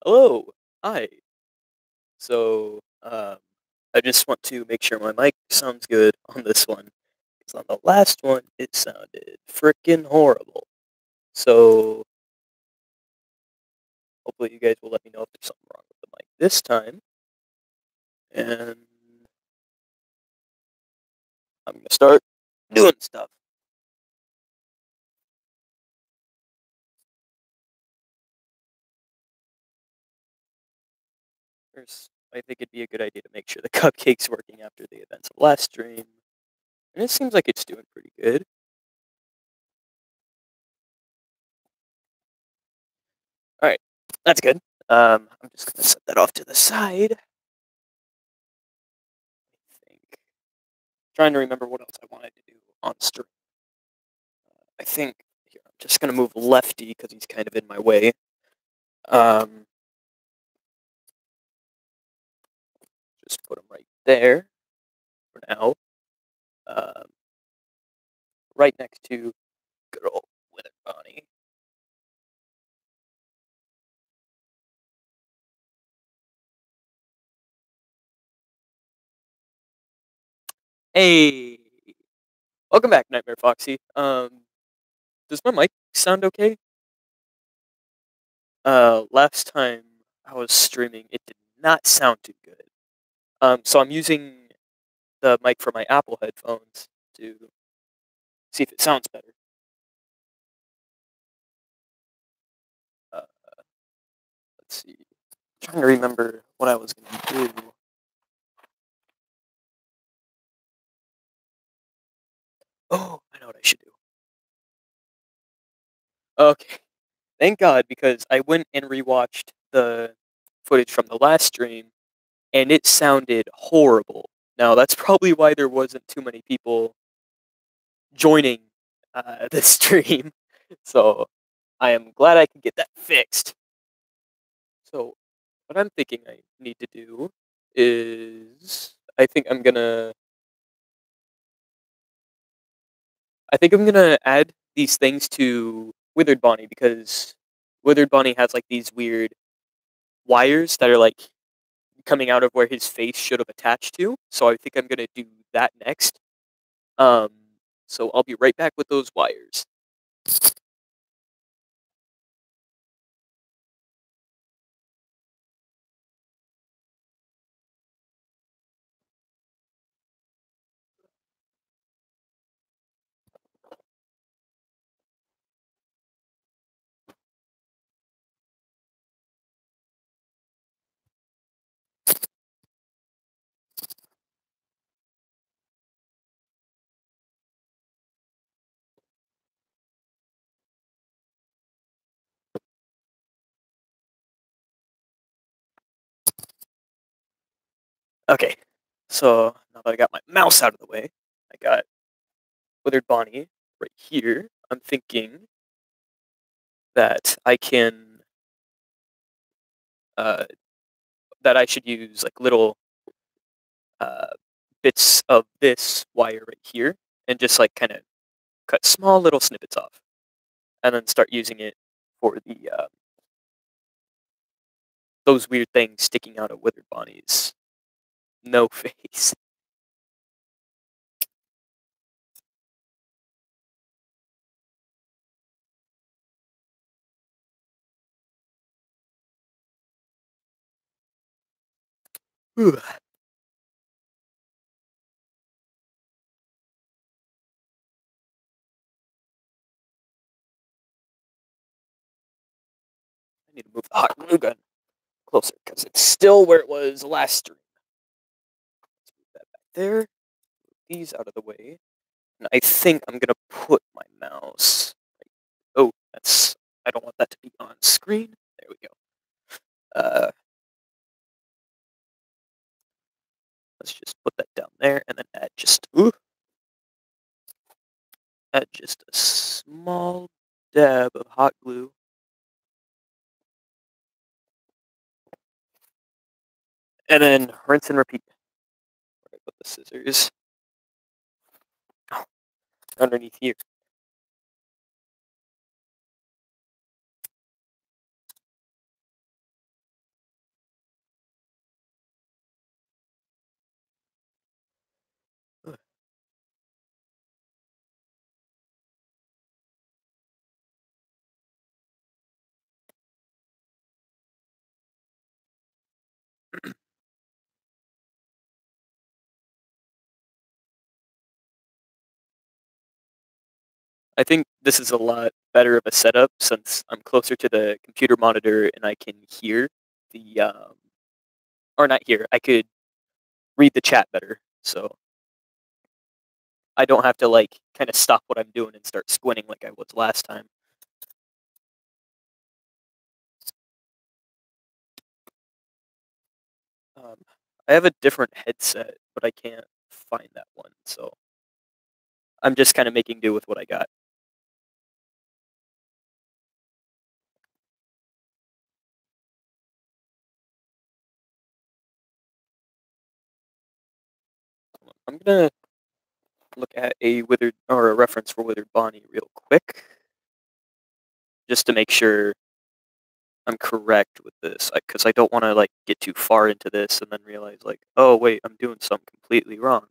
Hello. Hi. So, I just want to make sure my mic sounds good on this one. Because on the last one, it sounded freaking horrible. So, hopefully, you guys will let me know if there's something wrong with the mic this time. And I'm going to start doing stuff. First, I think it'd be a good idea to make sure the cupcake's working after the events of last stream. And it seems like it's doing pretty good. Alright, that's good. I'm just going to set that off to the side. Think. Trying to remember what else I wanted to do on stream. I think here, I'm just gonna move Lefty because he's kind of in my way. Just put him right there for now. Right next to good old Withered Bonnie. Hey, welcome back, Nightmare Foxy. Does my mic sound okay? Last time I was streaming, it did not sound too good. So I'm using the mic for my Apple headphones to see if it sounds better. Uh, let's see. I'm trying to remember what I was gonna do. Oh, I know what I should do. Okay. Thank God, because I went and rewatched the footage from the last stream, and it sounded horrible. Now, that's probably why there wasn't too many people joining the stream. So, I am glad I could get that fixed. So, what I'm thinking I need to do is I think I'm gonna add these things to Withered Bonnie because Withered Bonnie has like these weird wires that are like coming out of where his face should have attached to. So I think I'm gonna do that next. Um, so I'll be right back with those wires. Okay. So now that I got my mouse out of the way, I got Withered Bonnie right here. I'm thinking that I can uh, that I should use like little uh, bits of this wire right here and just like kind of cut small little snippets off, and then start using it for the those weird things sticking out of Withered Bonnie's no face. I need to move the hot glue gun closer because it's still where it was last stream. Let's move that back there. Move these out of the way. And I think I'm gonna put my mouse. Oh, that's. I don't want that to be on screen. There we go. Let's just put that down there, and then add just a small dab of hot glue. And then rinse and repeat. Where I put the scissors. Oh, underneath here. I think this is a lot better of a setup since I'm closer to the computer monitor and I can hear the, or not hear, I could read the chat better. So I don't have to like kind of stop what I'm doing and start squinting like I was last time. Um, I have a different headset, but I can't find that one. So I'm just kind of making do with what I got. I'm gonna look at a withered or a reference for Withered Bonnie real quick, just to make sure I'm correct with this, because I don't want to like get too far into this and then realize like, oh wait, I'm doing something completely wrong.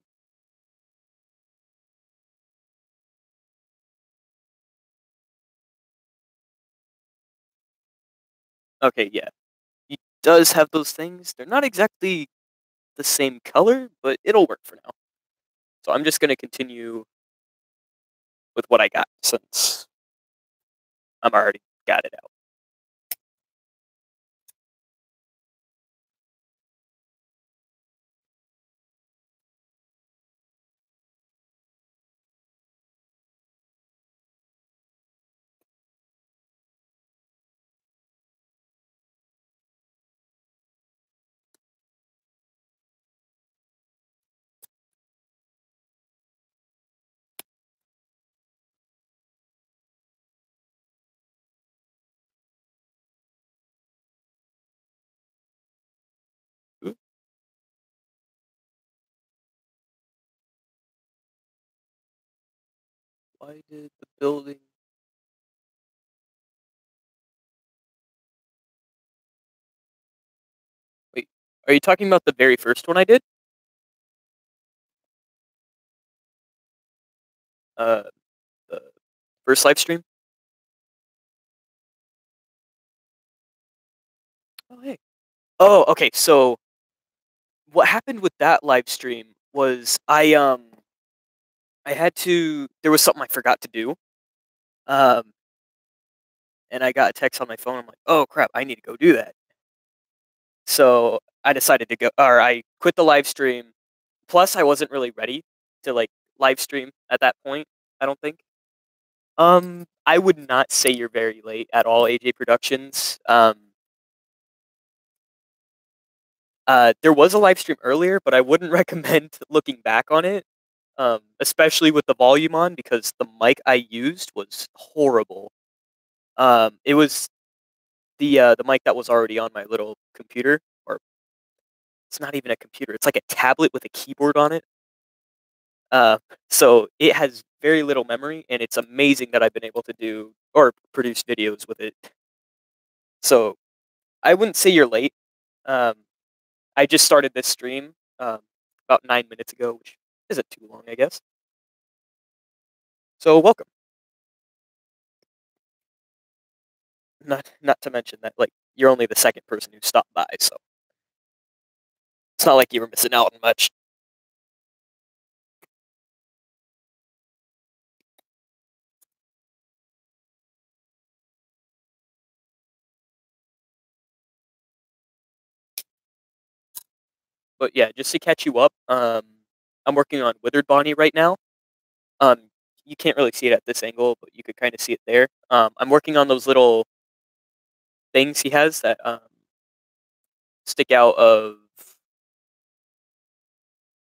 Okay, yeah, he does have those things. They're not exactly the same color, but it'll work for now. So I'm just gonna continue with what I got since I'm already got it out. Ooh, why did the building? Wait, are you talking about the very first one I did? Uh, the first live stream? Oh hey. Oh, okay. So what happened with that live stream was I had to there was something I forgot to do. Um and I got a text on my phone. I'm like, "Oh crap, I need to go do that." So I decided to go or I quit the live stream. Plus I wasn't really ready to like live stream at that point, I don't think. I would not say you're very late at all, AJ Productions. There was a live stream earlier, but I wouldn't recommend looking back on it, especially with the volume on, because the mic I used was horrible. It was the mic that was already on my little computer, or it's not even a computer. It's like a tablet with a keyboard on it. Uh, so it has very little memory, and it's amazing that I've been able to do or produce videos with it. So I wouldn't say you're late. Um, I just started this stream about 9 minutes ago, which isn't too long, I guess. So welcome. Not to mention that like you're only the second person who stopped by, so it's not like you were missing out on much. But yeah, just to catch you up, I'm working on Withered Bonnie right now. You can't really see it at this angle, but you could kind of see it there. I'm working on those little things he has that stick out of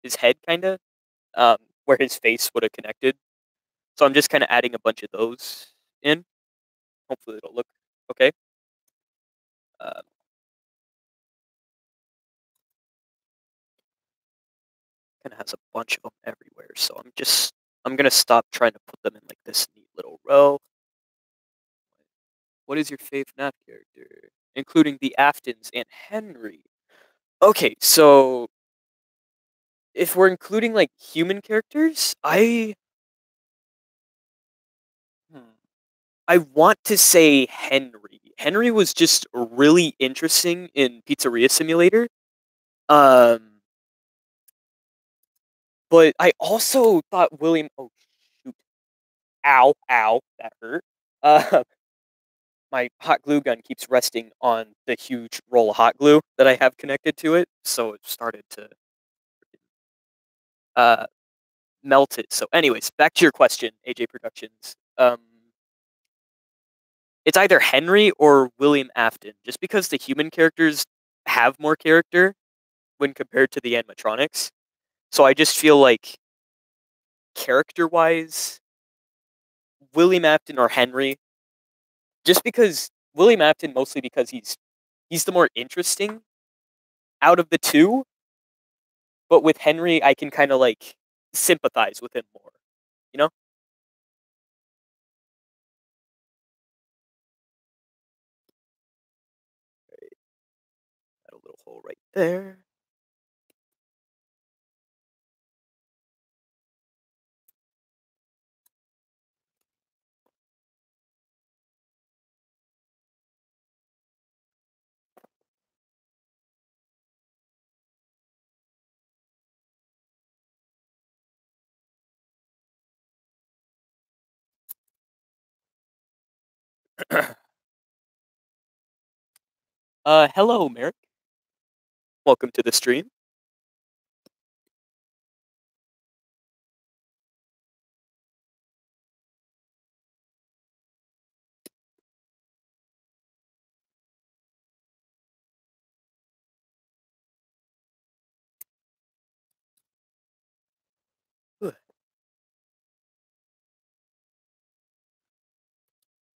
his head, kind of, where his face would have connected. So I'm just kind of adding a bunch of those in. Hopefully, it'll look okay. Uh, kind of has a bunch of them everywhere, so I'm gonna stop trying to put them in like this neat little row. What is your fave FNAF character, including the Aftons and Henry? Okay, so if we're including like human characters, hmm, I want to say Henry. Henry was just really interesting in Pizzeria Simulator. Um, but I also thought William. Oh shoot! Ow, ow, that hurt. Uh, my hot glue gun keeps resting on the huge roll of hot glue that I have connected to it, so it started to uh, melt it. So, anyways, back to your question, AJ Productions. It's either Henry or William Afton, just because the human characters have more character when compared to the animatronics. So I just feel like character-wise, William Afton or Henry, just because William Afton mostly because he's the more interesting out of the two, but with Henry I can kind of like sympathize with him more, you know? Got a little hole right there. Hello, Merrick. Welcome to the stream.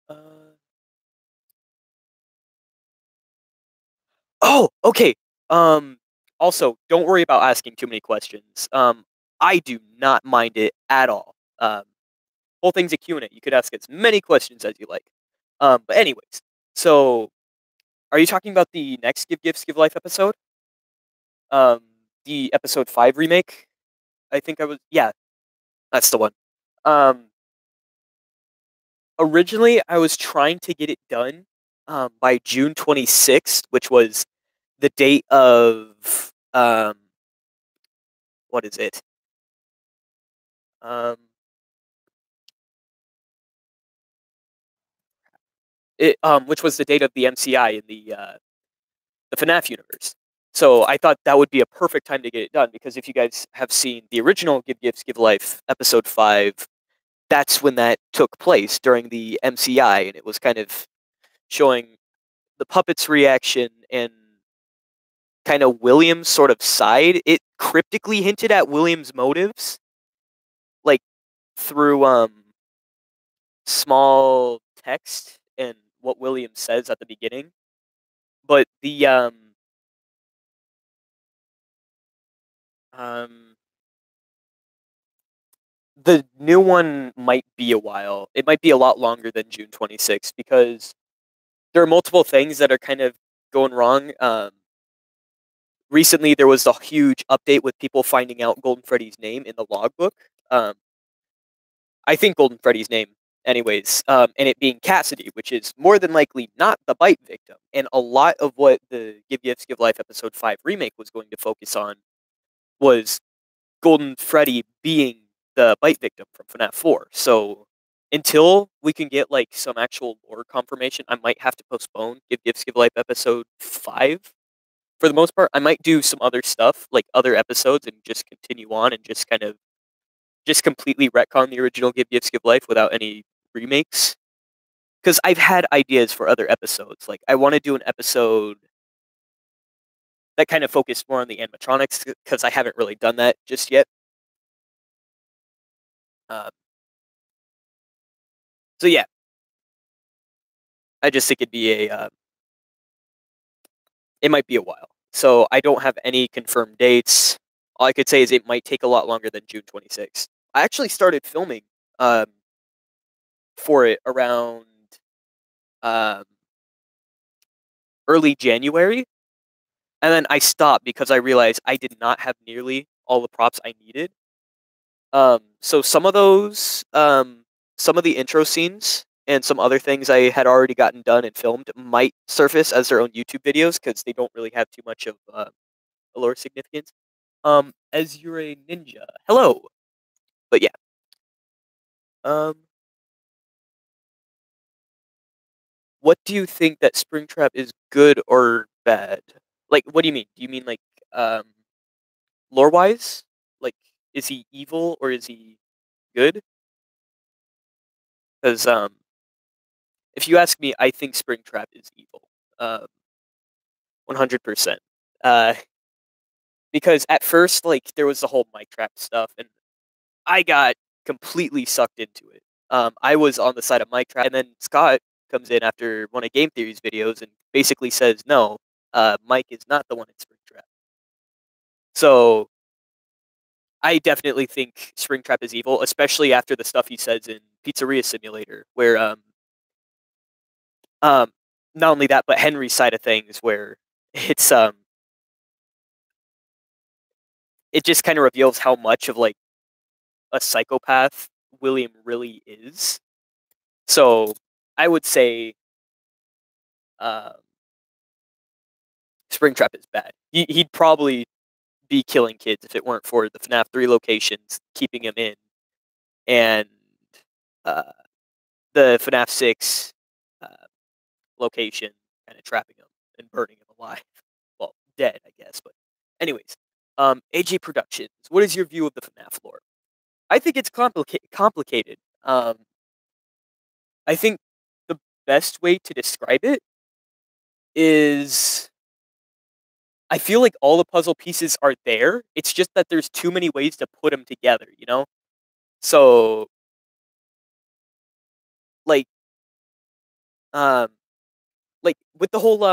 Uh, oh, okay. Um, Also, don't worry about asking too many questions. I do not mind it at all. Whole thing's a Q&A. You could ask as many questions as you like. But anyways, so are you talking about the next Give Gifts Give Life episode? Um, the episode 5 remake? I think I was, yeah, that's the one. Um, Originally I was trying to get it done by June 26th, which was the date of what is it? Um, which was the date of the MCI in the FNAF universe. So I thought that would be a perfect time to get it done because if you guys have seen the original Give Gifts Give Life episode 5, that's when that took place during the MCI, and it was kind of showing the puppet's reaction and kind of William's sort of side. It cryptically hinted at William's motives, like through small text and what William says at the beginning. But um the new one might be a while. It might be a lot longer than June 26th because there are multiple things that are kind of going wrong. Recently, there was a huge update with people finding out Golden Freddy's name in the logbook. Um, I think Golden Freddy's name, anyways, and it being Cassidy, which is more than likely not the bite victim. And a lot of what the Give Gifts Give Life episode 5 remake was going to focus on was Golden Freddy being the bite victim from FNAF 4. So until we can get like some actual lore confirmation, I might have to postpone Give Gifts Give Life episode 5. For the most part, I might do some other stuff, like other episodes, and just continue on and just kind of just completely retcon the original Give Gifts Give Life without any remakes. Because I've had ideas for other episodes. Like I want to do an episode that kind of focused more on the animatronics because I haven't really done that just yet. Um, so yeah, I just think it might be a while. So I don't have any confirmed dates. All I could say is it might take a lot longer than June 26th. I actually started filming um, for it around um, early January, and then I stopped because I realized I did not have nearly all the props I needed. So some of the intro scenes and some other things I had already gotten done and filmed might surface as their own YouTube videos because they don't really have too much of a lore significance. As you're a ninja, hello. But yeah, um, what do you think that Springtrap is good or bad? Like, what do you mean? Do you mean like um, lore wise? Like, is he evil or is he good? Because if you ask me, I think Springtrap is evil. 100%. Uh, because at first, like, there was the whole mic trap stuff, and I got completely sucked into it. I was on the side of mic trap, and then Scott comes in after one of Game Theory's videos and basically says, "No, Mike is not the one in Springtrap." So I definitely think Springtrap is evil, especially after the stuff he says in Pizzeria Simulator, where um, not only that, but Henry's side of things, where it's it just kind of reveals how much of like a psychopath William really is. So I would say uh, Springtrap is bad. He'd probably be killing kids if it weren't for the FNAF 3 locations keeping him in, and uh, the FNAF 6 uh, location kind of trapping him and burning him alive. Well, dead, I guess. But anyways, AJ Productions. What is your view of the FNAF lore? I think it's complicated. I think the best way to describe it is I feel like all the puzzle pieces are there. It's just that there's too many ways to put them together, you know? So, like, um, like with the whole,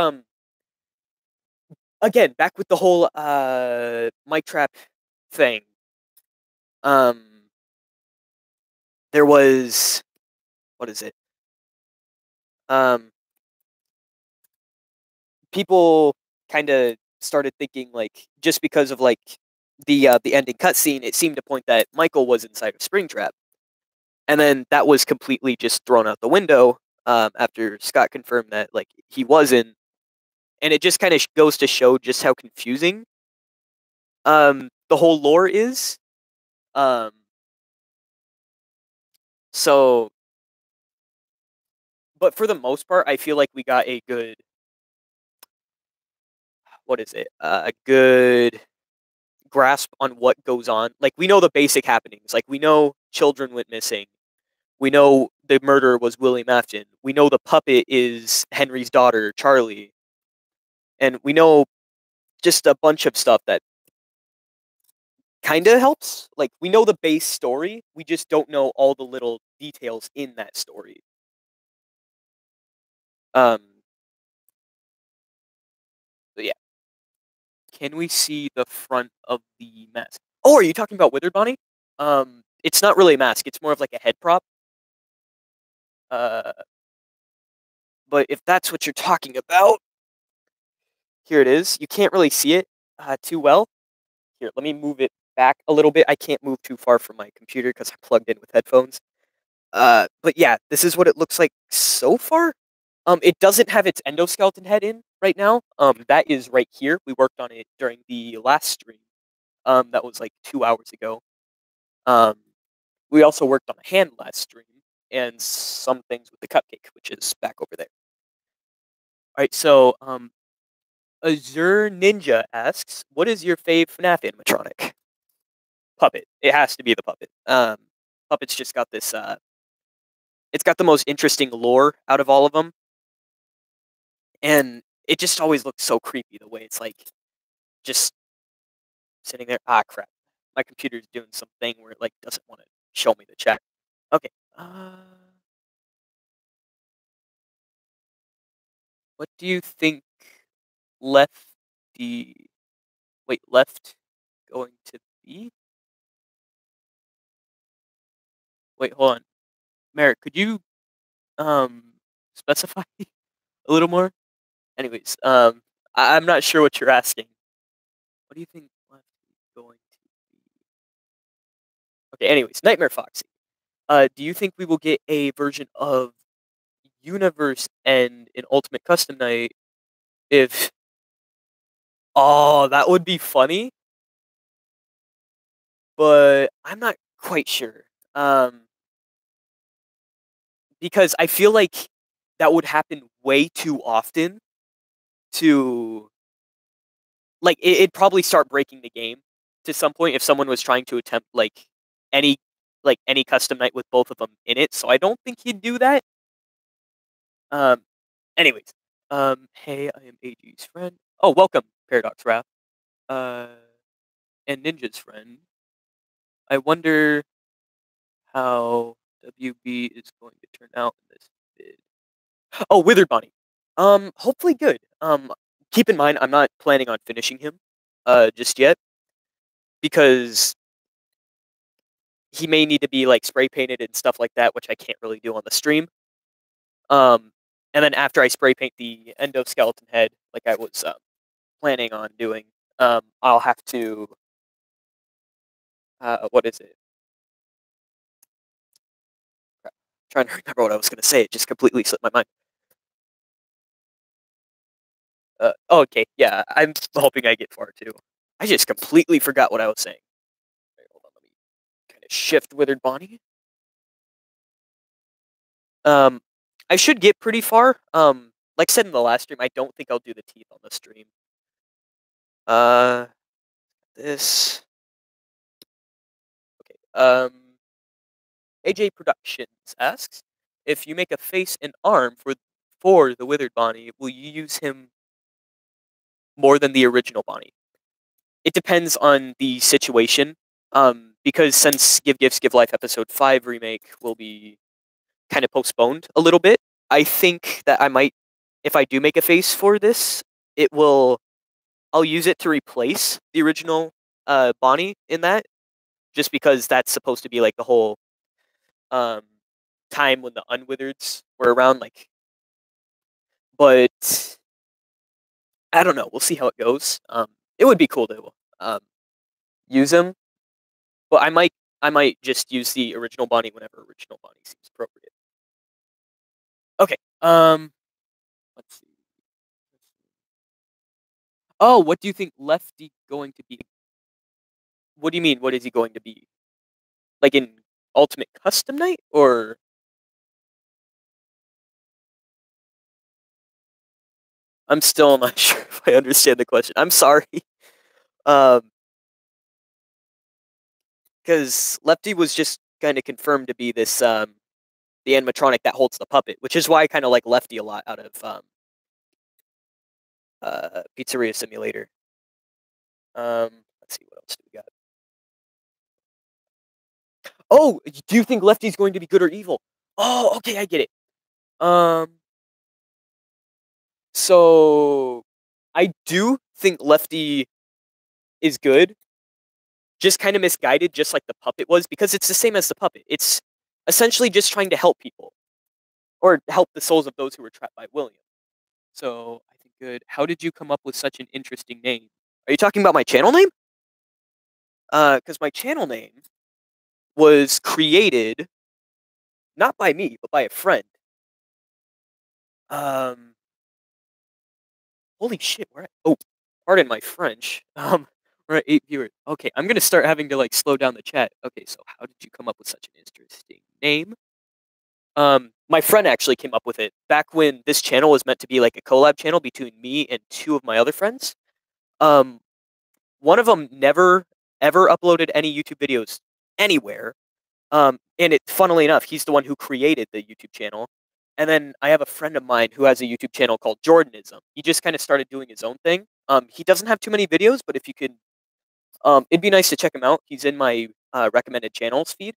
again, back with the whole, mic trap thing, um, there was, what is it? Um, people kind of started thinking, like, just because of, like, the ending cutscene, it seemed to point that Michael was inside of Springtrap. And then that was completely just thrown out the window after Scott confirmed that like he wasn't, and it just kind of goes to show just how confusing the whole lore is. Um, so, but for the most part, I feel like we got a good what is it? A good grasp on what goes on. Like we know the basic happenings. Like we know children went missing. We know the murderer was William Afton. We know the puppet is Henry's daughter, Charlie. And we know just a bunch of stuff that kind of helps. Like we know the base story, we just don't know all the little details in that story. Um, but yeah, can we see the front of the mask? Oh, are you talking about Withered Bonnie? It's not really a mask; it's more of like a head prop. Uh, but if that's what you're talking about, here it is. You can't really see it too well. Here, let me move it back a little bit. I can't move too far from my computer because I plugged in with headphones. But yeah, this is what it looks like so far. It doesn't have its endoskeleton head in right now. That is right here. We worked on it during the last stream. That was like 2 hours ago. Um, we also worked on the hand last stream and some things with the cupcake, which is back over there. All right, so Azure Ninja asks, "What is your fave FNAF animatronic?" Puppet. It has to be the puppet. Puppet's just got this. It's got the most interesting lore out of all of them. And it just always looks so creepy the way it's like just sitting there. Ah, crap. My computer's doing something where it like doesn't want to show me the chat. Okay. What do you think left the left going to be? Wait, hold on. Merrick, could you specify a little more? Anyways, I'm not sure what you're asking. What do you think left is going to be? Okay, anyways, Nightmare Foxy. Do you think we will get a version of Universe End in Ultimate Custom Night if oh, that would be funny, but I'm not quite sure. Because I feel like that would happen way too often to like it'd probably start breaking the game to some point if someone was trying to attempt any any custom night with both of them in it. So I don't think he'd do that. Um, anyways, hey, I am AG's friend. Oh, welcome, Paradox Wrath. Uh, and Ninja's friend. I wonder how WB is going to turn out in this vid. Oh, Withered Bonnie. Hopefully good. Keep in mind, I'm not planning on finishing him, just yet, because he may need to be like spray painted and stuff like that, which I can't really do on the stream. And then after I spray paint the endoskeleton head, like I was planning on doing, I'll have to. What is it? Crap. Trying to remember what I was going to say. It just completely slipped my mind. Okay, yeah, I'm hoping I get far too. I just completely forgot what I was saying. Wait, hold on, let me kind of shift Withered Bonnie. I should get pretty far. Like I said in the last stream, I don't think I'll do the teeth on the stream. This. Okay. AJ Productions asks, if you make a face and arm for the Withered Bonnie, will you use him more than the original Bonnie? It depends on the situation. Because since Give Gifts Give Life Episode 5 remake will be kind of postponed a little bit, I think that I might, if I do make a face for this, I'll use it to replace the original Bonnie in that, just because that's supposed to be like the whole time when the Unwithereds were around, like. But I don't know. We'll see how it goes. It would be cool to use him, but I might just use the original Bonnie whenever original Bonnie seems appropriate. Okay. Let's see. Oh, what do you think Lefty going to be? What do you mean? What is he going to be? Like in Ultimate Custom Night, or? I'm still not sure if I understand the question. I'm sorry. Because Lefty was just kind of confirmed to be this the animatronic that holds the puppet, which is why I kind of like Lefty a lot out of Pizzeria Simulator. Let's see, what else do we got? Oh, do you think Lefty's going to be good or evil? Oh, okay, I get it. So I do think Lefty is good, just kind of misguided, just like the puppet was, because it's the same as the puppet. It's essentially just trying to help people, or help the souls of those who were trapped by William. So I think good. How did you come up with such an interesting name? Are you talking about my channel name? Because my channel name was created not by me, but by a friend. Holy shit, we're at, oh, pardon my French. We're at 8 viewers. Okay, I'm gonna start having to like slow down the chat. Okay, so how did you come up with such an interesting name? My friend actually came up with it back when this channel was meant to be like a collab channel between me and two of my other friends. One of them never ever uploaded any YouTube videos anywhere. And funnily enough, he's the one who created the YouTube channel. And then I have a friend of mine who has a YouTube channel called Jordanism. He just kind of started doing his own thing. He doesn't have too many videos, but if you could, it'd be nice to check him out. He's in my recommended channels feed.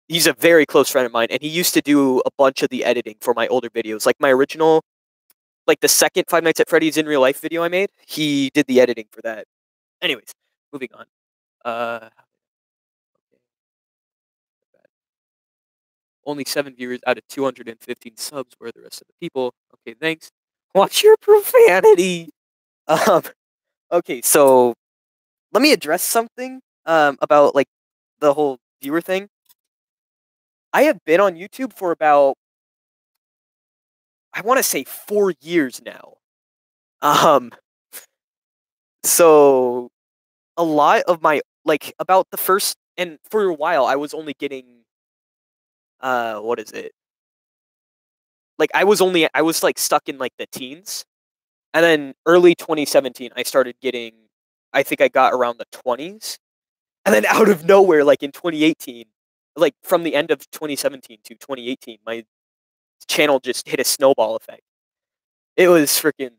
He's a very close friend of mine, and he used to do a bunch of the editing for my older videos. Like my original, like the second Five Nights at Freddy's in real life video I made, he did the editing for that. Anyways, moving on. Only 7 viewers out of 215 subs. Where are the rest of the people? Okay, thanks. Watch your profanity. Okay, so let me address something about like the whole viewer thing. I have been on YouTube for about, I want to say 4 years now. So a lot of my, like, about the first, and for a while I was only getting what is it? like I was like stuck in like the teens, and then early 2017 I started getting. I think I got around the 20s, and then out of nowhere, like in 2018, like from the end of 2017 to 2018, my channel just hit a snowball effect. It was freaking.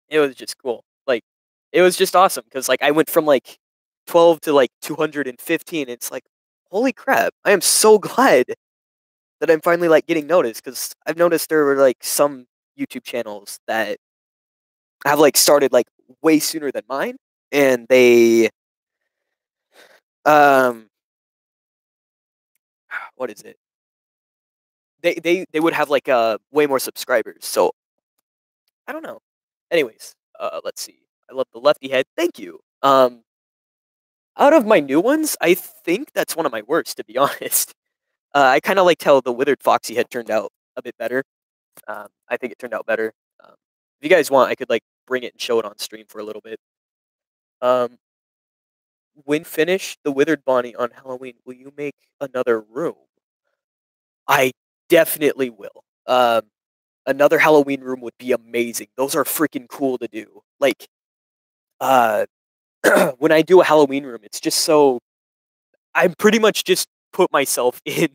It was just cool. Like, it was just awesome because like I went from like 12 to like 215. It's like, holy crap! I am so glad that I'm finally like getting noticed because I've noticed there were like some YouTube channels that have like started like way sooner than mine, and they um what is it? They would have like way more subscribers. So I don't know. Anyways, let's see. I love the lefty head. Thank you. Out of my new ones, I think that's one of my worst, to be honest. I kind of liked how the withered foxy head turned out a bit better. I think it turned out better. If you guys want, I could like bring it and show it on stream for a little bit. Um, when finished the withered Bonnie on Halloween, will you make another room? I definitely will. Another Halloween room would be amazing. Those are freaking cool to do. Like, uh, when I do a Halloween room, it's just so I pretty much just put myself in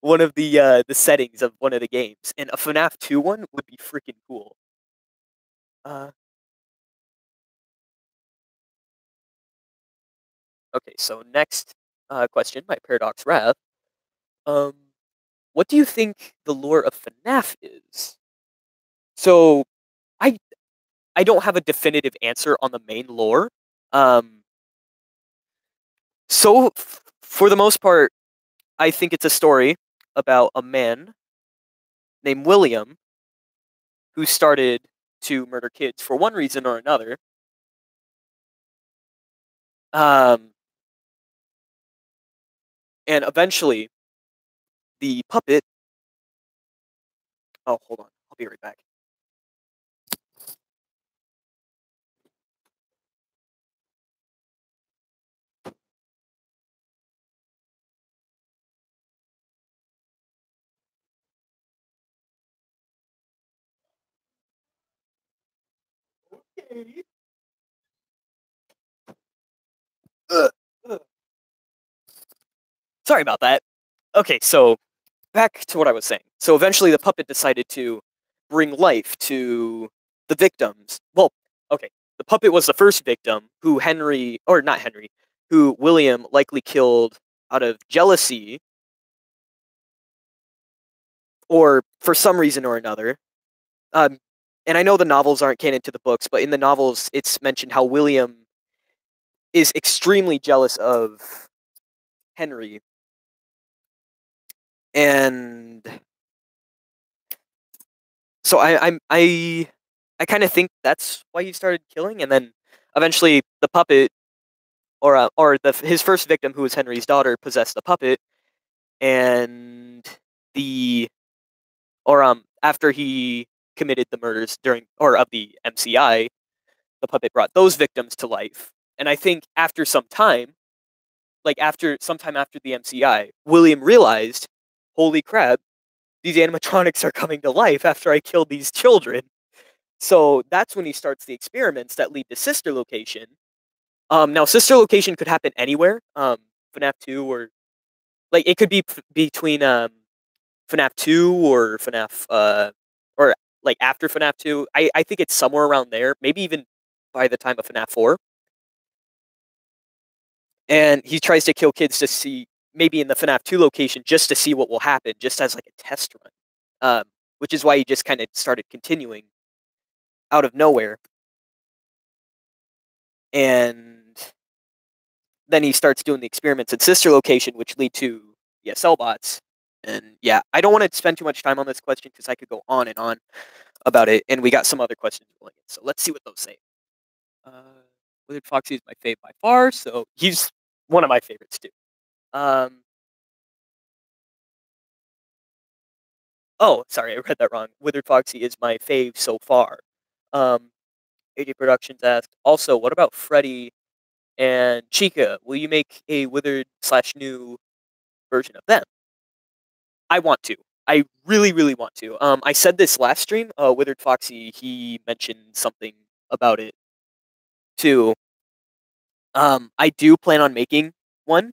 one of the settings of one of the games, and a FNAF 2 one would be freaking cool. Uh, okay, so next question by Paradox Wrath. Um, what do you think the lore of FNAF is? So, I I don't have a definitive answer on the main lore. Um, for the most part, I think it's a story about a man named William who started to murder kids for one reason or another. Um, and eventually, the puppet. Oh, hold on. I'll be right back. Okay. Ugh, ugh. Sorry about that. Okay, so back to what I was saying. So eventually, the puppet decided to bring life to the victims. Well, okay, the puppet was the first victim who Henry, or not Henry, who William likely killed out of jealousy or for some reason or another. Um, and I know the novels aren't canon to the books, but in the novels, it's mentioned how William is extremely jealous of Henry, and so I kind of think that's why he started killing, and then eventually the puppet or his first victim, who was Henry's daughter, possessed the puppet, and the or after he committed the murders during or of the MCI, the puppet brought those victims to life, and I think after some time, like after sometime after the MCI, William realized, holy crap, these animatronics are coming to life after I killed these children. So that's when he starts the experiments that lead to Sister Location. Now Sister Location could happen anywhere. FNAF 2 or like it could be between FNAF 2 or FNAF or like after FNAF 2. I think it's somewhere around there, maybe even by the time of FNAF 4. And he tries to kill kids to see maybe in the FNAF 2 location just to see what will happen, just as like a test run. Which is why he just kind of started continuing out of nowhere. And then he starts doing the experiments at Sister Location, which lead to ESL bots. And yeah, I don't want to spend too much time on this question because I could go on and on about it. And we got some other questions rolling in. So let's see what those say. Withered Foxy is my fave by far, so he's one of my favorites too. Oh, sorry, I read that wrong. Withered Foxy is my fave so far. AJ Productions asked, also, what about Freddy and Chica? Will you make a Withered/new version of them? I want to. I really, really want to. I said this last stream. Withered Foxy, he mentioned something about it too. I do plan on making one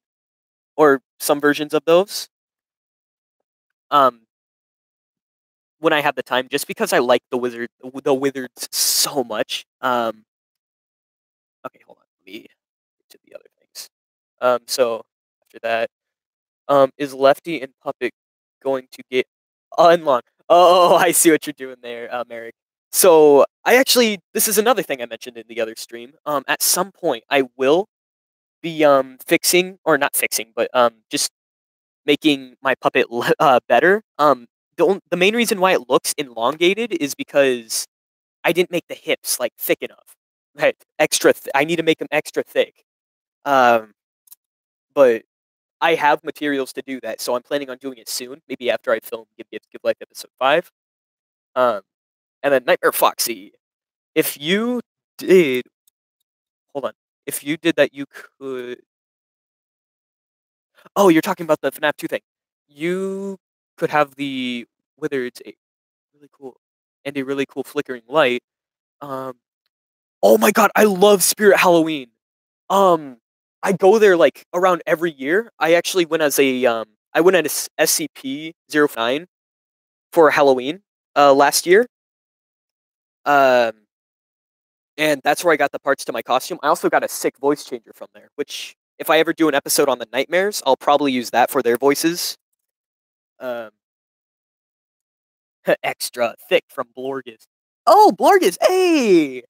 or some versions of those. Um, when I have the time, just because I like the Wizards so much. Okay, hold on. Let me get to the other things. So after that, is Lefty and Puppet going to get unlocked? Oh, I see what you're doing there, Merrick. So I actually, this is another thing I mentioned in the other stream. At some point, I will be fixing or not fixing, but just making my puppet better. The main reason why it looks elongated is because I didn't make the hips like thick enough. Right, I need to make them extra thick. Um, but I have materials to do that, so I'm planning on doing it soon. Maybe after I film Give Gifts Give Life episode 5. Um, and then Nightmare Foxy. If you did, hold on. If you did that, you could. Oh, you're talking about the FNAF 2 thing. You could have the whether it's a really cool and a really cool flickering light. Um, oh my god, I love Spirit Halloween. Um, I go there like around every year. I actually went as a I went as SCP-049 for Halloween last year. Um, and that's where I got the parts to my costume. I also got a sick voice changer from there, which if I ever do an episode on the nightmares, I'll probably use that for their voices. Um, extra thick from Blorgus. Oh, Blorgus! Hey,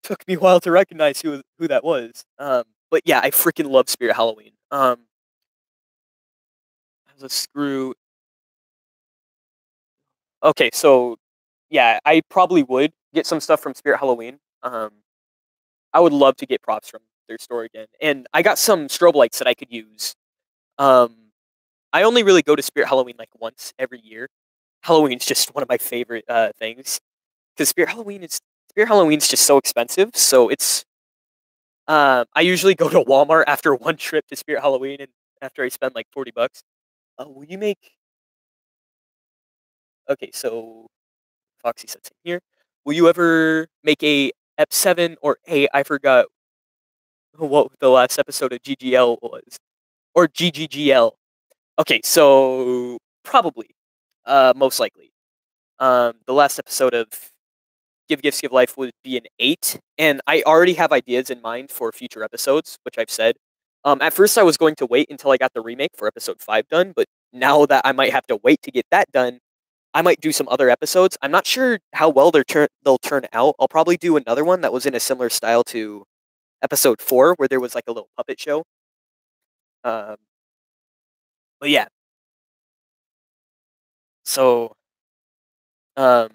took me a while to recognize who that was. But yeah, I freaking love Spirit Halloween. As a screw. Okay, so yeah, I probably would get some stuff from Spirit Halloween. I would love to get props from their store again, and I got some strobe lights that I could use. Um, I only really go to Spirit Halloween like once every year. Halloween's just one of my favorite things because Spirit Halloween's just so expensive. So it's I usually go to Walmart after one trip to Spirit Halloween, and after I spend like $40. Will you make? Okay, so Foxy said same here. Will you ever make a Ep7 or a I forgot what the last episode of GGL was or GGGL? Okay, so probably, most likely. The last episode of Give Gifts Give Life would be an 8, and I already have ideas in mind for future episodes, which I've said. At first, I was going to wait until I got the remake for episode 5 done, but now that I might have to wait to get that done, I might do some other episodes. I'm not sure how well they'll turn out. I'll probably do another one that was in a similar style to episode 4, where there was like a little puppet show. Um, but yeah, so um,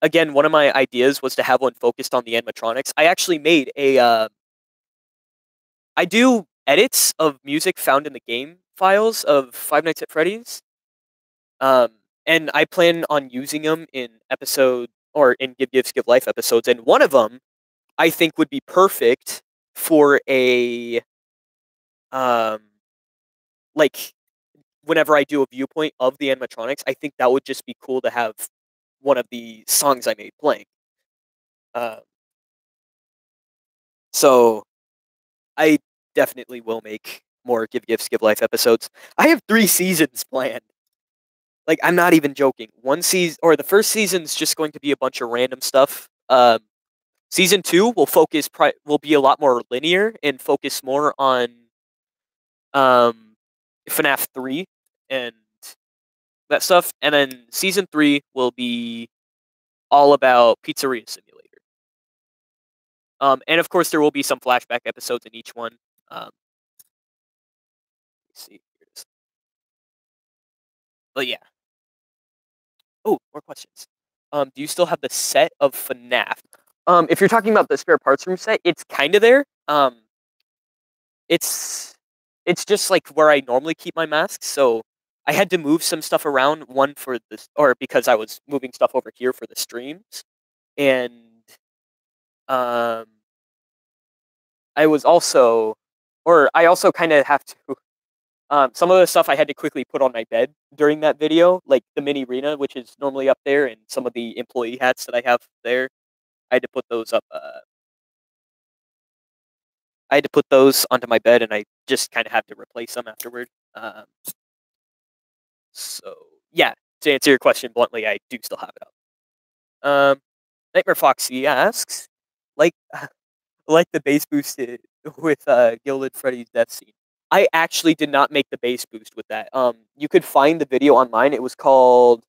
again, one of my ideas was to have one focused on the animatronics. I actually made a. I do edits of music found in the game files of Five Nights at Freddy's. Um, and I plan on using them in episode or in Give Gifts Give Life episodes. And one of them I think would be perfect for a um like whenever I do a viewpoint of the animatronics, I think that would just be cool to have one of the songs I made playing. Uh, so I definitely will make more Give Gifts Give Life episodes. I have 3 seasons planned. Like I'm not even joking. One season or the first season's just going to be a bunch of random stuff. Season 2 will be a lot more linear and focus more on um, FNAF 3 and that stuff. And then season 3 will be all about Pizzeria Simulator. And of course, there will be some flashback episodes in each one. Let's see. Here it is. But yeah. Oh, more questions. Do you still have the set of FNAF? If you're talking about the spare parts room set, it's kind of there. It's it's just like where I normally keep my masks. So I had to move some stuff around. One for this, or because I was moving stuff over here for the streams, and um, I was also, or I also kind of have to. Some of the stuff I had to quickly put on my bed during that video, like the mini arena, which is normally up there, and some of the employee hats that I have there. I had to put those up. I had to put those onto my bed, and I just kind of have to replace them afterward. So yeah, to answer your question bluntly, I do still have it up. Nightmare Foxy asks, like, like the bass boosted with Gilded Freddy's death scene. I actually did not make the bass boost with that. You could find the video online. It was called.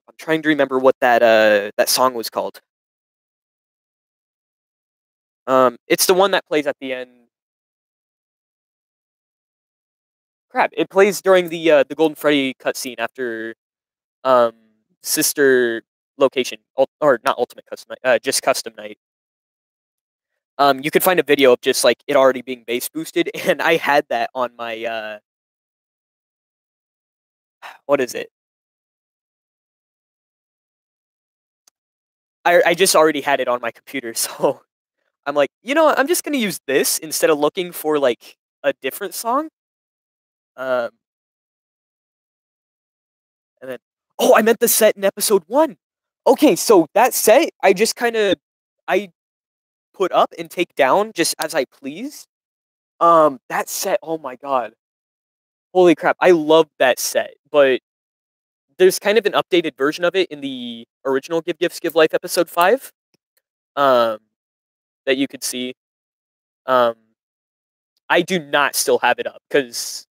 I'm trying to remember what that song was called. It's the one that plays at the end. Crap! It plays during the Golden Freddy cutscene after um sister location or not ultimate custom night, just custom night. You could find a video of just like it already being bass boosted, and I had that on my what is it? I just already had it on my computer, so I'm like, you know what? I'm just gonna use this instead of looking for like a different song. Um, and then oh, I meant the set in episode 1. Okay, so that set I just kind of I put up and take down just as I please. That set, oh my god. Holy crap, I love that set, but there's kind of an updated version of it in the original Give Gifts Give Life episode 5. Um, that you could see. Um, I do not still have it up because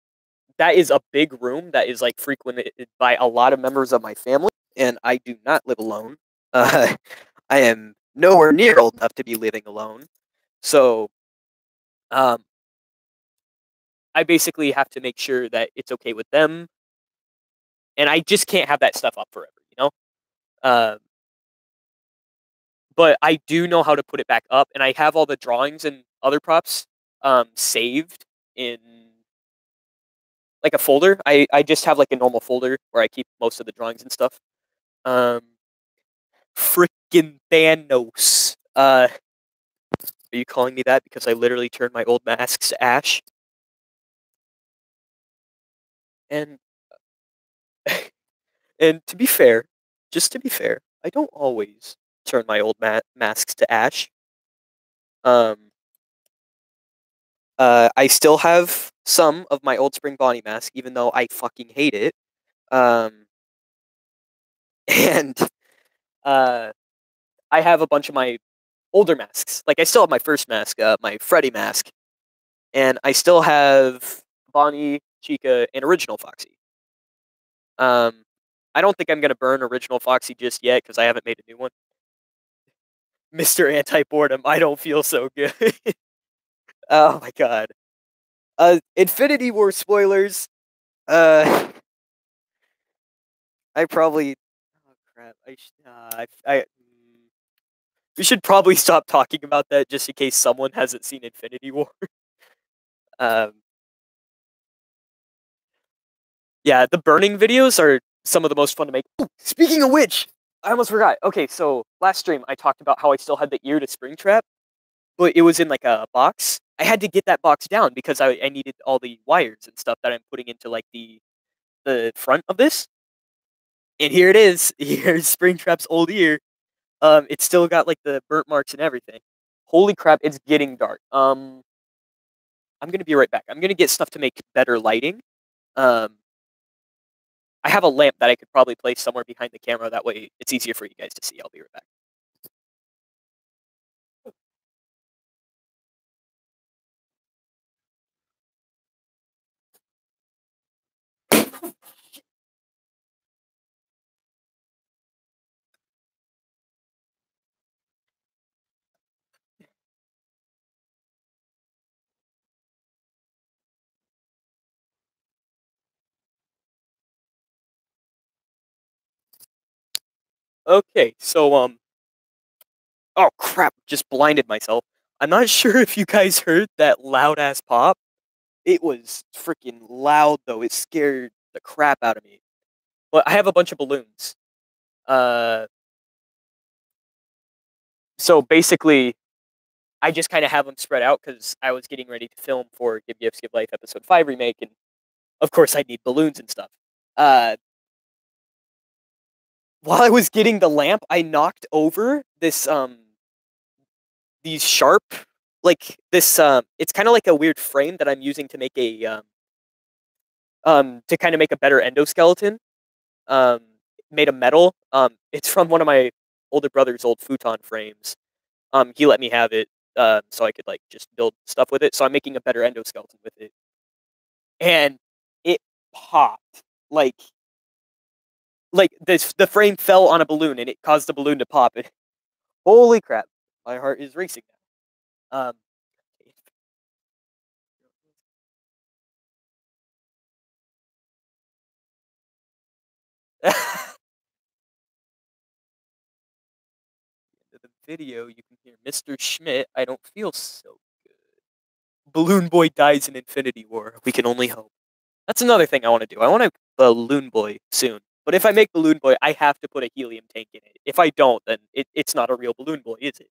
that is a big room that is like frequented by a lot of members of my family, and I do not live alone. Uh, I am nowhere near old enough to be living alone, so um, I basically have to make sure that it's okay with them, and I just can't have that stuff up forever, you know. Uh, but I do know how to put it back up, and I have all the drawings and other props saved in like a folder. I just have like a normal folder where I keep most of the drawings and stuff. Um, Freaking Thanos. Are you calling me that because I literally turned my old masks to ash? And and to be fair, just to be fair, I don't always turn my old masks to ash. Um, I still have some of my old Spring Bonnie mask, even though I fucking hate it. Um, and uh, I have a bunch of my older masks. Like I still have my first mask, my Freddy mask, and I still have Bonnie, Chica, and Original Foxy. Um, I don't think I'm gonna burn Original Foxy just yet because I haven't made a new one. Mr. Anti Boredom, I don't feel so good. Oh my god. Infinity War spoilers. Uh, I probably. Oh crap! we should probably stop talking about that just in case someone hasn't seen Infinity War. um, yeah, the burning videos are some of the most fun to make. Ooh, speaking of which, I almost forgot. Okay, so last stream I talked about how I still had the ear to Springtrap, but it was in like a box. I had to get that box down because I needed all the wires and stuff that I'm putting into like the front of this. And here it is. Here's Springtrap's old ear. It's still got like the burnt marks and everything. Holy crap, it's getting dark. I'm gonna be right back. I'm gonna get stuff to make better lighting. Um, I have a lamp that I could probably place somewhere behind the camera. That way, it's easier for you guys to see. I'll be right back. Okay, so oh crap, just blinded myself. I'm not sure if you guys heard that loud ass pop. It was freaking loud though. It scared the crap out of me. But I have a bunch of balloons. Uh, so basically, I just kind of have them spread out because I was getting ready to film for Give Gifts Give Life Episode 5 remake, and of course I need balloons and stuff. While I was getting the lamp, I knocked over this these sharp, like this it's kind of like a weird frame that I'm using to make a to kind of make a better endoskeleton. Um, Made of metal. It's from one of my older brother's old futon frames. He let me have it, so I could like just build stuff with it. So I'm making a better endoskeleton with it, and it popped like the frame fell on a balloon and it caused the balloon to pop. And holy crap, my heart is racing now. The video, you can hear Mr. Schmidt. I don't feel so good. Balloon Boy dies in Infinity War. We can only hope. That's another thing I want to do. I want to Balloon Boy soon. But if I make Balloon Boy, I have to put a helium tank in it. If I don't, then it's not a real Balloon Boy, is it?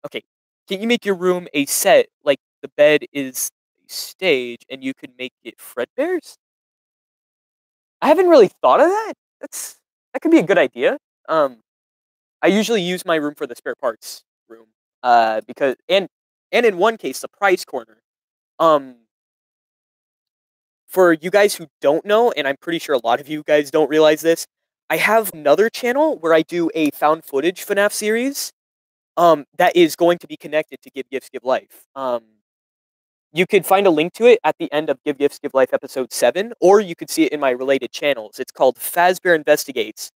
Okay. Can you make your room a set like the bed is a stage and you could make it Fredbear's? I haven't really thought of that. That could be a good idea. I usually use my room for the spare parts room. Because and in one case, the prize corner. Um, for you guys who don't know, and I'm pretty sure a lot of you guys don't realize this, I have another channel where I do a found footage FNAF series. That is going to be connected to Give Gifts Give Life. You could find a link to it at the end of Give Gifts Give Life episode 7, or you could see it in my related channels. It's called Fazbear Investigates.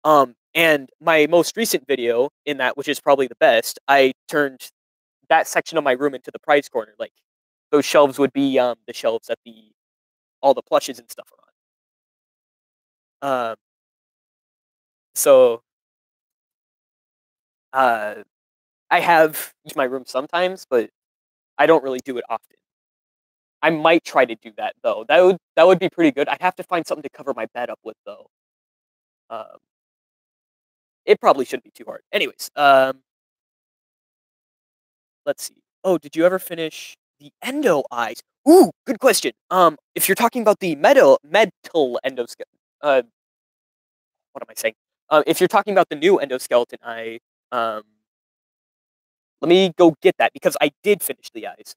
And my most recent video in that, which is probably the best, I turned that section of my room into the prize corner. Like those shelves would be the shelves that all the plushes and stuff are on. So I have used my room sometimes, but I don't really do it often. I might try to do that though. That would be pretty good. I'd have to find something to cover my bed up with though. Um, it probably shouldn't be too hard. Anyways, let's see. Oh, did you ever finish the Endo Eyes? Ooh, good question. If you're talking about the metal endoskeleton, what am I saying? If you're talking about the new endoskeleton eye, let me go get that because I did finish the eyes.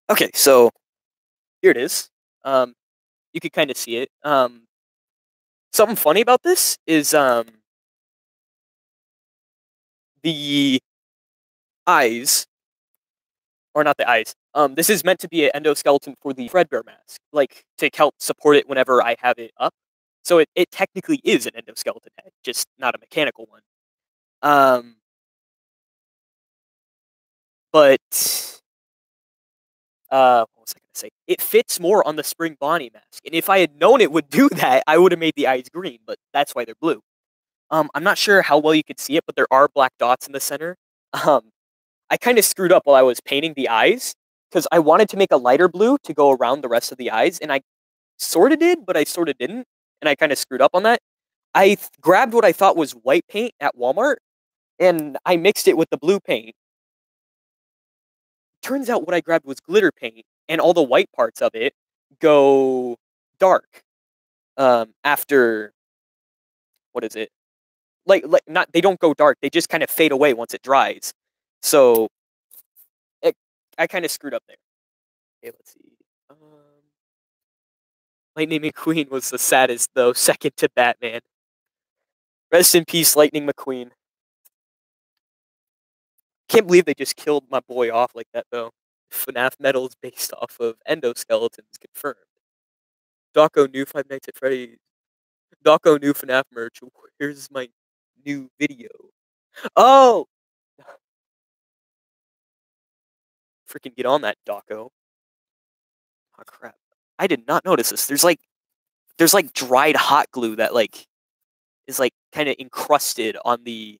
Okay, so here it is. You could kind of see it. Something funny about this is the eyes, or not the eyes. This is meant to be an endoskeleton for the Fredbear mask, like to help support it whenever I have it up. So it technically is an endoskeleton head, just not a mechanical one. But what was I gonna say? It fits more on the Spring Bonnie mask, and if I had known it would do that, I would have made the eyes green. But that's why they're blue. I'm not sure how well you could see it, but there are black dots in the center. I kind of screwed up while I was painting the eyes because I wanted to make a lighter blue to go around the rest of the eyes, and I sort of did, but I sort of didn't, and I kind of screwed up on that. I grabbed what I thought was white paint at Walmart, and I mixed it with the blue paint. Turns out what I grabbed was glitter paint, and all the white parts of it go dark after, what is it? Like not, they don't go dark, they just kind of fade away once it dries. So I kind of screwed up there. Okay, let's see. Lightning McQueen was the saddest though, second to Batman. Rest in peace, Lightning McQueen. Can't believe they just killed my boy off like that though. FNAF Metal is based off of endoskeletons, confirmed. Dawko new Five Nights at Freddy's. Dawko new FNAF merch. Here's my new video. Oh! Freaking get on that, Dawko. Oh crap. I did not notice this. There's like dried hot glue that like is like kind of encrusted on the,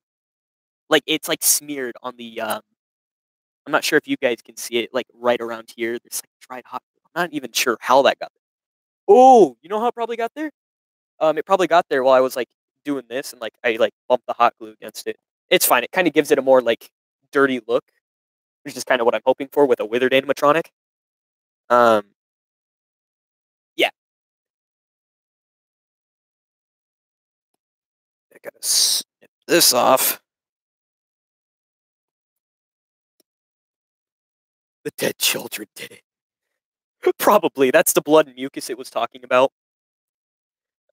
like it's like smeared on the I'm not sure if you guys can see it, like, right around here. There's, like, dried hot glue. I'm not even sure how that got there. Oh, you know how it probably got there? It probably got there while I was, like, doing this and, like, I, like, bumped the hot glue against it. It's fine. It kinda gives it a more, like, dirty look, which is kinda what I'm hoping for with a withered animatronic. Um, yeah. I gotta snip this off. The dead children did it. Probably. That's the blood and mucus it was talking about,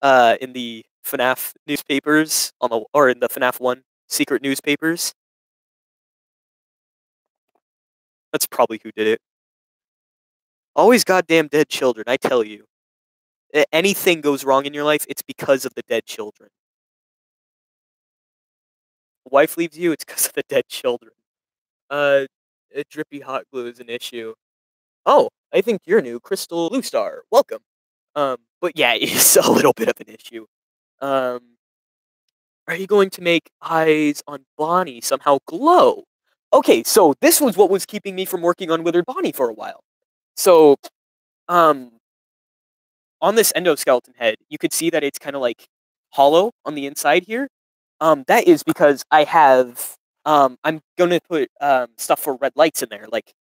in the FNAF newspapers or in the FNAF 1 secret newspapers. That's probably who did it. Always goddamn dead children, I tell you. Anything goes wrong in your life, it's because of the dead children. Wife leaves you, it's because of the dead children. Uh, drippy hot glue is an issue. Oh, I think you're new, Crystal Bluestar. Welcome. But yeah, it's a little bit of an issue. Um, are you going to make eyes on Bonnie somehow glow? Okay, so this was what was keeping me from working on Withered Bonnie for a while. So, um, on this endoskeleton head, you could see that it's kind of like hollow on the inside here. That is because I'm gonna put stuff for red lights in there. Like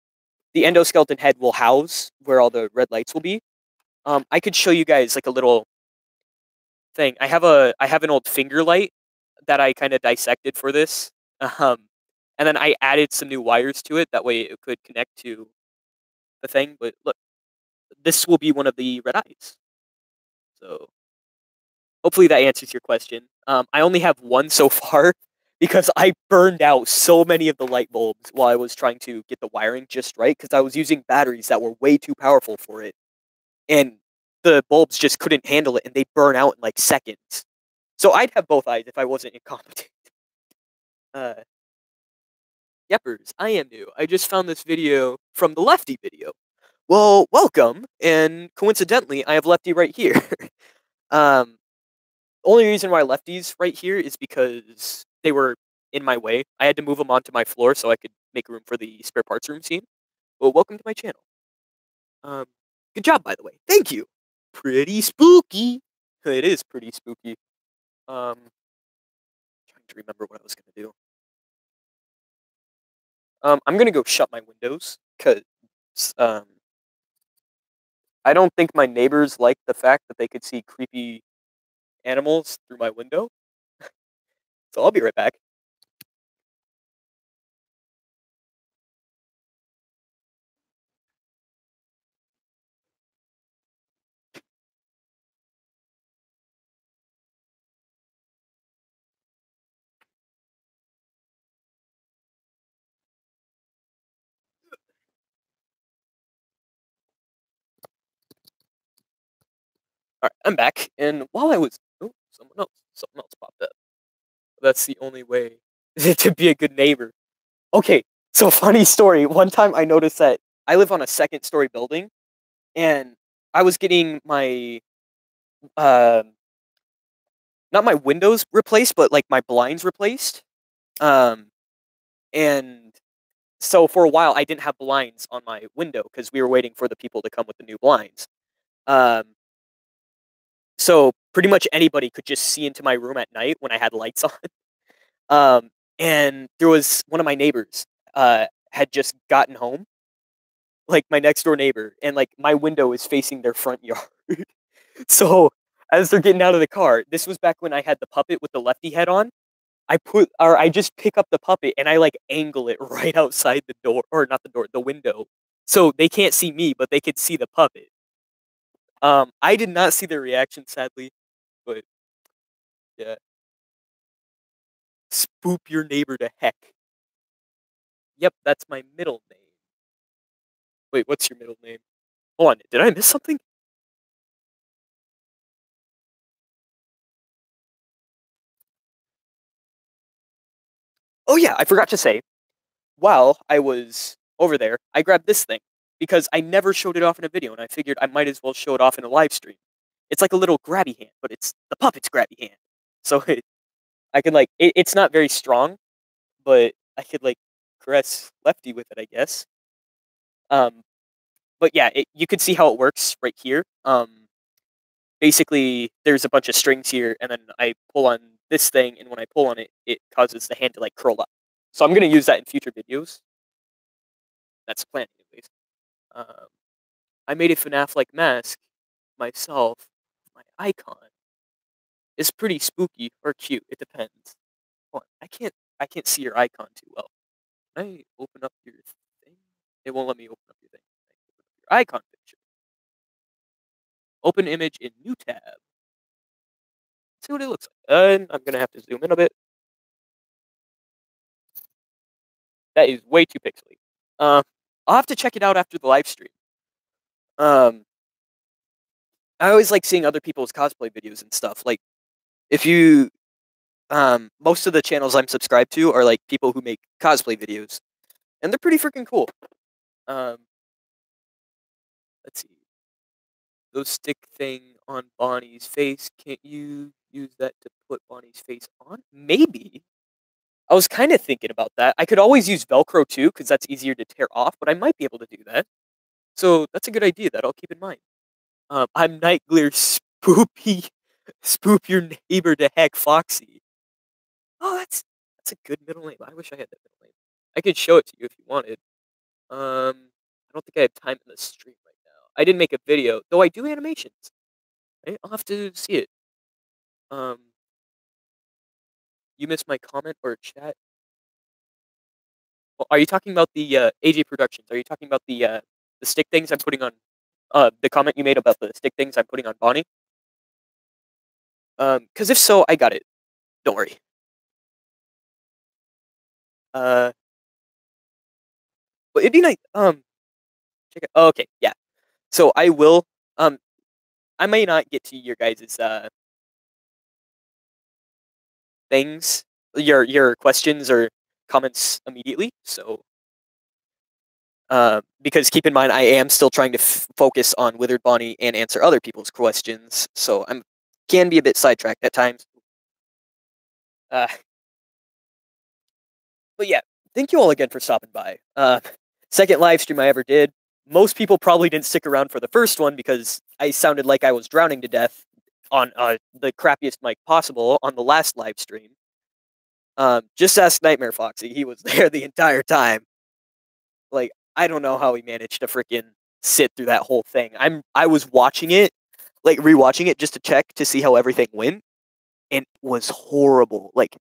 the endoskeleton head will house where all the red lights will be. I could show you guys like a little thing. I have an old finger light that I kind of dissected for this. And then I added some new wires to it. That way it could connect to the thing. But look, this will be one of the red eyes. So hopefully that answers your question. I only have one so far because I burned out so many of the light bulbs while I was trying to get the wiring just right because I was using batteries that were way too powerful for it. And the bulbs just couldn't handle it and they burn out in like seconds. So I'd have both eyes if I wasn't incompetent. Uh, Yepers, I am new. I just found this video from the Lefty video. Well, welcome, and coincidentally, I have Lefty right here. um, only reason why Lefty's right here is because they were in my way. I had to move them onto my floor so I could make room for the spare parts room scene. Well, welcome to my channel. Um, good job, by the way. Thank you. Pretty spooky. It is pretty spooky. Trying to remember what I was gonna do. I'm gonna go shut my windows because I don't think my neighbors like the fact that they could see creepy animals through my window. So I'll be right back. All right, I'm back. And while I was, oh, something else popped up. That's the only way to be a good neighbor. Okay, so funny story. One time I noticed that I live on a second story building, and I was getting my uh, not my windows replaced, but like my blinds replaced. Um, and so for a while I didn't have blinds on my window because we were waiting for the people to come with the new blinds. Um, so pretty much anybody could just see into my room at night when I had lights on. And there was one of my neighbors had just gotten home, like my next door neighbor, and like my window is facing their front yard. So as they're getting out of the car, this was back when I had the puppet with the lefty head on. I just pick up the puppet and I like angle it right outside the door, or not the door, the window. So they can't see me, but they could see the puppet. I did not see their reaction, sadly, but yeah. Spoop your neighbor to heck. Yep, that's my middle name. Wait, what's your middle name? Hold on, did I miss something? Oh yeah, I forgot to say, while I was over there, I grabbed this thing because I never showed it off in a video, and I figured I might as well show it off in a live stream. It's like a little grabby hand, but it's the puppet's grabby hand. So I can like it's not very strong, but I could like caress Lefty with it, I guess. But yeah, you can see how it works right here. Basically, there's a bunch of strings here, and then I pull on this thing, and when I pull on it, it causes the hand to like curl up. So I'm going to use that in future videos. That's the plan, anyways. I made a FNAF-like mask myself. My icon is pretty spooky or cute. It depends. Hold on, I can't see your icon too well. Can I open up your thing? It won't let me open up your thing. Your icon picture. Open image in new tab. Let's see what it looks like. And I'm gonna have to zoom in a bit. That is way too pixely. I'll have to check it out after the live stream. I always like seeing other people's cosplay videos and stuff. Like, if you, most of the channels I'm subscribed to are like people who make cosplay videos, and they're pretty freaking cool. Let's see. Those stick thing on Bonnie's face. Can't you use that to put Bonnie's face on? Maybe. I was kind of thinking about that. I could always use Velcro too, because that's easier to tear off, but I might be able to do that. So that's a good idea that I'll keep in mind. I'm Nightglare Spoopy. Spoop your neighbor to heck Foxy. Oh, that's a good middle name. I wish I had that middle name. I could show it to you if you wanted. I don't think I have time in the stream right now. I didn't make a video, though I do animations. Right? I'll have to see it. You missed my comment or chat? Well, are you talking about the AJ Productions? Are you talking about the stick things I'm putting on? The comment you made about the stick things I'm putting on Bonnie? Because if so, I got it. Don't worry. But it'd be nice. Check it. Oh, okay, yeah. So I will. I may not get to your guys' things, your questions or comments immediately. So, because keep in mind, I am still trying to focus on Withered Bonnie and answer other people's questions. So can be a bit sidetracked at times. But yeah, thank you all again for stopping by. Second live stream I ever did. Most people probably didn't stick around for the first one because I sounded like I was drowning to death on the crappiest mic possible on the last live stream. Just ask Nightmare Foxy. He was there the entire time. Like, I don't know how he managed to freaking sit through that whole thing. I was watching it, like rewatching it just to check to see how everything went, and it was horrible. Like,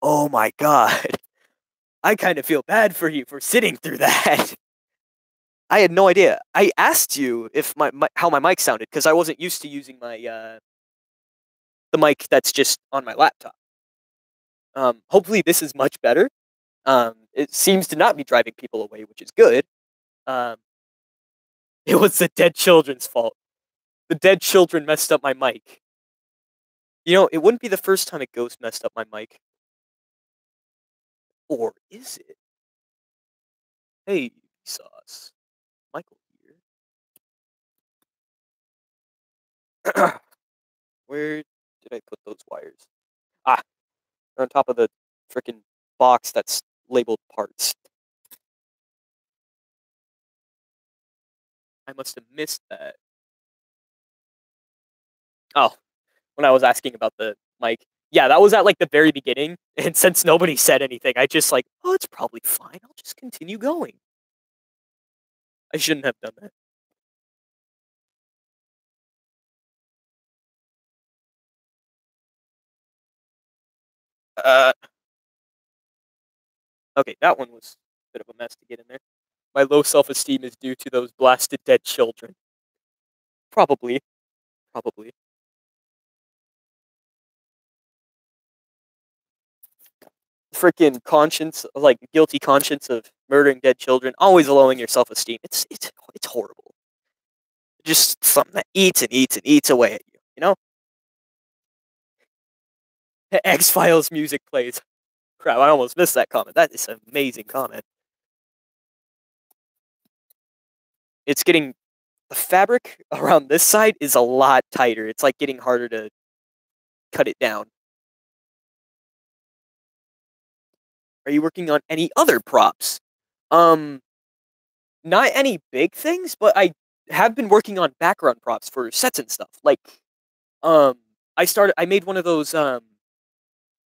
oh my god. I kind of feel bad for you for sitting through that. I had no idea. I asked you if how my mic sounded because I wasn't used to using my the mic that's just on my laptop. Hopefully this is much better. It seems to not be driving people away, which is good. It was the dead children's fault. The dead children messed up my mic. You know, it wouldn't be the first time a ghost messed up my mic. Or is it? Hey, Sauce. Michael here. Where did I put those wires? Ah, they're on top of the frickin' box that's labeled parts. I must have missed that. Oh, when I was asking about the mic. Yeah, that was at like the very beginning, and since nobody said anything, I just like, oh, it's probably fine. I'll just continue going. I shouldn't have done that. Okay, that one was a bit of a mess to get in there. My low self-esteem is due to those blasted dead children. Probably. Probably. Freaking conscience, like guilty conscience of murdering dead children, always lowering your self-esteem. It's horrible. Just something that eats and eats and eats away at you, you know? X-Files music plays. Crap, I almost missed that comment. That is an amazing comment. It's getting... The fabric around this side is a lot tighter. It's like getting harder to cut it down. Are you working on any other props? Um, Not any big things, but I have been working on background props for sets and stuff. Like, um, I made one of those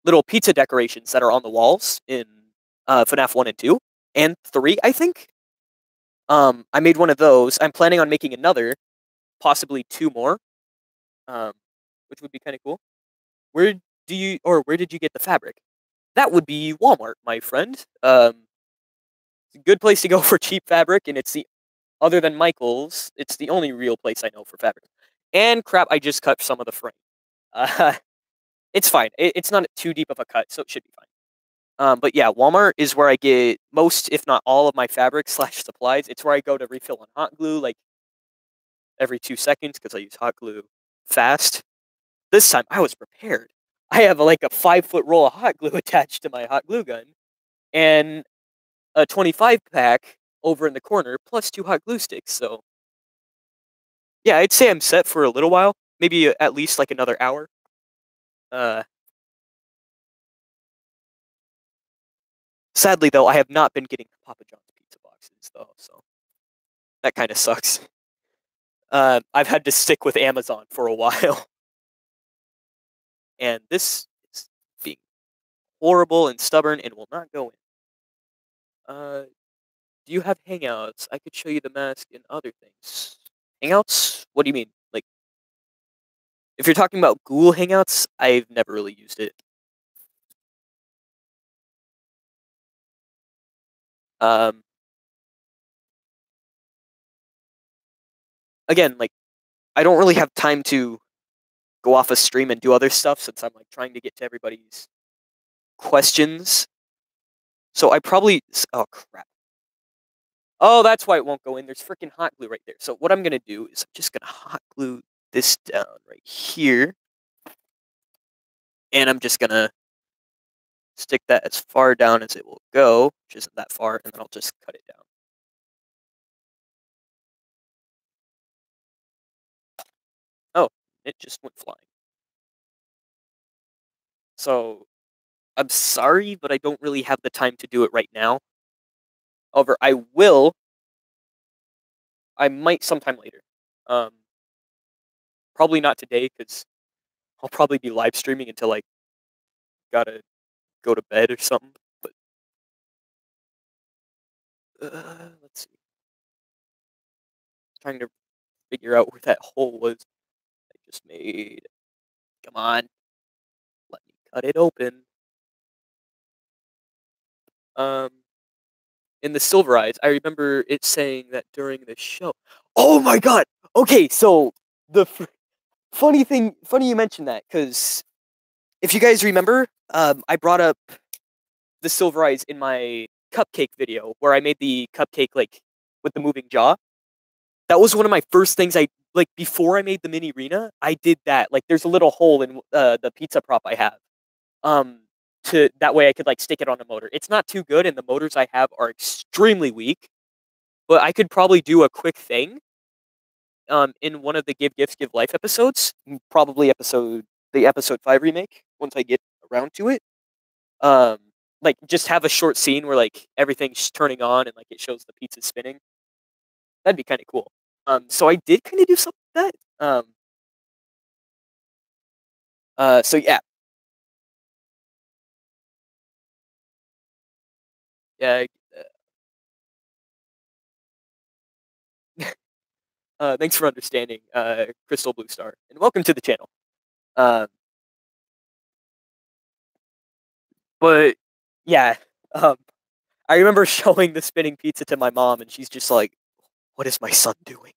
little pizza decorations that are on the walls in FNAF 1 and 2 and 3, I think. I made one of those. I'm planning on making another, possibly 2 more, um, which would be kind of cool. Where where did you get the fabric? That would be Walmart, my friend. It's a good place to go for cheap fabric, and it's the other than Michael's, it's the only real place I know for fabric. And crap, I just cut some of the frame. Uh, it's fine. It's not too deep of a cut, so it should be fine. But yeah, Walmart is where I get most, if not all, of my fabric slash supplies. It's where I go to refill on hot glue, like every 2 seconds, because I use hot glue fast. This time I was prepared. I have like a 5-foot roll of hot glue attached to my hot glue gun, and a 25 pack over in the corner, plus 2 hot glue sticks. So yeah, I'd say I'm set for a little while, maybe at least like another hour. Uh, Sadly though, I have not been getting Papa John's pizza boxes though, so that kind of sucks. I've had to stick with Amazon for a while, and this is being horrible and stubborn and will not go in. Do you have Hangouts? I could show you the mask and other things. Hangouts? What do you mean? Like, if you're talking about Google Hangouts, I've never really used it. Um, Again, like, I don't really have time to go off a stream and do other stuff since I'm like trying to get to everybody's questions. So I probably, oh crap. Oh, that's why it won't go in. There's freaking hot glue right there. So what I'm gonna do is I'm just gonna hot glue this down right here, and I'm just gonna stick that as far down as it will go, which isn't that far, and then I'll just cut it down. Oh, it just went flying. So I'm sorry, but I don't really have the time to do it right now. However, I will. I might sometime later. Um, Probably not today because I'll probably be live streaming until I gotta go to bed or something. But let's see. Trying to figure out where that hole was I just made. Come on, let me cut it open. Um, in the Silver Eyes, I remember it saying that during the show. Oh my god! Okay, so the funny you mentioned that because if you guys remember, I brought up the Silver Eyes in my cupcake video where I made the cupcake like with the moving jaw. That was one of my first things I like before I made the mini arena. I did that. Like, there's a little hole in the pizza prop I have. Um, to that way I could like stick it on a motor. It's not too good, and the motors I have are extremely weak. But I could probably do a quick thing. In one of the Give Gifts Give Life episodes, probably the episode 5 remake once I get around to it. Um, like just have a short scene where like everything's turning on and like it shows the pizza spinning. That'd be kind of cool. So I did kind of do something like that. So yeah, yeah. Thanks for understanding, Crystal Blue Star, and welcome to the channel. Um, but yeah, um, I remember showing the spinning pizza to my mom, and she's just like, "What is my son doing?"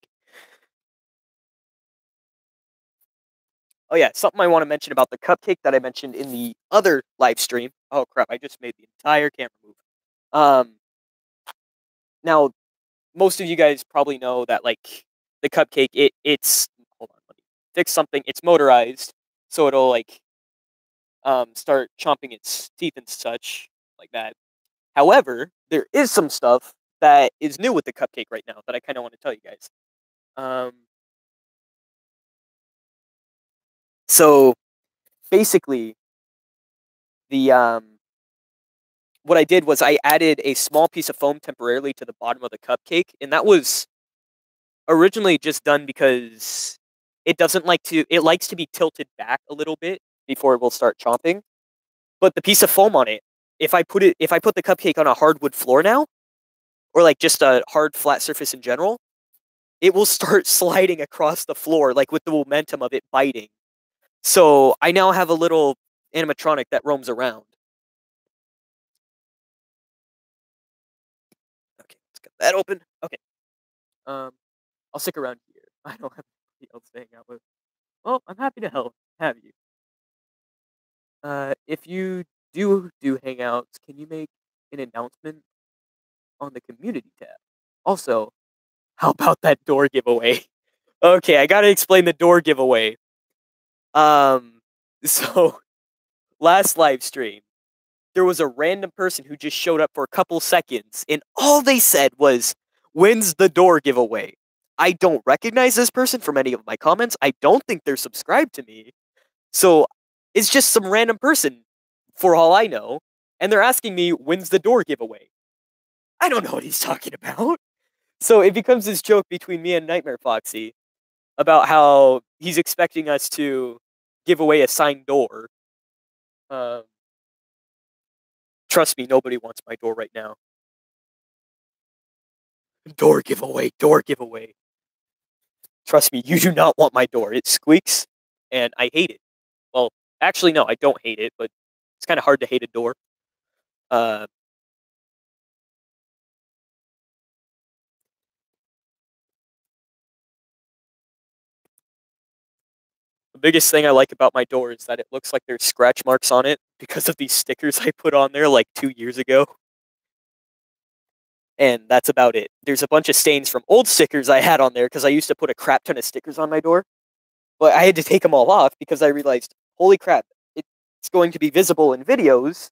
Oh yeah, something I want to mention about the cupcake that I mentioned in the other live stream. Oh crap, I just made the entire camera move. Um, Now most of you guys probably know that like the cupcake, it's hold on, let me fix something. It's motorized, so it'll like start chomping its teeth and such like that. However, there is some stuff that is new with the cupcake right now that I kind of want to tell you guys. Um, so basically, the what I did was I added a small piece of foam temporarily to the bottom of the cupcake, and that was originally just done because it likes to be tilted back a little bit before it will start chomping. But the piece of foam on it, if I put the cupcake on a hardwood floor now, or like just a hard flat surface in general, it will start sliding across the floor, like with the momentum of it biting. So I now have a little animatronic that roams around. Okay, let's get that open. Okay. I'll stick around here. I don't have anybody else to hang out with. Well, I'm happy to help. Have you? If you do hangouts, can you make an announcement on the community tab? Also, how about that door giveaway? Okay, I gotta explain the door giveaway. Um, so last live stream, there was a random person who just showed up for a couple seconds, and all they said was, "When's the door giveaway?" I don't recognize this person from any of my comments. I don't think they're subscribed to me. So it's just some random person, for all I know, and they're asking me, "When's the door giveaway?" I don't know what he's talking about. So it becomes this joke between me and Nightmare Foxy about how he's expecting us to give away a signed door. Um, Trust me, nobody wants my door right now. Door giveaway, door giveaway. Trust me, you do not want my door. It squeaks, and I hate it. Well, actually, no, I don't hate it, but it's kind of hard to hate a door. Uh, the biggest thing I like about my door is that it looks like there's scratch marks on it because of these stickers I put on there like 2 years ago. And that's about it. There's a bunch of stains from old stickers I had on there because I used to put a crap ton of stickers on my door. But I had to take them all off because I realized, holy crap, it's going to be visible in videos,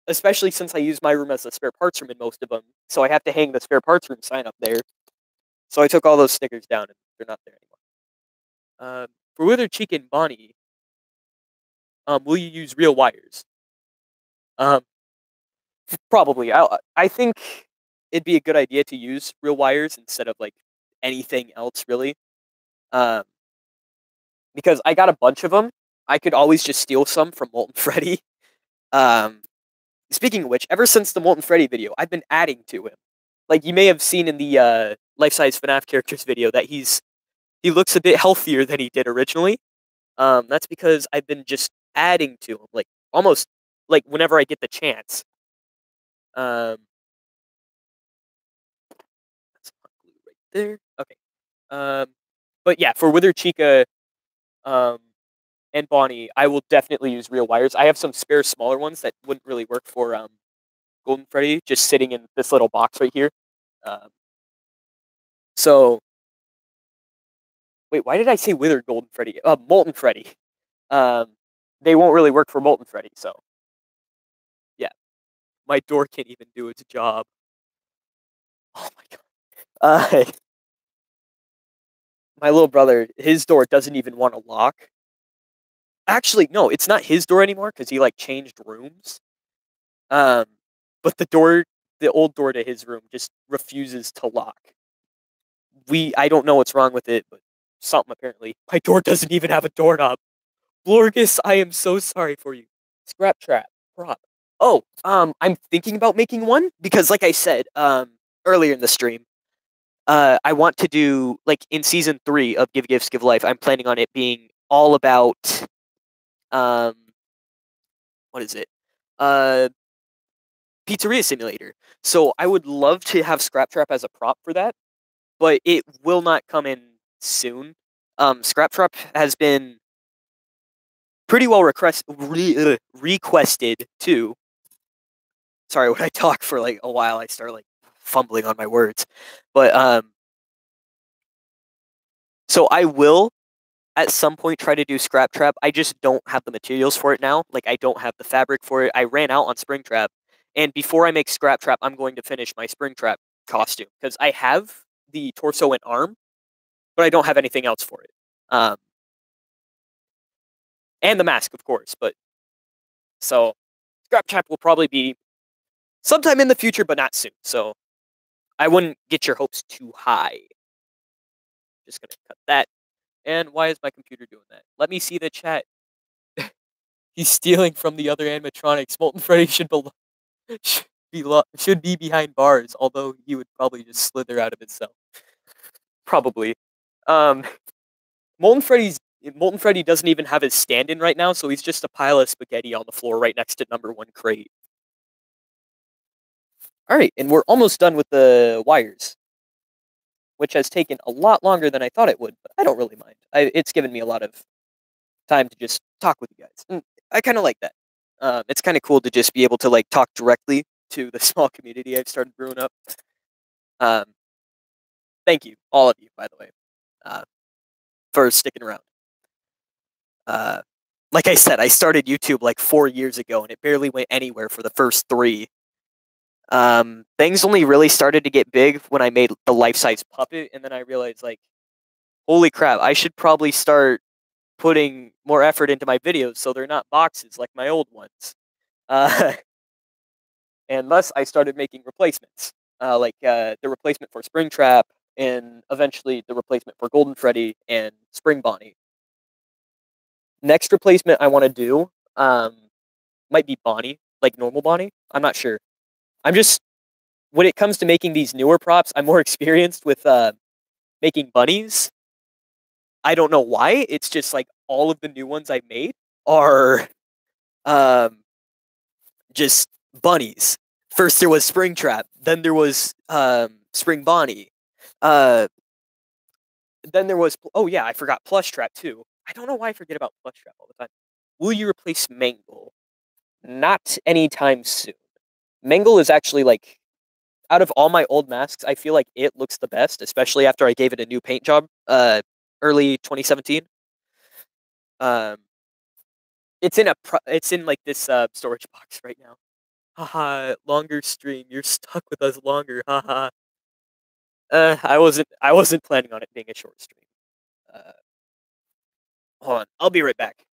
especially since I use my room as a spare parts room in most of them. So I have to hang the spare parts room sign up there. So I took all those stickers down and they're not there anymore. For Wither Cheek and Bonnie, will you use real wires? Um, Probably. I think it'd be a good idea to use real wires instead of like anything else, really. Um, because I got a bunch of them. I could always just steal some from Molten Freddy. Um, Speaking of which, ever since the Molten Freddy video, I've been adding to him. Like you may have seen in the life-size FNAF characters video that he looks a bit healthier than he did originally. That's because I've been just adding to him, like almost like whenever I get the chance. Um, that's hot glue right there. Okay. But yeah, for Wither Chica, um, and Bonnie, I will definitely use real wires. I have some spare smaller ones that wouldn't really work for Golden Freddy, just sitting in this little box right here. Um, so wait, why did I say Withered Golden Freddy? Molten Freddy. Um, they won't really work for Molten Freddy. So yeah, my door can't even do its job. Oh my god. My little brother, his door doesn't even want to lock. Actually, no, it's not his door anymore because he like changed rooms. Um, but the old door to his room, just refuses to lock. I don't know what's wrong with it, but something apparently. My door doesn't even have a doorknob. Blorgus, I am so sorry for you. Scrap trap, prop. Oh, I'm thinking about making one because, like I said, earlier in the stream, I want to do like in season 3 of Give Gifts Give Life. I'm planning on it being all about, um, what is it? Pizzeria Simulator. So I would love to have Scrap Trap as a prop for that, but it will not come in soon. Scrap Trap has been pretty well requested too. Sorry, when I talk for like a while, I start like fumbling on my words. But so I will at some point try to do Scrap Trap. I just don't have the materials for it now. Like I don't have the fabric for it. I ran out on Spring Trap, and before I make Scrap Trap, I'm going to finish my Spring Trap costume because I have the torso and arm, but I don't have anything else for it. And the mask, of course. But so Scrap chat will probably be sometime in the future, but not soon. So I wouldn't get your hopes too high. Just gonna cut that. And why is my computer doing that? Let me see the chat. He's stealing from the other animatronics. Molten Freddy should be behind bars, although he would probably just slither out of his cell. Probably. Um, Molten Freddy doesn't even have his stand-in right now, so he's just a pile of spaghetti on the floor right next to number 1 crate. All right, and we're almost done with the wires, which has taken a lot longer than I thought it would, but I don't really mind. It's given me a lot of time to just talk with you guys, and I kind of like that. It's kind of cool to just be able to like talk directly to the small community I've started brewing up. Um, thank you, all of you, by the way, for sticking around. Like I said, I started YouTube like 4 years ago, and it barely went anywhere for the first 3. Things only really started to get big when I made the life-size puppet, and then I realized, like, holy crap, I should probably start putting more effort into my videos so they're not boxes like my old ones. And thus, I started making replacements, the replacement for Springtrap, and eventually the replacement for Golden Freddy and Spring Bonnie. Next replacement I want to do might be Bonnie, like normal Bonnie. I'm not sure. I'm just when it comes to making these newer props, I'm more experienced with making bunnies. I don't know why. It's just like all of the new ones I made are um, just bunnies. First there was Springtrap, then there was Spring Bonnie, then there was I forgot Plushtrap too. I don't know why I forget about Plushtrap all the time. Will you replace Mangle? Not anytime soon. Mangle is actually like out of all my old masks, I feel like it looks the best, especially after I gave it a new paint job early 2017. Um, it's in like this storage box right now. Haha, longer stream. You're stuck with us longer. Haha. I wasn't planning on it being a short stream. Uh, hold on, I'll be right back.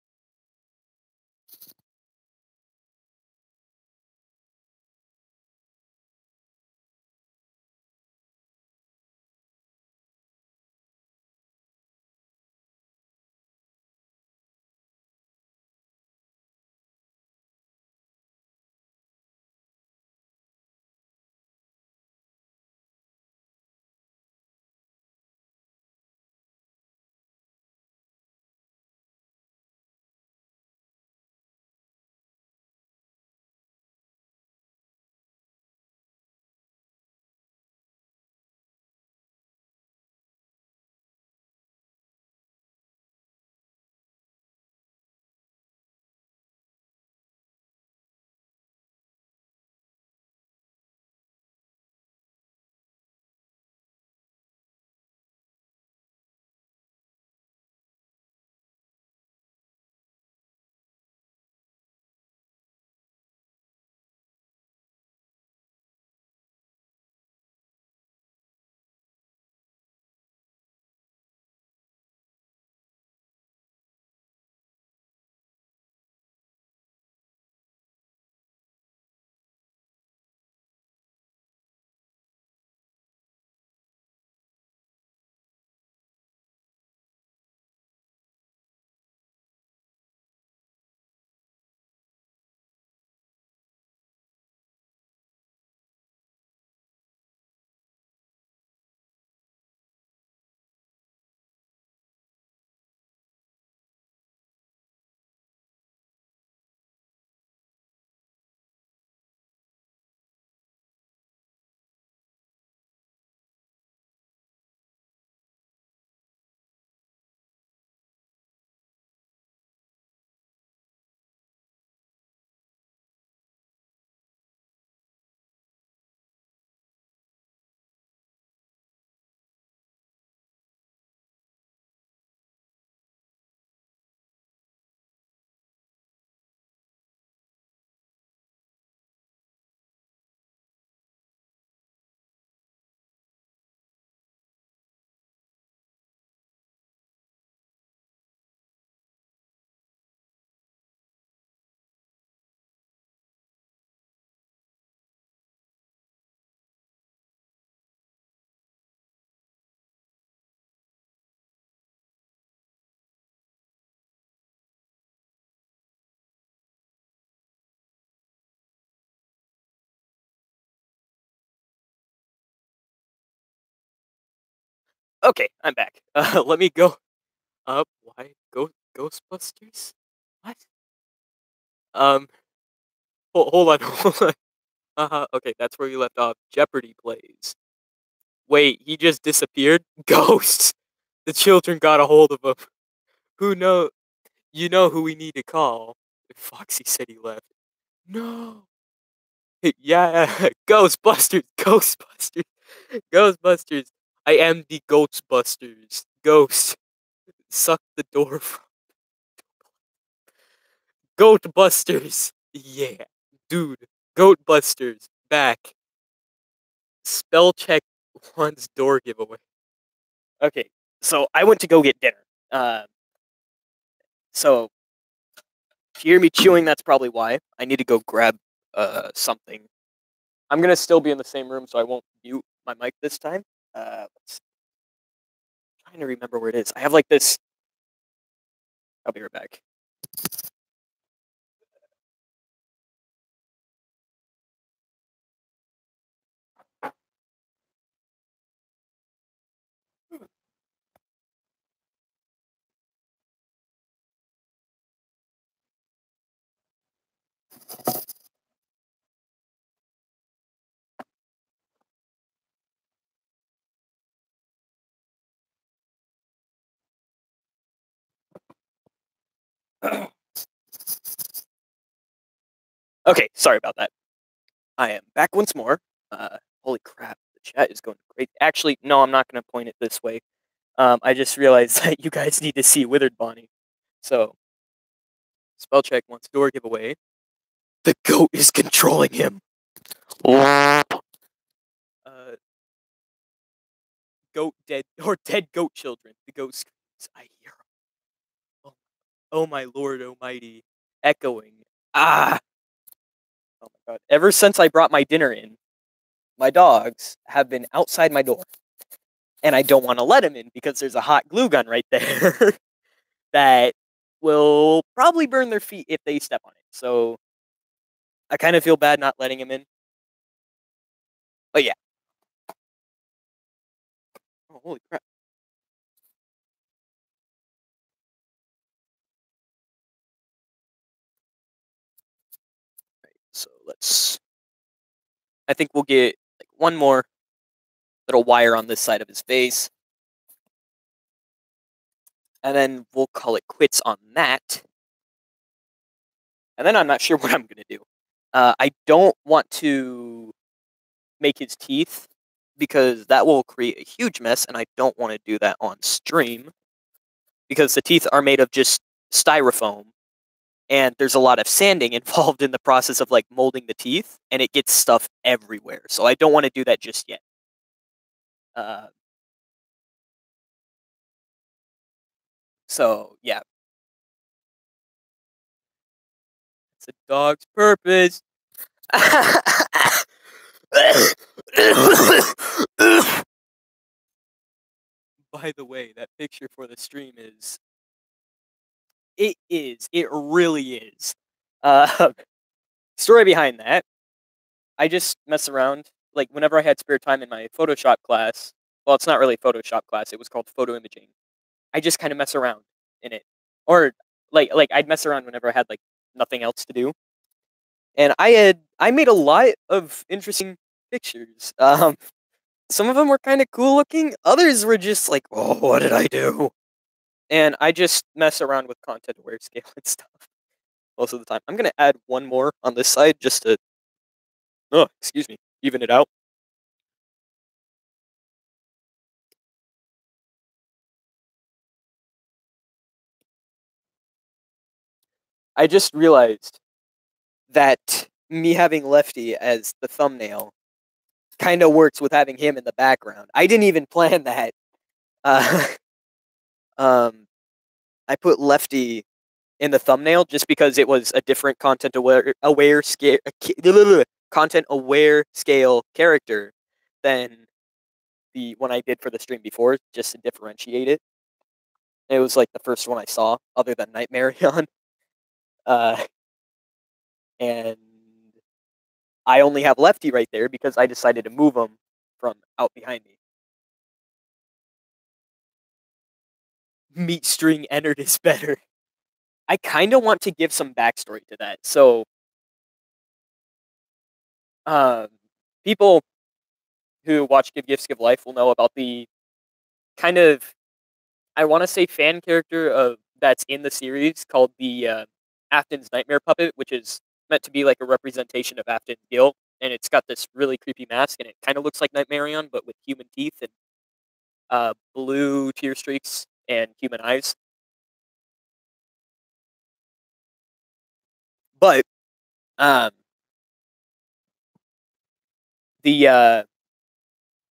Okay, I'm back. Let me go up. Why Ghostbusters? What? Um, hold on, hold on. Okay, that's where you left off. Jeopardy plays. Wait, he just disappeared? Ghosts! The children got a hold of him. Who know? You know who we need to call. Foxy said he left. No. Yeah, Ghostbusters, Ghostbusters, Ghostbusters. I am the Ghostbusters. Ghost, suck the door from Goatbusters. Yeah, dude, Goatbusters back. Spell check wants door giveaway. Okay, so I went to go get dinner. So if you hear me chewing, that's probably why. I need to go grab something. I'm gonna still be in the same room, so I won't mute my mic this time. Trying to remember where it is. I have like this. I'll be right back. Okay, sorry about that. I am back once more. Holy crap, the chat is going great. Actually, no, I'm not going to point it this way. I just realized that you guys need to see Withered Bonnie. So, spell check wants door giveaway. The goat is controlling him. Goat dead or dead goat children. The goat screams. I hear him. Oh, oh my lord almighty. Echoing. Ah! Oh my god. Ever since I brought my dinner in, my dogs have been outside my door. And I don't want to let him in because there's a hot glue gun right there that will probably burn their feet if they step on it. So I kind of feel bad not letting him in. But yeah. Oh, holy crap. Right, so let's. I think we'll get like one more little wire on this side of his face. And then we'll call it quits on that. And then I'm not sure what I'm going to do. I don't want to make his teeth because that will create a huge mess, and I don't want to do that on stream because the teeth are made of just styrofoam, and there's a lot of sanding involved in the process of like molding the teeth, and it gets stuff everywhere. So I don't want to do that just yet. So yeah, it's a dog's purpose. By the way, that picture for the stream is. It is. It really is. Uh, story behind that. I just mess around. Like, whenever I had spare time in my Photoshop class, well, it's not really Photoshop class, it was called photo imaging. I just kind of mess around in it. Or, like I'd mess around whenever I had, like, nothing else to do. And I made a lot of interesting pictures. Some of them were kind of cool looking. Others were just like, oh, what did I do? And I just mess around with content aware scale and stuff most of the time. I'm gonna add one more on this side just to, oh, excuse me, even it out. I just realized that me having Lefty as the thumbnail kind of works with having him in the background. I didn't even plan that. Uh, I put Lefty in the thumbnail just because it was a different content aware scale content aware scale character than the one I did for the stream before, just to differentiate it. It was like the first one I saw, other than Nightmarion. Uh, and I only have Lefty right there because I decided to move him from out behind me. meat string Ennard is better. I kind of want to give some backstory to that. So, um, people who watch Give Gifts Give Life will know about the kind of, I want to say, fan character of that's in the series called the Afton's Nightmare Puppet, which is meant to be like a representation of Afton's guilt, and it's got this really creepy mask, and it kind of looks like Nightmarion, but with human teeth and blue tear streaks and human eyes. But um, the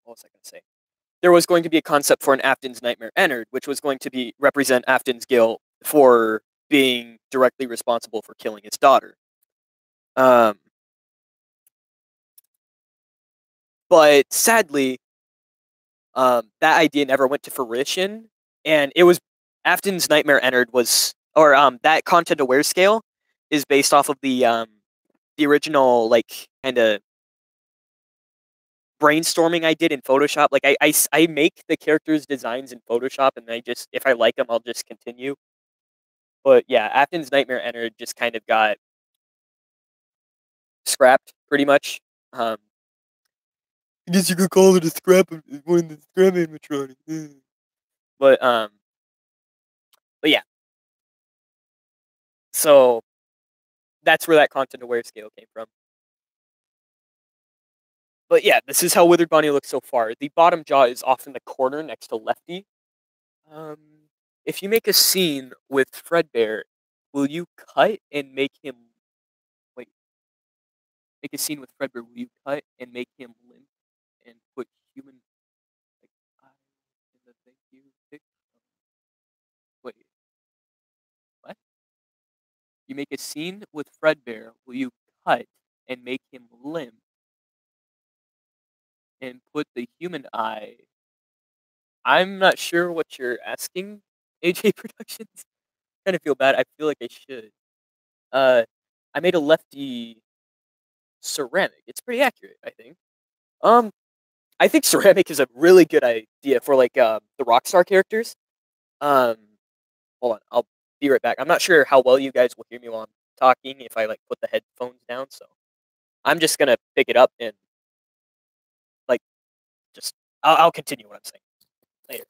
what was I going to say? There was going to be a concept for an Afton's Nightmare Ennard, which was going to be represent Afton's guilt for being directly responsible for killing his daughter. Um, but sadly, that idea never went to fruition, and it was Afton's Nightmare Ennard was, or that content aware scale is based off of the original like kind of brainstorming I did in Photoshop. Like I make the characters' designs in Photoshop, and I just, if I like them, I'll just continue. But yeah, Afton's Nightmare Ennard just kind of got scrapped pretty much. I guess you could call it a scrap of one of the scrap animatronic. But but yeah. So that's where that content aware scale came from. But yeah, this is how Withered Bonnie looks so far. The bottom jaw is off in the corner next to Lefty. Um, if you make a scene with Fredbear, will you cut and make him wait? Make a scene with Fredbear. Will you cut and make him limp and put human like eyes in the thank you pic? Wait, what? You make a scene with Fredbear. Will you cut and make him limp and put the human eye? I'm not sure what you're asking, AJ Productions. Kind of feel bad. I feel like I should. Uh, I made a Lefty ceramic. It's pretty accurate, I think. Um, I think ceramic is a really good idea for like the Rockstar characters. Um, hold on, I'll be right back. I'm not sure how well you guys will hear me while I'm talking if I like put the headphones down, so I'm just gonna pick it up and like just I'll continue what I'm saying later.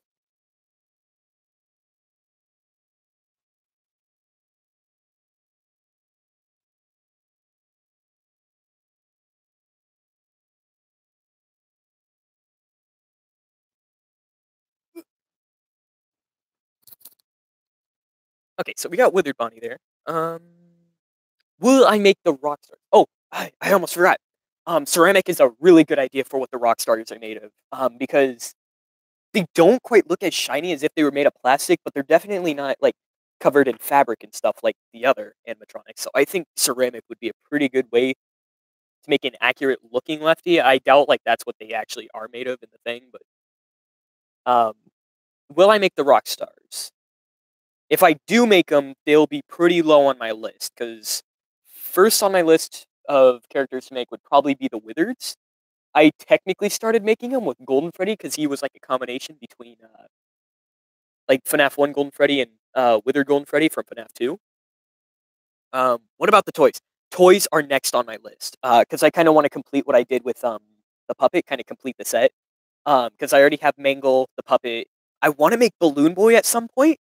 Okay, so we got Withered Bonnie there. Um, will I make the Rockstar? Oh, I almost forgot. Ceramic is a really good idea for what the Rockstars are made of. Because they don't quite look as shiny as if they were made of plastic, but they're definitely not like covered in fabric and stuff like the other animatronics. So I think ceramic would be a pretty good way to make an accurate looking Lefty. I doubt like that's what they actually are made of in the thing, but um, will I make the rock stars? If I do make them, they'll be pretty low on my list because first on my list of characters to make would probably be the Wizards. I technically started making him with Golden Freddy because he was like a combination between like FNAF 1 Golden Freddy and Withered Golden Freddy from FNAF 2. What about the toys? Toys are next on my list because I kind of want to complete what I did with the puppet, kind of complete the set. Because I already have Mangle, the puppet. I want to make Balloon Boy at some point,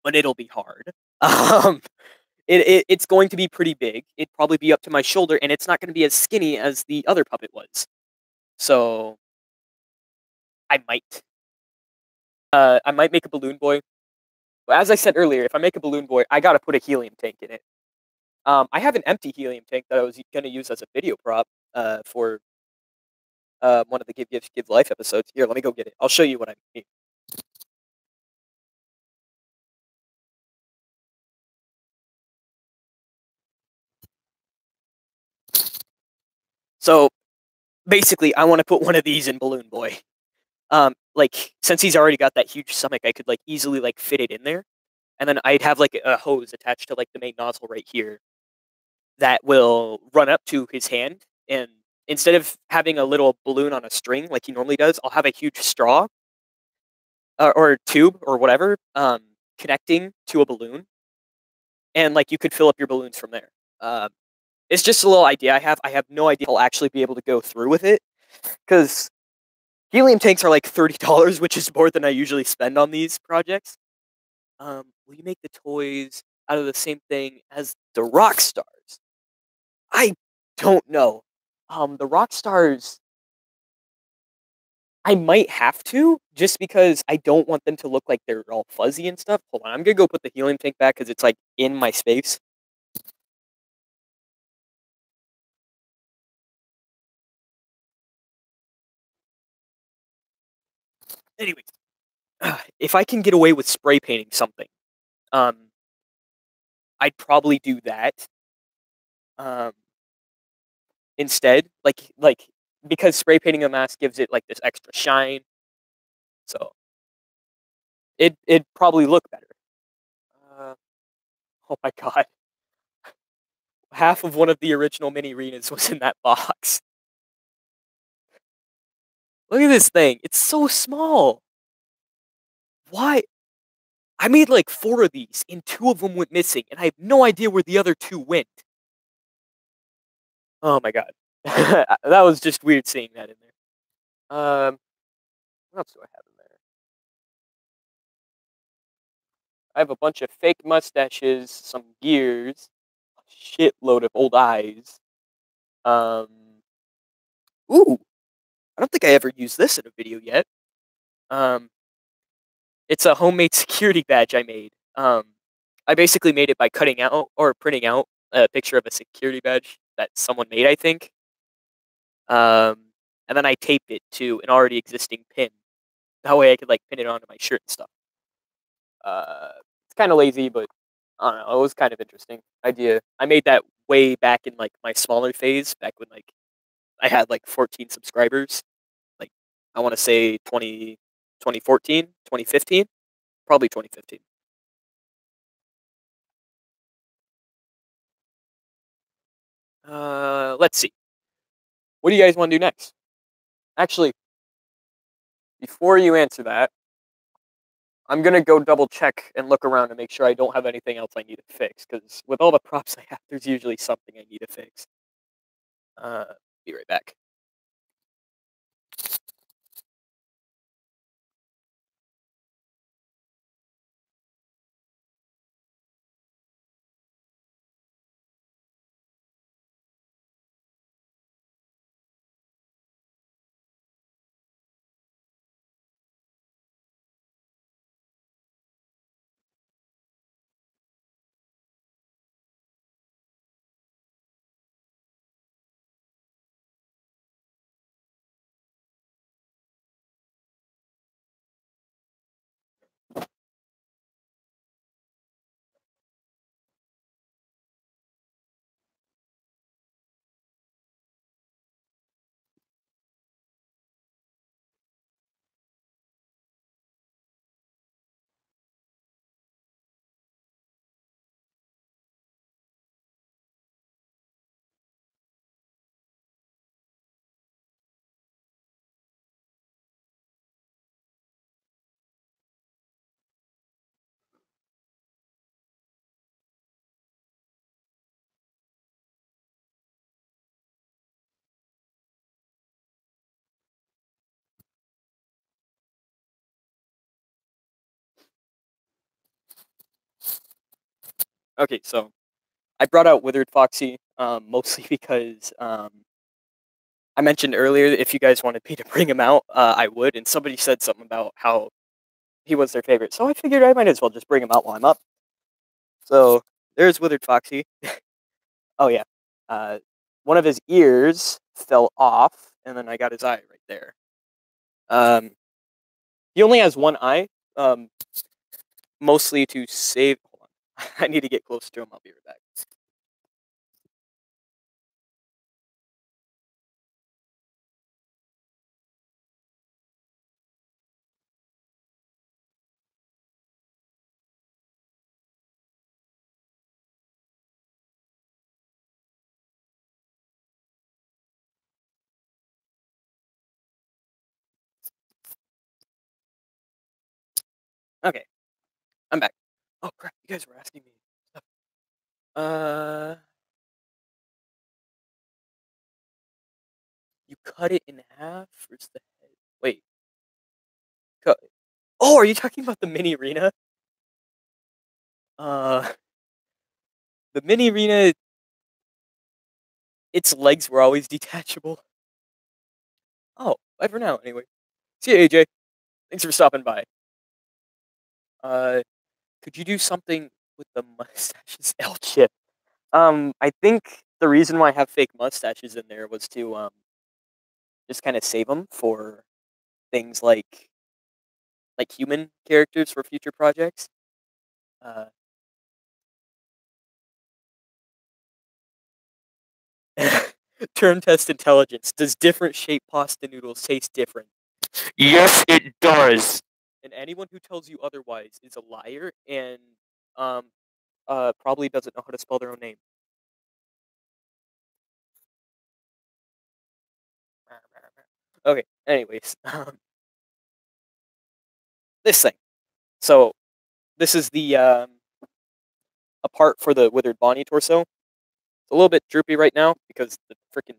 but it'll be hard. Um, it's going to be pretty big. It'd probably be up to my shoulder, and it's not going to be as skinny as the other puppet was. So I might. I might make a Balloon Boy. But as I said earlier, if I make a Balloon Boy, I gotta put a helium tank in it. I have an empty helium tank that I was gonna use as a video prop for one of the Give Life episodes. Here, let me go get it. I'll show you what I mean. So basically, I want to put one of these in Balloon Boy. Like since he's already got that huge stomach, I could like easily like fit it in there, and then I'd have like a hose attached to like the main nozzle right here that will run up to his hand, and instead of having a little balloon on a string like he normally does, I'll have a huge straw. or tube or whatever, connecting to a balloon, and like you could fill up your balloons from there. Um, it's just a little idea I have. I have no idea if I'll actually be able to go through with it because helium tanks are like $30, which is more than I usually spend on these projects. Will you make the toys out of the same thing as the rock stars? I don't know. The rock stars, I might have to just because I don't want them to look like they're all fuzzy and stuff. Hold on, I'm gonna go put the helium tank back because it's like in my space. Anyways, if I can get away with spray painting something, um, I'd probably do that. Um, instead, because spray painting a mask gives it like this extra shine, so it'd probably look better. Uh, oh my god, half of one of the original mini arenas was in that box. Look at this thing; it's so small. Why? I made like four of these, and two of them went missing, and I have no idea where the other two went. Oh my god, that was just weird seeing that in there. What else do I have in there? I have a bunch of fake mustaches, some gears, a shitload of old eyes. Um, ooh, I don't think I ever used this in a video yet. Um, it's a homemade security badge I made. I basically made it by cutting out or printing out a picture of a security badge that someone made, I think. And then I taped it to an already existing pin. That way I could like pin it onto my shirt and stuff. It's kind of lazy, but I don't know. It was kind of interesting idea. I made that way back in like my smaller phase, back when like I had like 14 subscribers. Like I want to say 2014, 2015, probably 2015. Let's see. What do you guys want to do next? Actually, before you answer that, I'm gonna go double check and look around and make sure I don't have anything else I need to fix. Because with all the props I have, there's usually something I need to fix. Uh, be right back. Okay, so I brought out Withered Foxy mostly because I mentioned earlier that if you guys wanted me to bring him out, I would, and somebody said something about how he was their favorite, so I figured I might as well just bring him out while I'm up. So there's Withered Foxy. Oh yeah, uh, one of his ears fell off, and then I got his eye right there. Um, he only has one eye, mostly to save. Hold on, I need to get close to him. I'll be right back. Okay, I'm back. Oh crap! You guys were asking me stuff. You cut it in half. Where's the head? Wait, cut. Oh, are you talking about the mini arena? Uh, the mini arena. Its legs were always detachable. Oh, bye for now. Anyway, see you, AJ. Thanks for stopping by. Uh, could you do something with the mustaches? L chip. I think the reason why I have fake mustaches in there was to just kind of save them for things like human characters for future projects. Uh, Turn test intelligence. Does different shaped pasta noodles taste different? Yes, it does. And anyone who tells you otherwise is a liar and um probably doesn't know how to spell their own name. Okay. Anyways, this thing. So this is the a part for the withered Bonnie torso. It's a little bit droopy right now because the freaking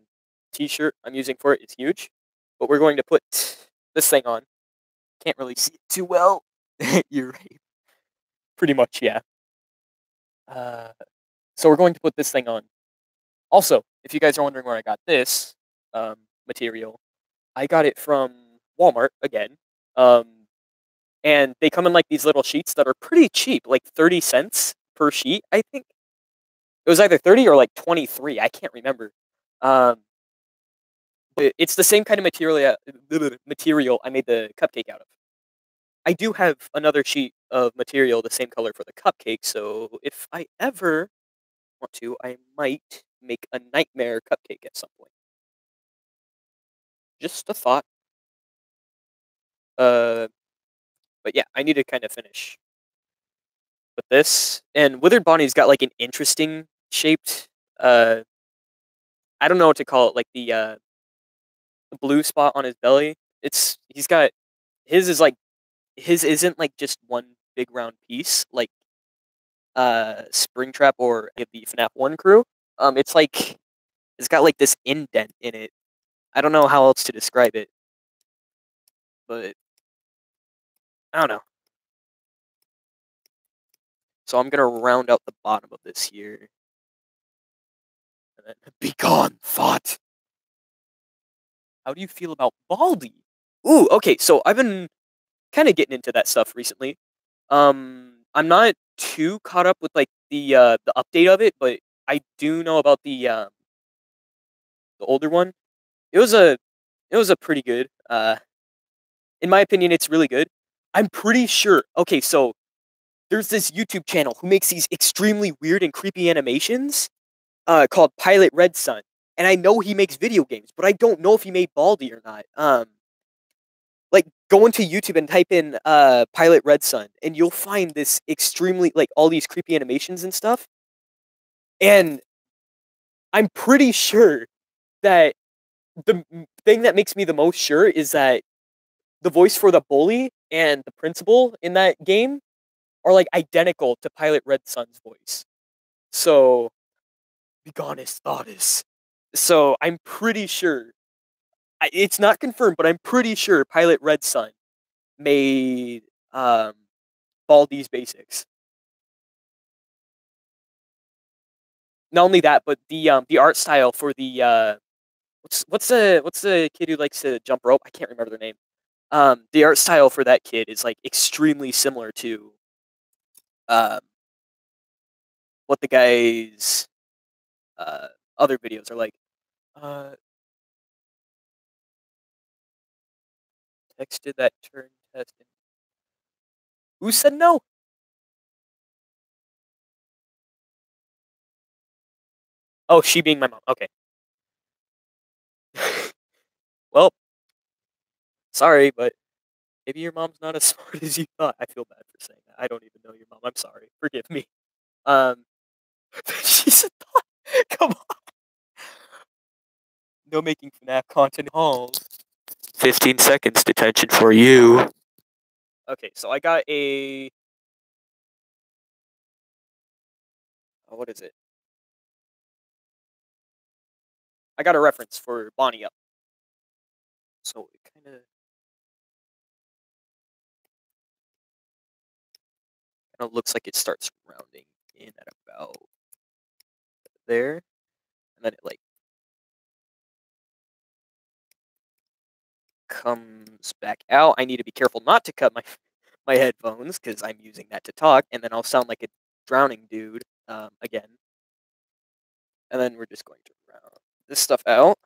t-shirt I'm using for it is huge. But we're going to put this thing on. Can't really see it too well. You're right. Pretty much, yeah. Uh, so we're going to put this thing on. Also, if you guys are wondering where I got this material, I got it from Walmart again. And they come in like these little sheets that are pretty cheap, like 30 cents per sheet, I think. It was either 30 or like 23. I can't remember. Um, but it's the same kind of material I made the cupcake out of. I do have another sheet of material the same color for the cupcake, so if I ever want to, I might make a nightmare cupcake at some point. Just a thought. Uh, but yeah, I need to kind of finish with this. And Withered Bonnie's got like an interesting shaped. I don't know what to call it. Like the blue spot on his belly. He's got his is like his isn't like just one big round piece like Springtrap or the FNAF 1 crew. It's like it's got like this indent in it. I don't know how else to describe it, but I don't know. So I'm gonna round out the bottom of this here. And then be gone, thought. How do you feel about Baldi? Ooh, okay, so I've been kind of getting into that stuff recently. I'm not too caught up with like the update of it, but I do know about the older one. It was a it was a pretty good. In my opinion, it's really good. I'm pretty sure. Okay, so there's this YouTube channel who makes these extremely weird and creepy animations, called Pilot Red Sun, and I know he makes video games, but I don't know if he made Baldi or not. Like go into YouTube and type in Pilot Red Sun, and you'll find this extremely like all these creepy animations and stuff. And I'm pretty sure that thing that makes me the most sure is that the voice for the bully and the principal in that game are like identical to Pilot Red Sun's voice. So, Begonis Thoughtus. So I'm pretty sure it's not confirmed, but I'm pretty sure Pilot Red Sun made Baldi's Basics. Not only that, but the art style for the what's the kid who likes to jump rope? I can't remember their name. The art style for that kid is like extremely similar to um what the guy's uh other videos are like. Uh, Texted that turn test. Who said no? Oh, she being my mom. Okay. Well, sorry, but maybe your mom's not as smart as you thought. I feel bad for saying that. I don't even know your mom. I'm sorry. Forgive me. Um, she's a thought. Come on. No making FNAF content halls. 15 seconds detention for you. Okay, so I got a what is it? I got a reference for Bonnie up. So it kind of looks like it starts rounding in at about there, and then it like comes back out. I need to be careful not to cut my headphones because I'm using that to talk, and then I'll sound like a drowning dude again. And then we're just going to round this stuff out.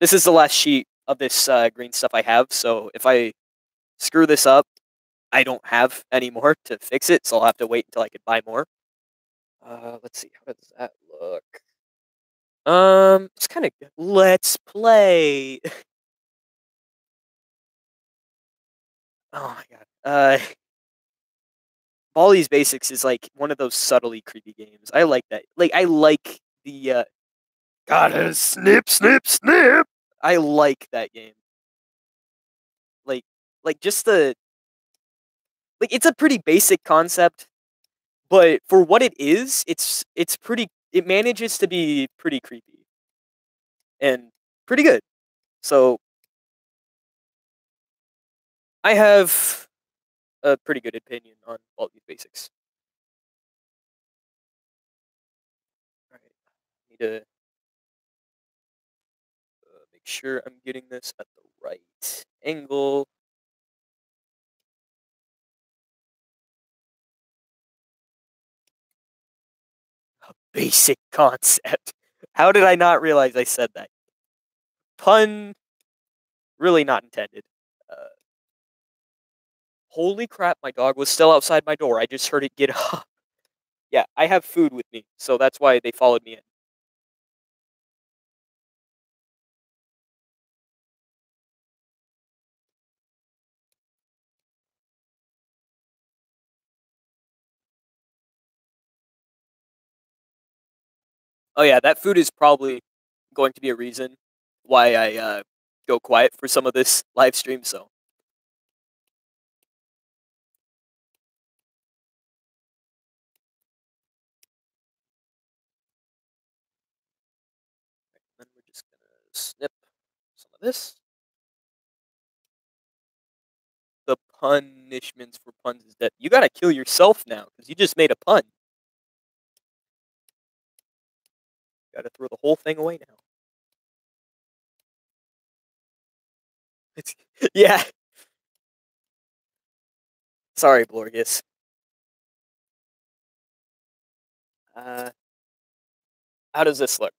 This is the last sheet of this green stuff I have, so if I screw this up, I don't have any more to fix it, so I'll have to wait until I can buy more. Let's see, how does that look? It's kind of good. Let's play. Oh my god. Baldi's Basics is like one of those subtly creepy games. I like that. Like I like the gotta snip, snip, snip. I like that game. Like just the it's a pretty basic concept, but for what it is, it's pretty. It manages to be pretty creepy and pretty good. So I have a pretty good opinion on Baldi's Basics. All right, need to make sure I'm getting this at the right angle. A basic concept. How did I not realize I said that? Pun really not intended. Uh, Holy crap, my dog was still outside my door. I just heard it get up. Yeah, I have food with me, so that's why they followed me in. Oh yeah, that food is probably going to be a reason why I go quiet for some of this live stream, so. Then we're just gonna snip some of this. The punishments for puns is that you gotta kill yourself now, because you just made a pun. Gotta throw the whole thing away now. It's yeah. Sorry, Blorgus. Uh, how does this look?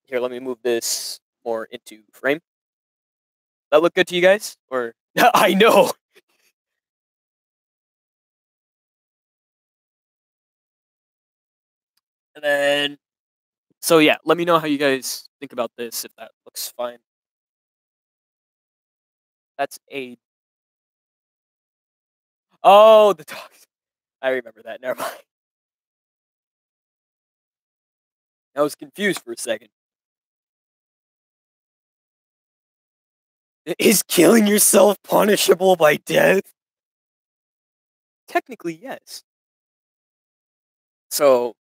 Here, let me move this more into frame. That look good to you guys? Or I know. And then, so yeah, let me know how you guys think about this. If that looks fine. That's a. Oh, the dogs. I remember that. Never mind. I was confused for a second. Is killing yourself punishable by death? Technically, yes. So,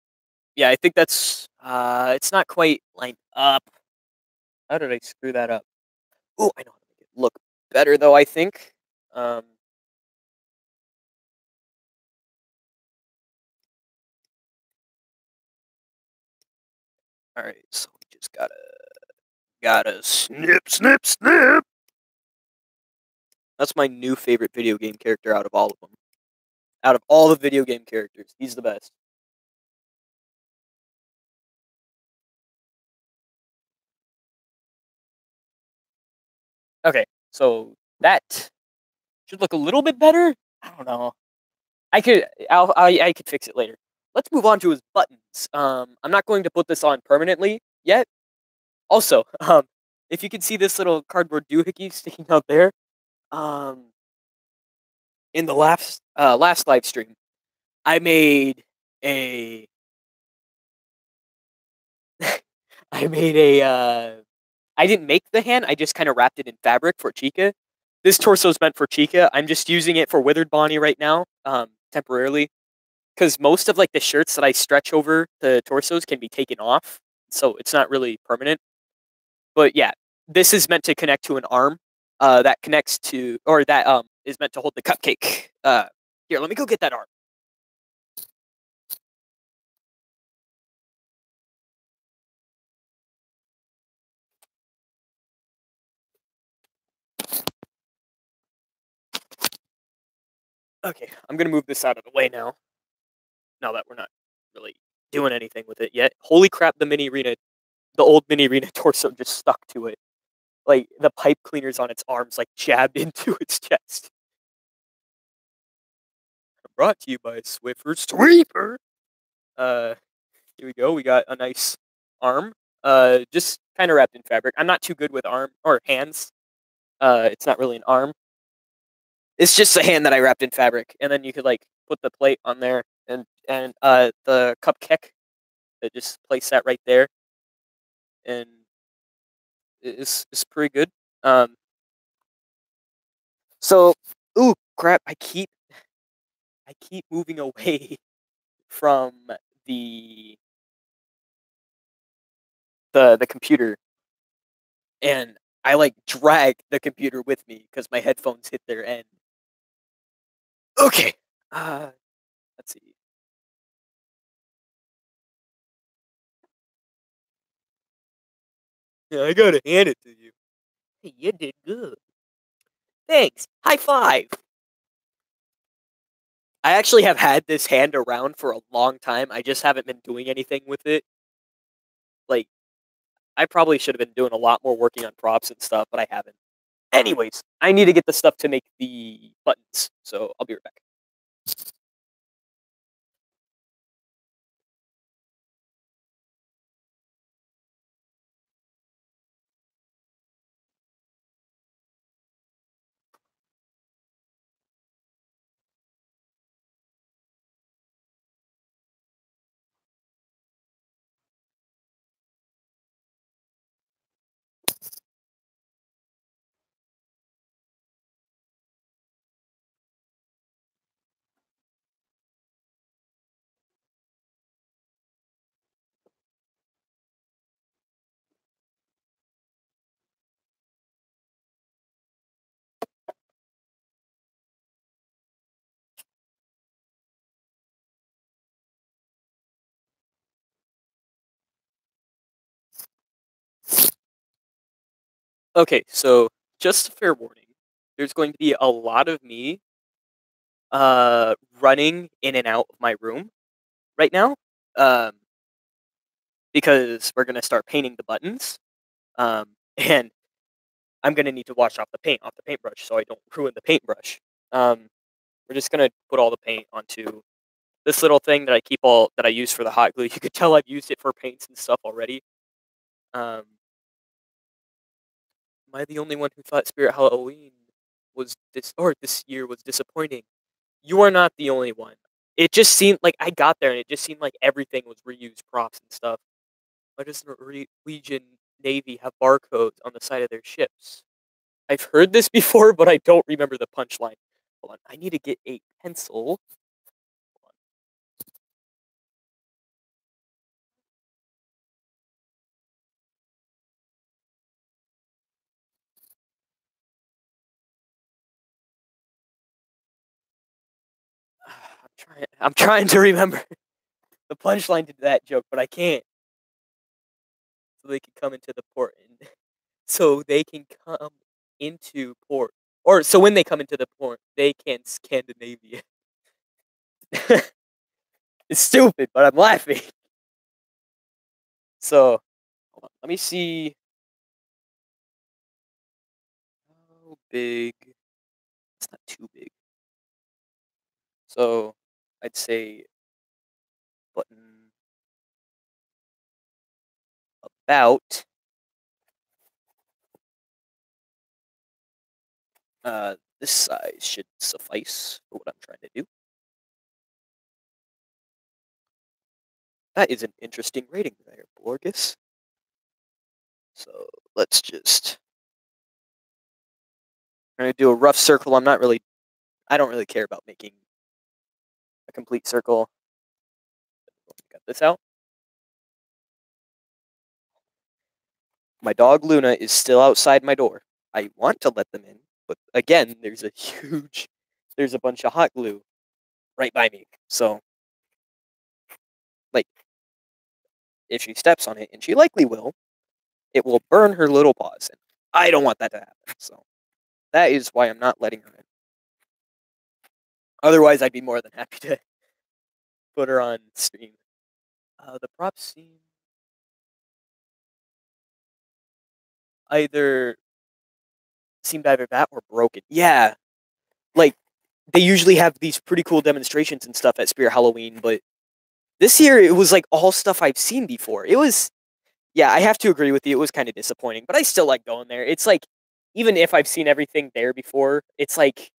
yeah, I think that's it's not quite lined up. How did I screw that up? Oh, I know how to make it look better though, I think. Um all right, so we just gotta snip, snip, snip. That's my new favorite video game character out of all of them. Out of all the video game characters, he's the best. Okay, so that should look a little bit better. I don't know. I could fix it later. Let's move on to his buttons. I'm not going to put this on permanently yet. Also, if you can see this little cardboard doohickey sticking out there, um, in the last live stream, I made a I made a I didn't make the hand. I just kind of wrapped it in fabric for Chica. This torso is meant for Chica. I'm just using it for Withered Bonnie right now, temporarily, because most of like the shirts that I stretch over the torsos can be taken off, so it's not really permanent. But yeah, this is meant to connect to an arm, that connects to, or that is meant to hold the cupcake. Here, let me go get that arm. Okay, I'm gonna move this out of the way now. Now that we're not really doing anything with it yet. Holy crap! The old mini arena torso just stuck to it. Like the pipe cleaners on its arms, like jabbed into its chest. Brought to you by Swiffer Sweeper. Uh, Here we go. We got a nice arm. Just kind of wrapped in fabric. I'm not too good with arm or hands. It's not really an arm. It's just a hand that I wrapped in fabric, and then you could like put the plate on there, and the cupcake. Just place that right there, and it's pretty good. Um, so, ooh, crap! I keep moving away from the the computer, and I like drag the computer with me because my headphones hit their end. Okay. Let's see. Yeah, I gotta hand it to you. Hey, you did good. Thanks. High five. I actually have had this hand around for a long time. I just haven't been doing anything with it. Like, I probably should have been doing a lot more working on props and stuff, but I haven't. Anyways, I need to get the stuff to make the buttons, so I'll be right back. Okay, so just a fair warning. There's going to be a lot of me running in and out of my room right now. Um because we're gonna start painting the buttons. And I'm gonna need to wash off the paint off the paintbrush so I don't ruin the paintbrush. Um, we're just gonna put all the paint onto this little thing that I use for the hot glue. You could tell I've used it for paints and stuff already. Um, am I the only one who thought Spirit Halloween this year was disappointing? You are not the only one. It just seemed like I got there and it just seemed like everything was reused props and stuff. Why doesn't the Norwegian Navy have barcodes on the side of their ships? I've heard this before, but I don't remember the punchline. Hold on, I need to get a pencil. I'm trying to remember the punchline to that joke, but I can't. So they can come into the port, and so they can come into port, or so when they come into the port, they can Scandinavia. It's stupid, but I'm laughing. So, hold on, let me see how big. It's not too big. So, I'd say button about this size should suffice for what I'm trying to do. That is an interesting rating there, Borges. So let's just I'm gonna do a rough circle. I don't really care about making a complete circle. Cut this out. My dog Luna is still outside my door. I want to let them in, but again, there's a bunch of hot glue right by me. So, like, if she steps on it, and she likely will, it will burn her little paws. And I don't want that to happen. So, that is why I'm not letting her in. Otherwise, I'd be more than happy to put her on stream. The props either seemed either that or broken. Yeah, like they usually have these pretty cool demonstrations and stuff at Spirit Halloween, but this year it was like all stuff I've seen before. It was, yeah, I have to agree with you. It was kind of disappointing, but I still like going there. It's like, even if I've seen everything there before, it's like,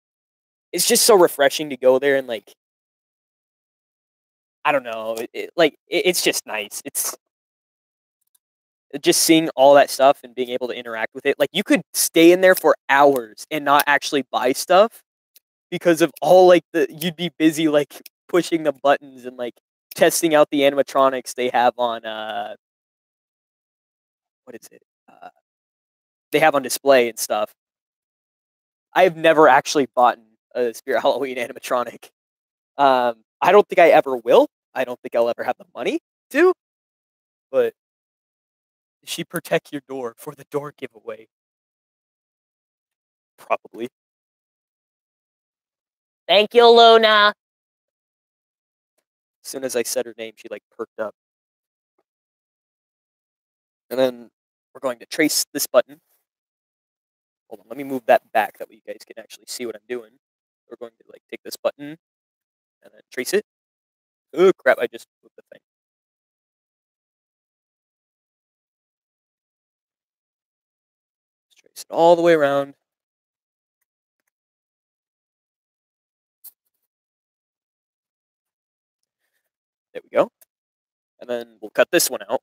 it's just so refreshing to go there and like, I don't know, it's just nice. It's just seeing all that stuff and being able to interact with it. Like you could stay in there for hours and not actually buy stuff because of all like you'd be busy like pushing the buttons and like testing out the animatronics they have on what is it? They have on display and stuff. I have never actually bought a Spirit Halloween animatronic. I don't think I ever will. I don't think I'll ever have the money to. But she protect your door for the door giveaway. Probably. Thank you, Luna. As soon as I said her name, she like perked up. And then we're going to trace this button. Hold on, let me move that back that way you guys can actually see what I'm doing. We're going to like take this button and then trace it. Oh crap, I just moved the thing. Let's trace it all the way around. There we go. And then we'll cut this one out.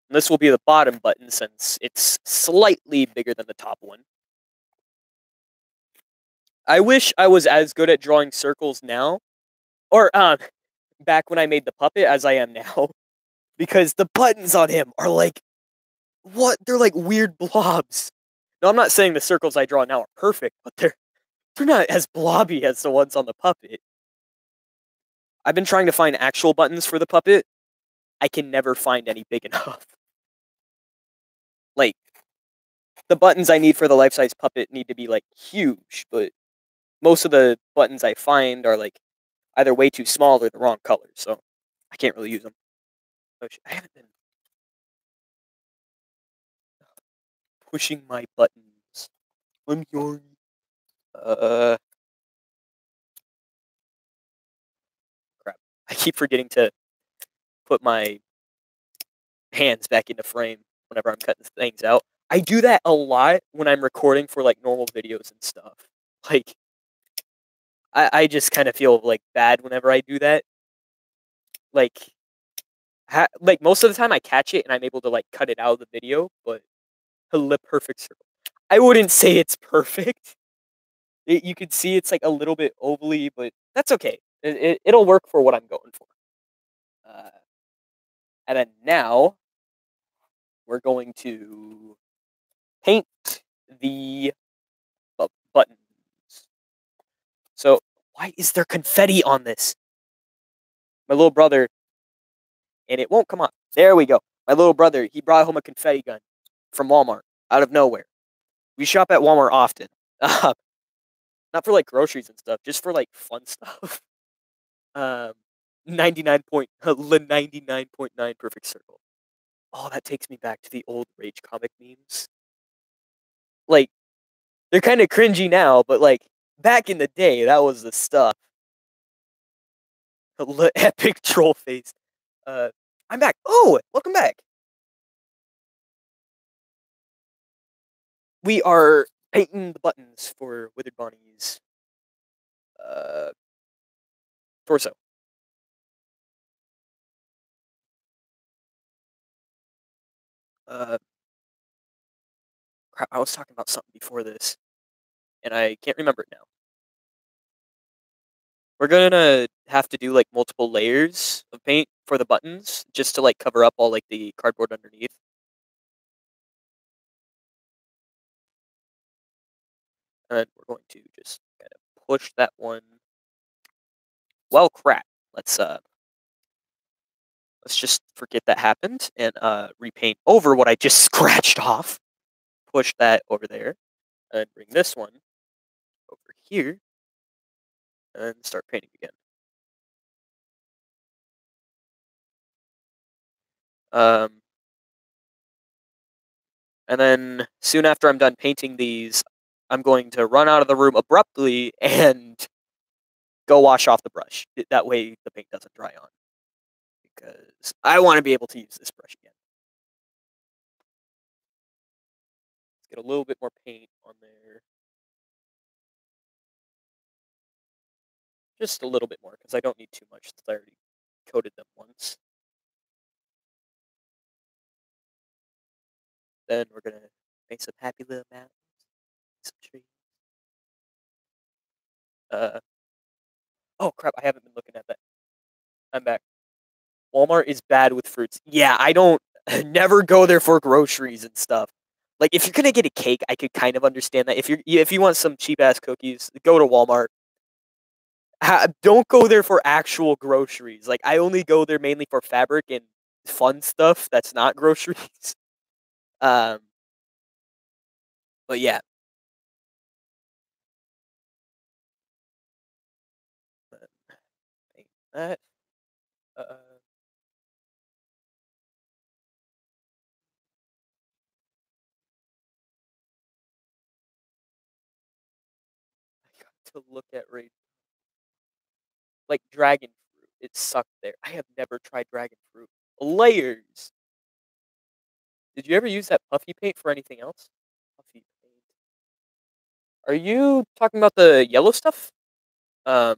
And this will be the bottom button since it's slightly bigger than the top one. I wish I was as good at drawing circles now, or back when I made the puppet as I am now, because the buttons on him are like, what? They're like weird blobs. Now I'm not saying the circles I draw now are perfect, but they're not as blobby as the ones on the puppet. I've been trying to find actual buttons for the puppet. I can never find any big enough. Like, the buttons I need for the life-size puppet need to be, like, huge, but most of the buttons I find are, like, either way too small or the wrong color, so I can't really use them. Oh, I haven't been pushing my buttons. I'm sorry. Crap. I keep forgetting to put my hands back into frame whenever I'm cutting things out. I do that a lot when I'm recording for like normal videos and stuff. Like, I just kind of feel like bad whenever I do that. Like, like most of the time I catch it and I'm able to like cut it out of the video, but a lip perfect circle. I wouldn't say it's perfect. You could see it's like a little bit ovally, but that's okay. It'll work for what I'm going for. Uh, and then now we're going to paint the buttons. So why is there confetti on this? My little brother, and it won't come off. There we go. My little brother, he brought home a confetti gun from Walmart out of nowhere. We shop at Walmart often. Not for like groceries and stuff, just for like fun stuff. 99.9 perfect circle. Oh, that takes me back to the old Rage comic memes. Like, they're kind of cringy now, but like back in the day, that was the stuff. Epic troll face. I'm back. Oh, welcome back. We are painting the buttons for Withered Bonnie's torso. Crap, I was talking about something before this. and I can't remember it now. We're gonna have to do, like, multiple layers of paint for the buttons just to, like, cover up all, like, the cardboard underneath. And we're going to just kind of push that one. Well, crap. Let's, uh let's just forget that happened and, repaint over what I just scratched off. Push that over there, and bring this one over here, and start painting again. Um, and then soon after I'm done painting these, I'm going to run out of the room abruptly and go wash off the brush. That way the paint doesn't dry on. Because I want to be able to use this brush again. Let's get a little bit more paint on there. Just a little bit more, because I don't need too much since I already coated them once. Then we're going to make some happy little mountains, some trees. Oh crap, I haven't been looking at that. I'm back. Walmart is bad with fruits. Yeah, I don't never go there for groceries and stuff. Like if you're gonna get a cake, I could kind of understand that. If you want some cheap ass cookies, go to Walmart. Don't go there for actual groceries. Like I only go there mainly for fabric and fun stuff that's not groceries. Um, but yeah, paint that. Uh, I got to look at right like dragon fruit. It sucked there. I have never tried dragon fruit. Layers. Did you ever use that puffy paint for anything else? Puffy paint. Are you talking about the yellow stuff? Um,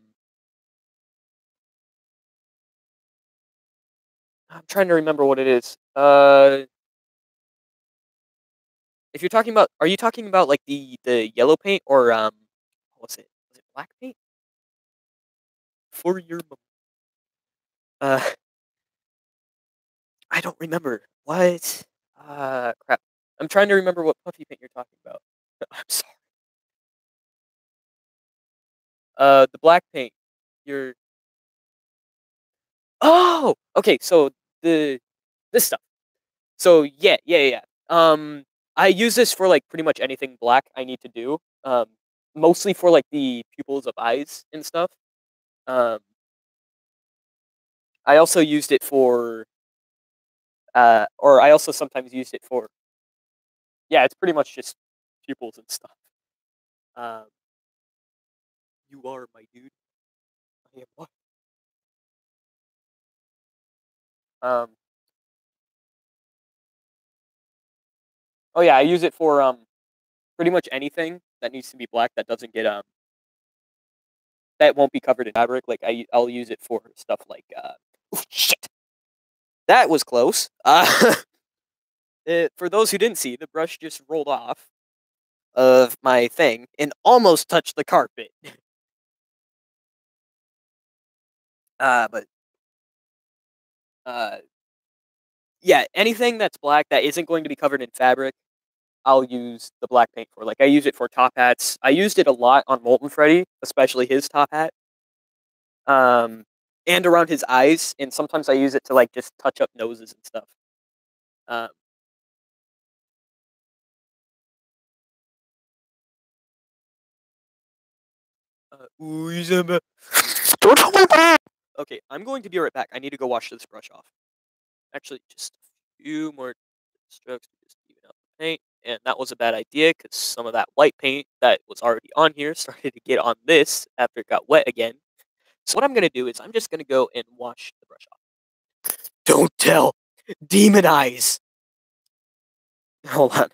I'm trying to remember what it is. If you're talking about, are you talking about like the yellow paint or what was it? Was it black paint for your? Uh, I don't remember what. Crap. I'm trying to remember what puffy paint you're talking about. I'm sorry. The black paint. You're. Oh, okay. So the this stuff. So yeah. I use this for like pretty much anything black I need to do. Mostly for like the pupils of eyes and stuff. Um, I also used it for, or I also sometimes used it for. Yeah, it's pretty much just pupils and stuff. Um, you are my dude. I am what? Um, oh yeah, I use it for pretty much anything that needs to be black that doesn't get that won't be covered in fabric. Like I'll use it for stuff like oh, shit. That was close. For those who didn't see, the brush just rolled off of my thing and almost touched the carpet. But uh, yeah, anything that's black that isn't going to be covered in fabric, I'll use the black paint for. Like I use it for top hats. I used it a lot on Molten Freddy, especially his top hat. Um, and around his eyes, and sometimes I use it to like just touch up noses and stuff. Um, okay, I'm going to be right back. I need to go wash this brush off. Actually, just a few more strokes to just even out the paint. And that was a bad idea because some of that white paint that was already on here started to get on this after it got wet again. So what I'm going to do is I'm just going to go and wash the brush off. Don't tell! Demon eyes! Hold on.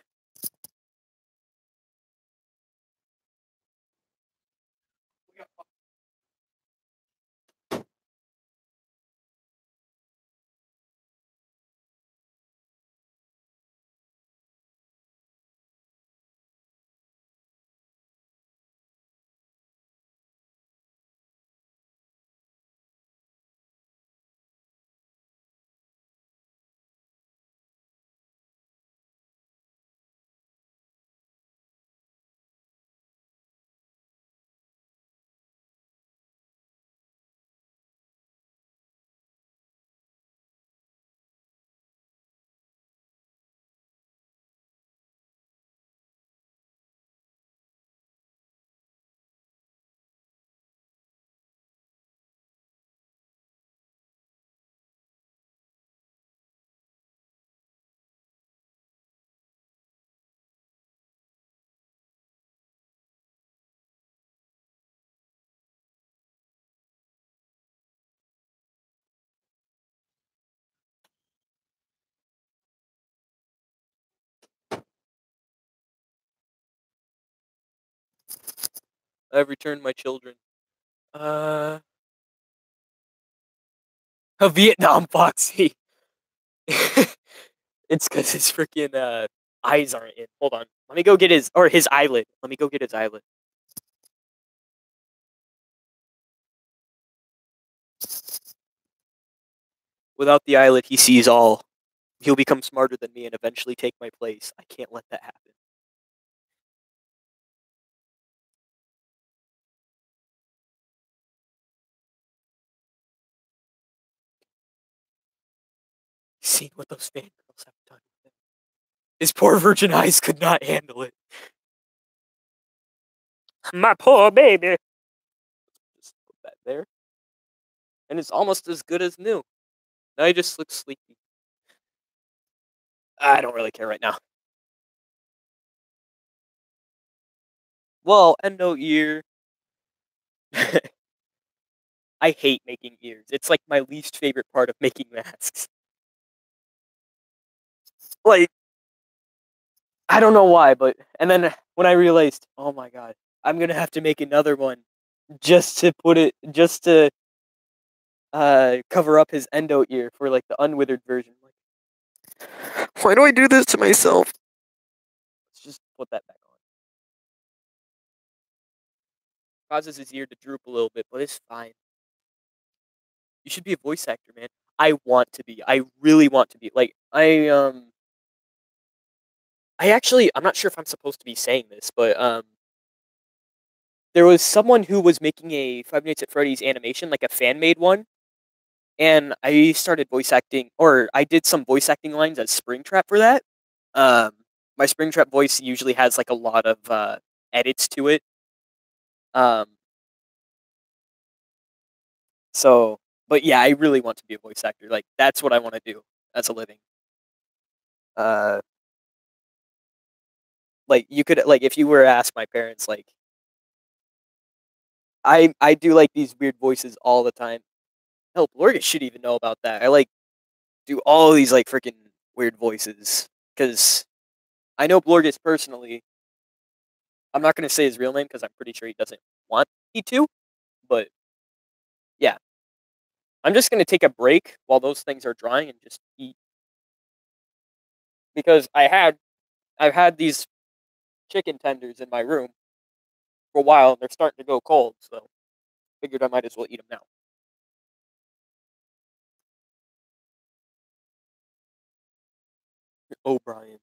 I've returned my children. A Vietnam Foxy. It's because his freaking eyes aren't in. Hold on. Let me go get his eyelid. Let me go get his eyelid. Without the eyelid, he sees all. He'll become smarter than me and eventually take my place. I can't let that happen. Seeing what those fangirls have done with him. His poor virgin eyes could not handle it. My poor baby. Just put that there. And it's almost as good as new. Now he just looks sleepy. I don't really care right now. Well, endo ear. I hate making ears. It's like my least favorite part of making masks. Like, I don't know why, but and then when I realized, oh my god, I'm gonna have to make another one just to cover up his endo ear for like the unwithered version. Like, why do I do this to myself? Let's just put that back on. Causes his ear to droop a little bit, but it's fine. You should be a voice actor, man. I want to be. I really want to be. Like I actually I'm not sure if I'm supposed to be saying this, but there was someone who was making a Five Nights at Freddy's animation, like a fan made one, and I started voice acting, or I did some voice acting lines as Springtrap for that. Um, my Springtrap voice usually has like a lot of edits to it. Um, so, but yeah, I really want to be a voice actor. Like that's what I want to do as a living. Uh, like you could like if you were to ask my parents, like I do like these weird voices all the time. Hell, Blorgus should even know about that. I like do all these like freaking weird voices because I know Blorgus personally. I'm not going to say his real name because I'm pretty sure he doesn't want me to. But yeah, I'm just going to take a break while those things are drying and just eat because I've had these chicken tenders in my room for a while and they're starting to go cold. So figured I might as well eat them now. O'Brien.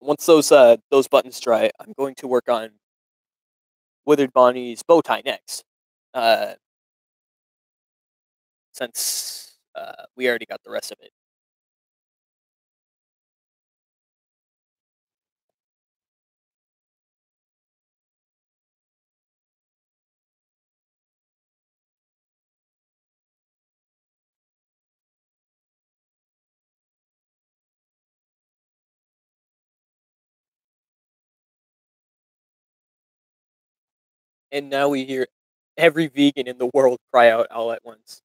Once those buttons dry, I'm going to work on Withered Bonnie's bow tie next. Uh, since we already got the rest of it. And now we hear every vegan in the world cry out all at once.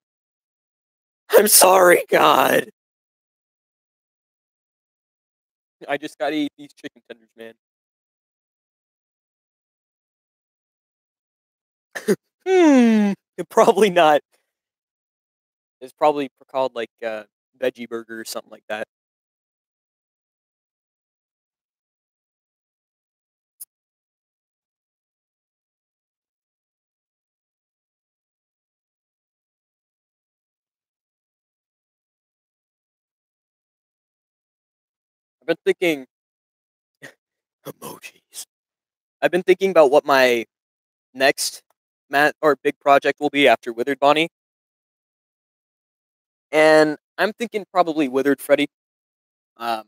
I'm sorry, God. I just gotta eat these chicken tenders, man. Probably not. It's probably called like veggie burger or something like that. I've been thinking emojis. I've been thinking about what my next mat or big project will be after Withered Bonnie, and I'm thinking probably Withered Freddy. Um,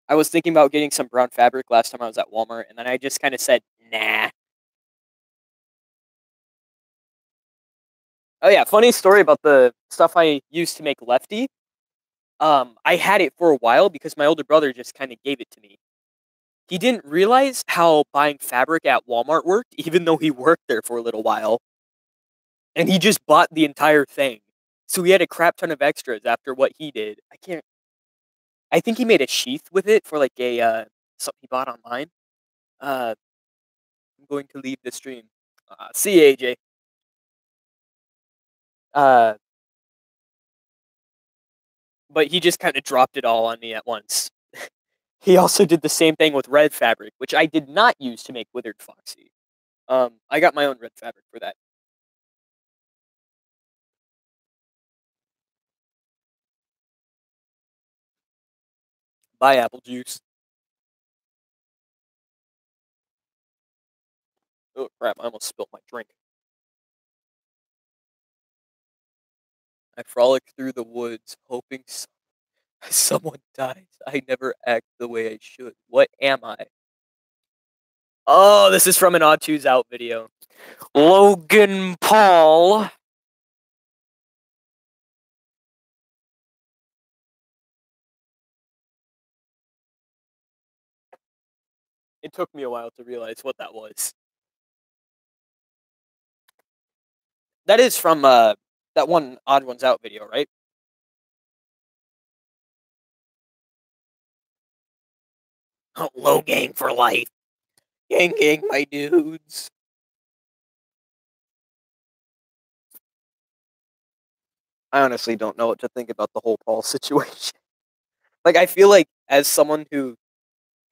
I was thinking about getting some brown fabric last time I was at Walmart, and then I just kind of said, nah. Oh yeah, funny story about the stuff I used to make Lefty. I had it for a while because my older brother just kind of gave it to me. he didn't realize how buying fabric at Walmart worked, even though he worked there for a little while. And he just bought the entire thing. So he had a crap ton of extras after what he did. I think he made a sheath with it for like a something he bought online. I'm going to leave the stream. See you, AJ. Uh, but he just kind of dropped it all on me at once. He also did the same thing with red fabric, which I did not use to make Withered Foxy. I got my own red fabric for that. Buy apple juice. Oh crap! I almost spilled my drink. I frolic through the woods, hoping someone dies. I never act the way I should. What am I? Oh, this is from an Odd Choose Out video. Logan Paul. It took me a while to realize what that was. That is from that one Odd Ones Out video, right? Oh, low gang for life. Gang, my dudes. I honestly don't know what to think about the whole Paul situation. Like, I feel like as someone who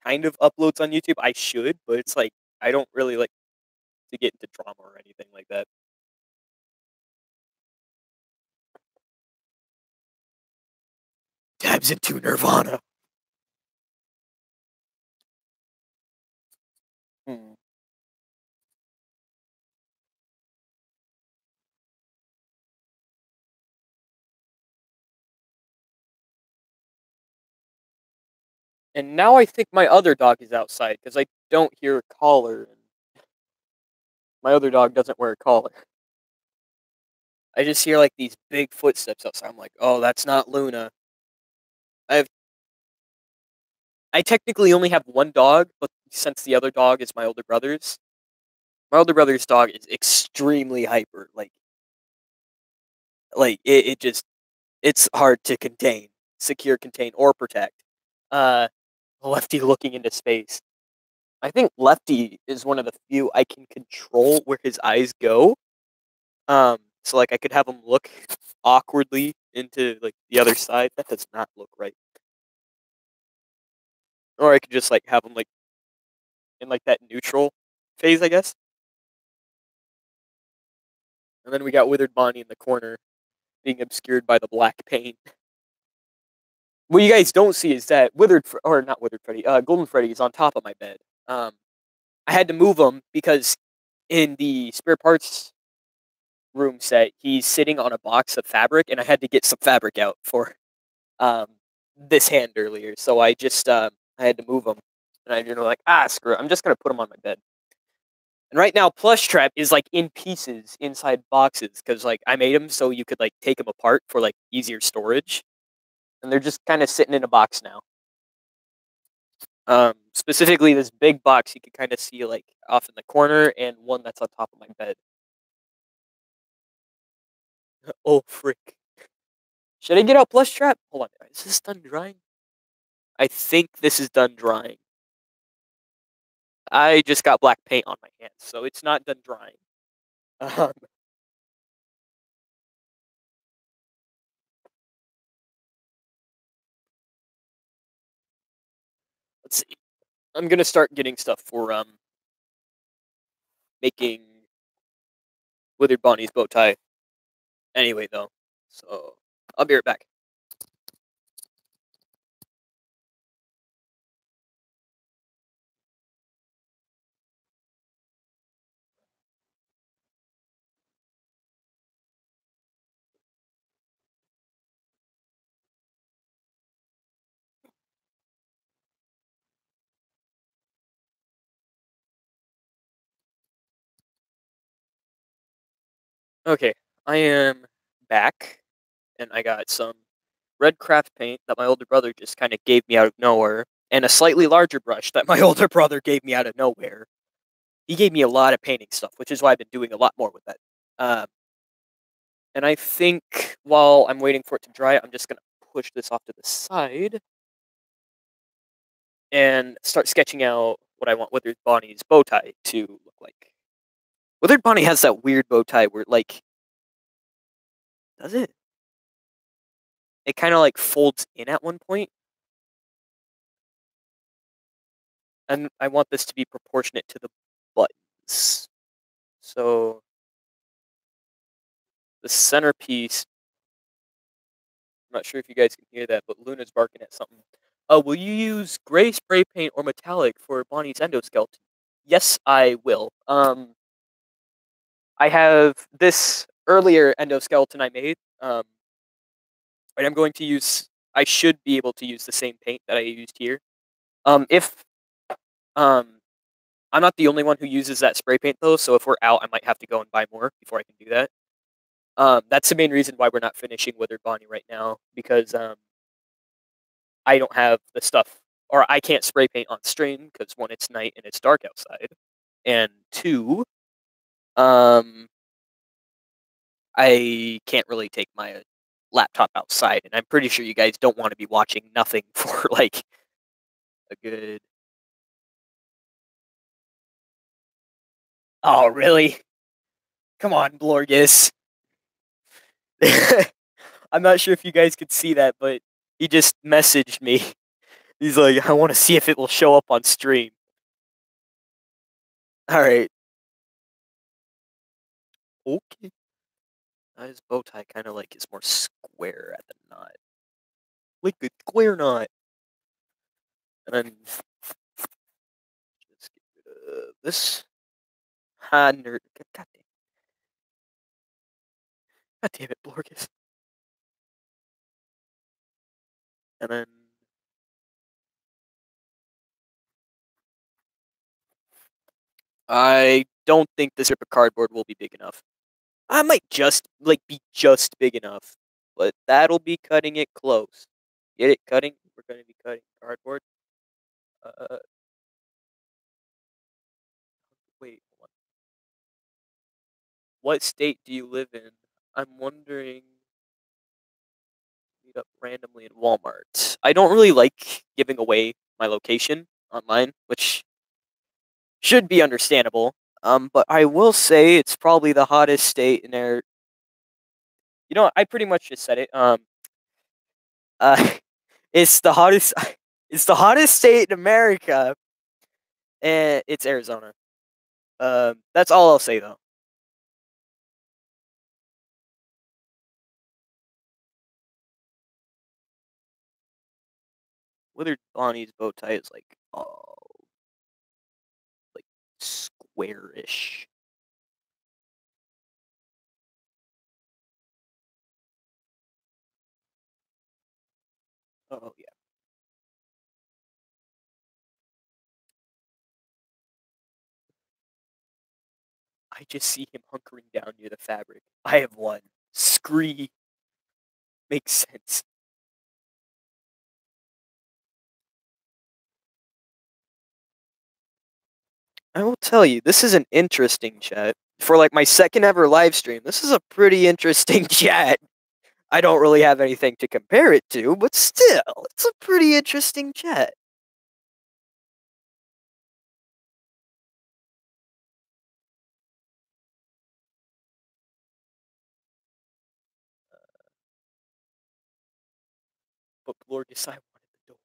kind of uploads on YouTube, I should, but it's like I don't really like to get into drama or anything like that. Dabs into Nirvana. Hmm. And now I think my other dog is outside because I don't hear a collar. And my other dog doesn't wear a collar. I just hear like these big footsteps outside. I'm like, oh, that's not Luna. I have. I technically only have one dog, but since the other dog is my older brother's dog is extremely hyper. It just it's hard to contain, secure, contain, or protect. Uh, Lefty looking into space. I think Lefty is one of the few I can control where his eyes go. So like I could have him look awkwardly into like the other side. That does not look right. Or I could just like have him like in like that neutral phase, I guess. And then we got Withered Bonnie in the corner, being obscured by the black paint. What you guys don't see is that or not Withered Freddy, Golden Freddy is on top of my bed. I had to move him because in the spare parts room set, he's sitting on a box of fabric, and I had to get some fabric out for um, this hand earlier. So I had to move him, and I didn't like screw it. I'm just gonna put him on my bed. And right now, Plush Trap is like in pieces inside boxes because like I made them so you could like take them apart for like easier storage, and they're just kind of sitting in a box now. Specifically, this big box you can kind of see like off in the corner, and one that's on top of my bed. Oh frick! Should I get out Plush Trap? Hold on, is this done drying? I think this is done drying. I just got black paint on my hands, so it's not done drying. Um, let's see. I'm gonna start getting stuff for making Withered Bonnie's bow tie. Anyway, though, so I'll be right back. Okay, I am back, and I got some red craft paint that my older brother just kind of gave me out of nowhere. and a slightly larger brush that my older brother gave me out of nowhere. He gave me a lot of painting stuff, which is why I've been doing a lot more with that. And I think while I'm waiting for it to dry, I'm just going to push this off to the side and start sketching out what I want Withered Bonnie's bow tie to look like. Withered Bonnie has that weird bow tie where, like, does it? It kind of, like, folds in at one point. And I want this to be proportionate to the buttons. So the centerpiece, I'm not sure if you guys can hear that, but Luna's barking at something. Will you use gray spray paint or metallic for Bonnie's endoskeleton? Yes, I will. I have this earlier endoskeleton I made, and I'm going to use. I should be able to use the same paint that I used here. If I'm not the only one who uses that spray paint though, so if we're out, I might have to go and buy more before I can do that. That's the main reason why we're not finishing Withered Bonnie right now, because I don't have the stuff, or I can't spray paint on stream because one, it's night and it's dark outside, and two, um, I can't really take my laptop outside, and I'm pretty sure you guys don't want to be watching nothing for like a good. Oh, really? Come on, Blorgus. I'm not sure if you guys could see that, but he just messaged me. He's like, I want to see if it will show up on stream. All right. Okay. His bow tie kind of like is more square at the knot. Like a square knot. And then just get rid of this. Nerd. God damn it, Blorgus. And then I don't think this strip of cardboard will be big enough. I might just be just big enough, but that'll be cutting it close. Get it? Cutting? We're going to be cutting cardboard. Wait, hold on. What state do you live in? I'm wondering. Meet up randomly in Walmart. I don't really like giving away my location online, which should be understandable. But I will say it's probably the hottest state in there. You know, I pretty much just said it. Uh, it's the hottest. It's the hottest state in America, and it's Arizona. That's all I'll say though. Withered Bonnie's bow tie is like, oh, like squarish. Oh yeah. I just see him hunkering down near the fabric. I have won. Scree makes sense. I will tell you, this is an interesting chat. For like my second ever live stream, this is a pretty interesting chat. I don't really have anything to compare it to, but still, it's a pretty interesting chat. But Glorious, I wanted the door.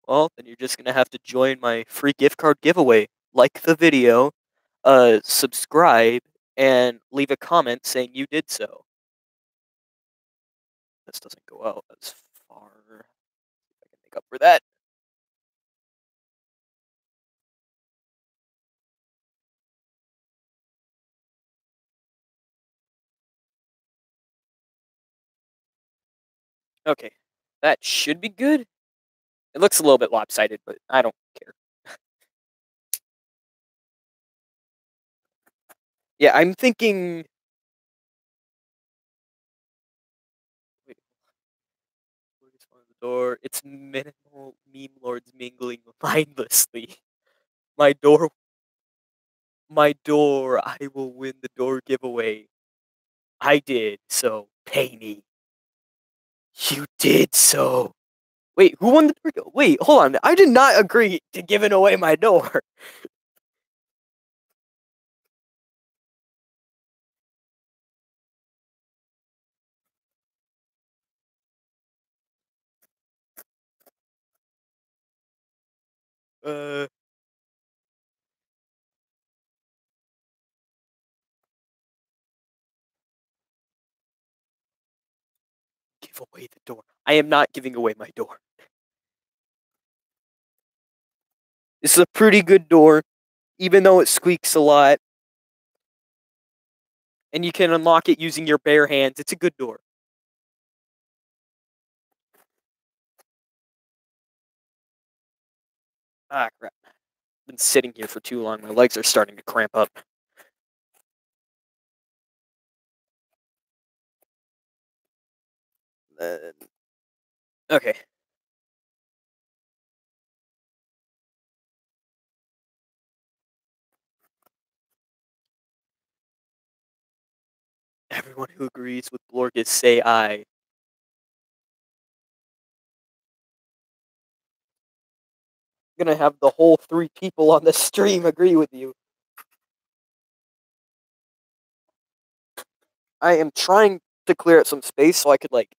Well, then you're just gonna have to join my free gift card giveaway. Like the video, subscribe, and leave a comment saying you did so. This doesn't go out as far. I can make up for that. Okay, that should be good. It looks a little bit lopsided, but I don't care. Yeah, I'm thinking. Wait, door. It's minimal meme lords mingling mindlessly. My door, my door. I will win the door giveaway. I did, so pay me. You did so. Wait, who won the door? Wait, hold on. I did not agree to giving away my door. Uh, give away the door. I am not giving away my door. This is a pretty good door, even though it squeaks a lot. And you can unlock it using your bare hands. It's a good door. Ah, crap. Been sitting here for too long. My legs are starting to cramp up. Okay. Everyone who agrees with Blorgus, say aye. I'm gonna have the whole 3 people on the stream agree with you. I am trying to clear out some space so I could, like,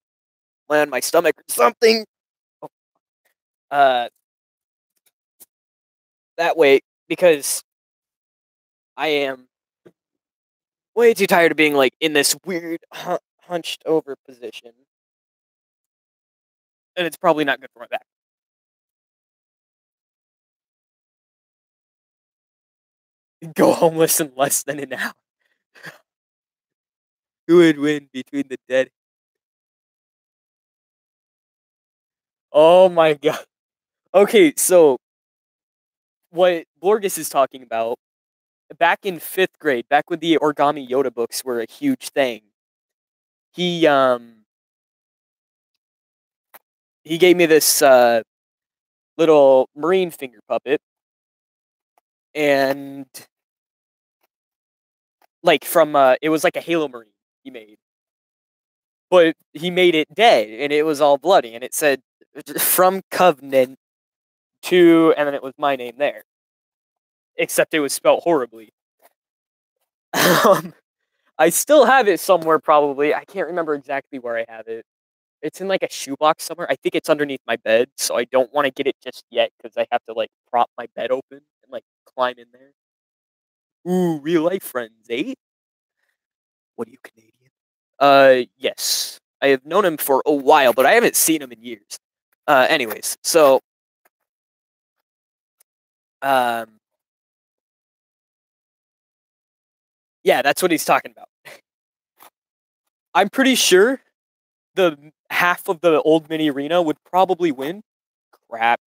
land my stomach or something. Uh, that way, because I am way too tired of being, like, in this weird hunched over position. And it's probably not good for my back. Go homeless in less than an hour. Who would win between the dead? Oh my god. Okay, so what Blorgus is talking about, back in 5th grade, back when the Origami Yoda books were a huge thing, he gave me this little marine finger puppet, and like from it was like a Halo Marine he made, but he made it dead, and it was all bloody, and it said from Covenant to, and then it was my name there, except it was spelled horribly. I still have it somewhere, probably. I can't remember exactly where I have it. It's in like a shoebox somewhere. I think it's underneath my bed, so I don't want to get it just yet because I have to like prop my bed open and like climb in there. Ooh, real life friends, eh? What are you, Canadian? Yes. I have known him for a while, but I haven't seen him in years. Anyways, so um, yeah, that's what he's talking about. I'm pretty sure the half of the old mini arena would probably win. Crap.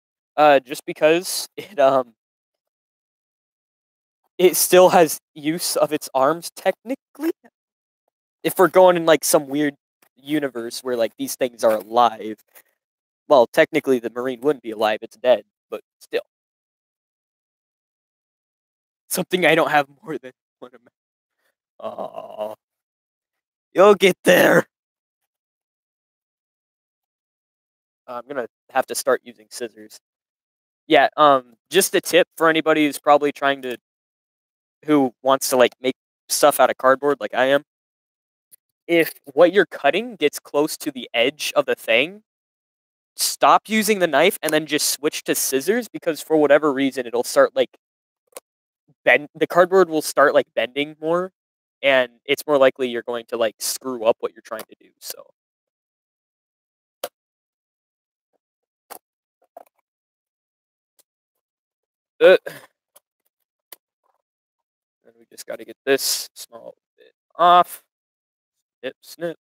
Just because it still has use of its arms technically. If we're going in like some weird universe where like these things are alive, well, technically the marine wouldn't be alive; it's dead. But still, something I don't have more than one of. Oh, you'll get there. I'm gonna have to start using scissors. Yeah. Just a tip for anybody who's probably who wants to like make stuff out of cardboard, like I am. If what you're cutting gets close to the edge of the thing, stop using the knife and then just switch to scissors, because for whatever reason it'll start like the cardboard will start like bending more, and it's more likely you're going to like screw up what you're trying to do. So and we just got to get this small bit off. Snip, snip.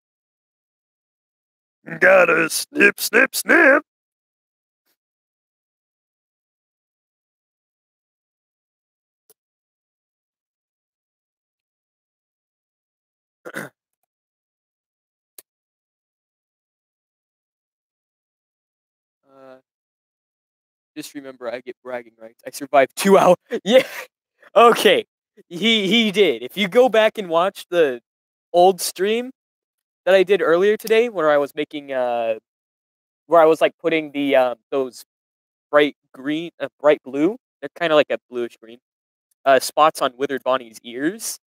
Gotta snip, snip, snip. Just remember, I get bragging rights. I survived 2 hours. Yeah. Okay. He did. If you go back and watch the old stream that I did earlier today, where I was making where I was like putting the those bright green, bright blue. They're kind of like a bluish green. Spots on Withered Bonnie's ears,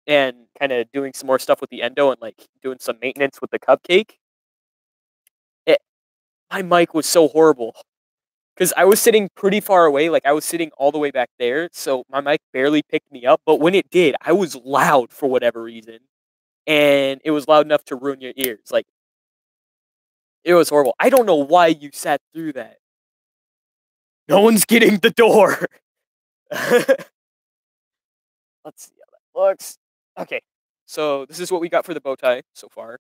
and kind of doing some more stuff with the endo and like doing some maintenance with the cupcake. It, my mic was so horrible because I was sitting pretty far away. Like I was sitting all the way back there, so my mic barely picked me up. But when it did, I was loud for whatever reason, and it was loud enough to ruin your ears. Like it was horrible. I don't know why you sat through that. No one's getting the door. Let's see how that looks. Okay, so this is what we got for the bow tie so far.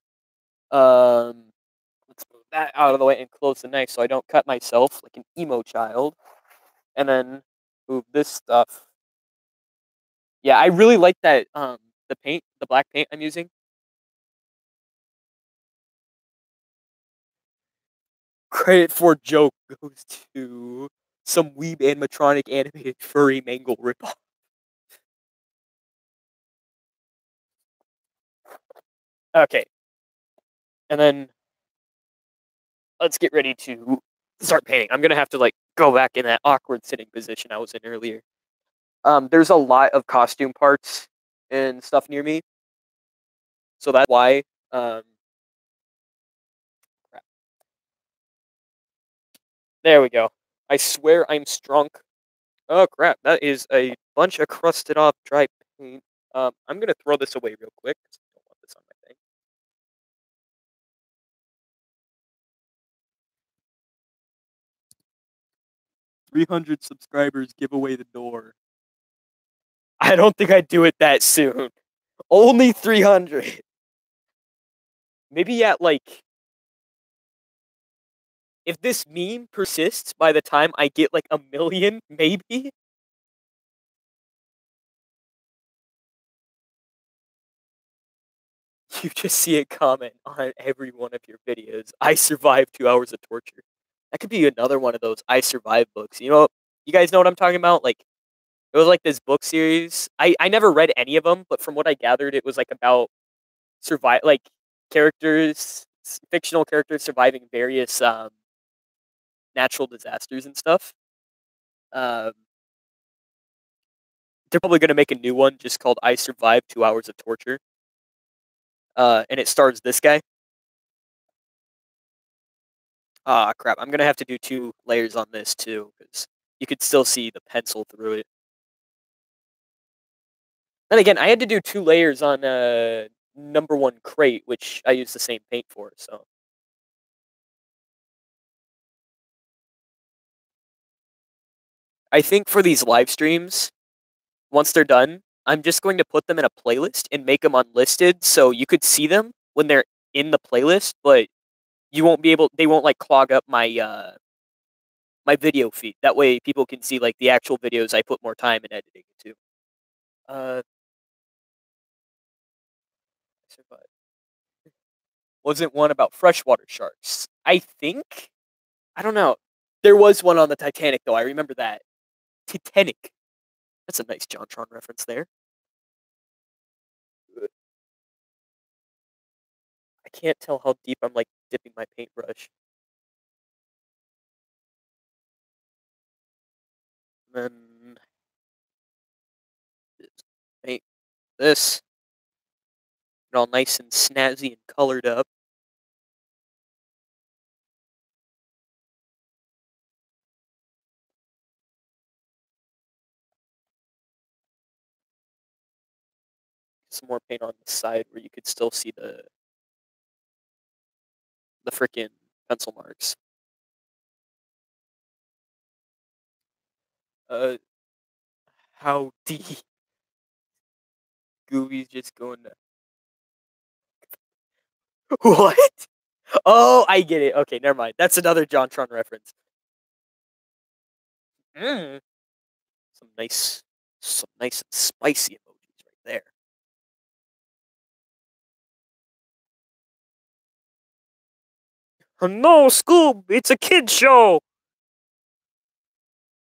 Let's move that out of the way and close the knife so I don't cut myself like an emo child. And then move this stuff. Yeah, I really like that the paint, the black paint I'm using. Credit for joke goes to some weeb animatronic animated furry mangle ripoff. Okay. And then let's get ready to start painting. I'm gonna have to like go back in that awkward sitting position I was in earlier. There's a lot of costume parts and stuff near me, so that's why. Crap. There we go. I swear I'm strong. Oh crap! That is a bunch of crusted off dry paint. I'm gonna throw this away real quick. 'Cause I don't want this on my thing. 300 subscribers give away the door. I don't think I'd do it that soon. Only 300. Maybe at like, if this meme persists by the time I get like 1 million, maybe. You just see a comment on every one of your videos. I survived 2 hours of torture. That could be another one of those I survived books. You guys know what I'm talking about? Like, it was like this book series. I never read any of them, but from what I gathered, it was like about like characters, fictional characters surviving various natural disasters and stuff. Um, they're probably gonna make a new one just called "I Survived 2 Hours of Torture," and it stars this guy. Ah, crap! I'm gonna have to do 2 layers on this too, because you could still see the pencil through it. Then again, I had to do 2 layers on #1 crate, which I use the same paint for. So I think for these live streams, once they're done, I'm just going to put them in a playlist and make them unlisted, so you could see them when they're in the playlist, but you won't be able. They won't like clog up my video feed. That way, people can see like the actual videos I put more time in editing into. Uh, I survived. Wasn't one about freshwater sharks? I think. I don't know. There was one on the Titanic though. I remember that. Titanic. That's a nice JonTron reference there. I can't tell how deep I'm like dipping my paintbrush. Then paint this. Get all nice and snazzy and colored up. Some more paint on the side where you could still see the freaking pencil marks. Uh, how deep? Gooey's just going to what? Oh, I get it. Okay, never mind. That's another JonTron reference. Mm. Some nice and spicy emojis right there. Oh, no, Scoob! It's a kid show.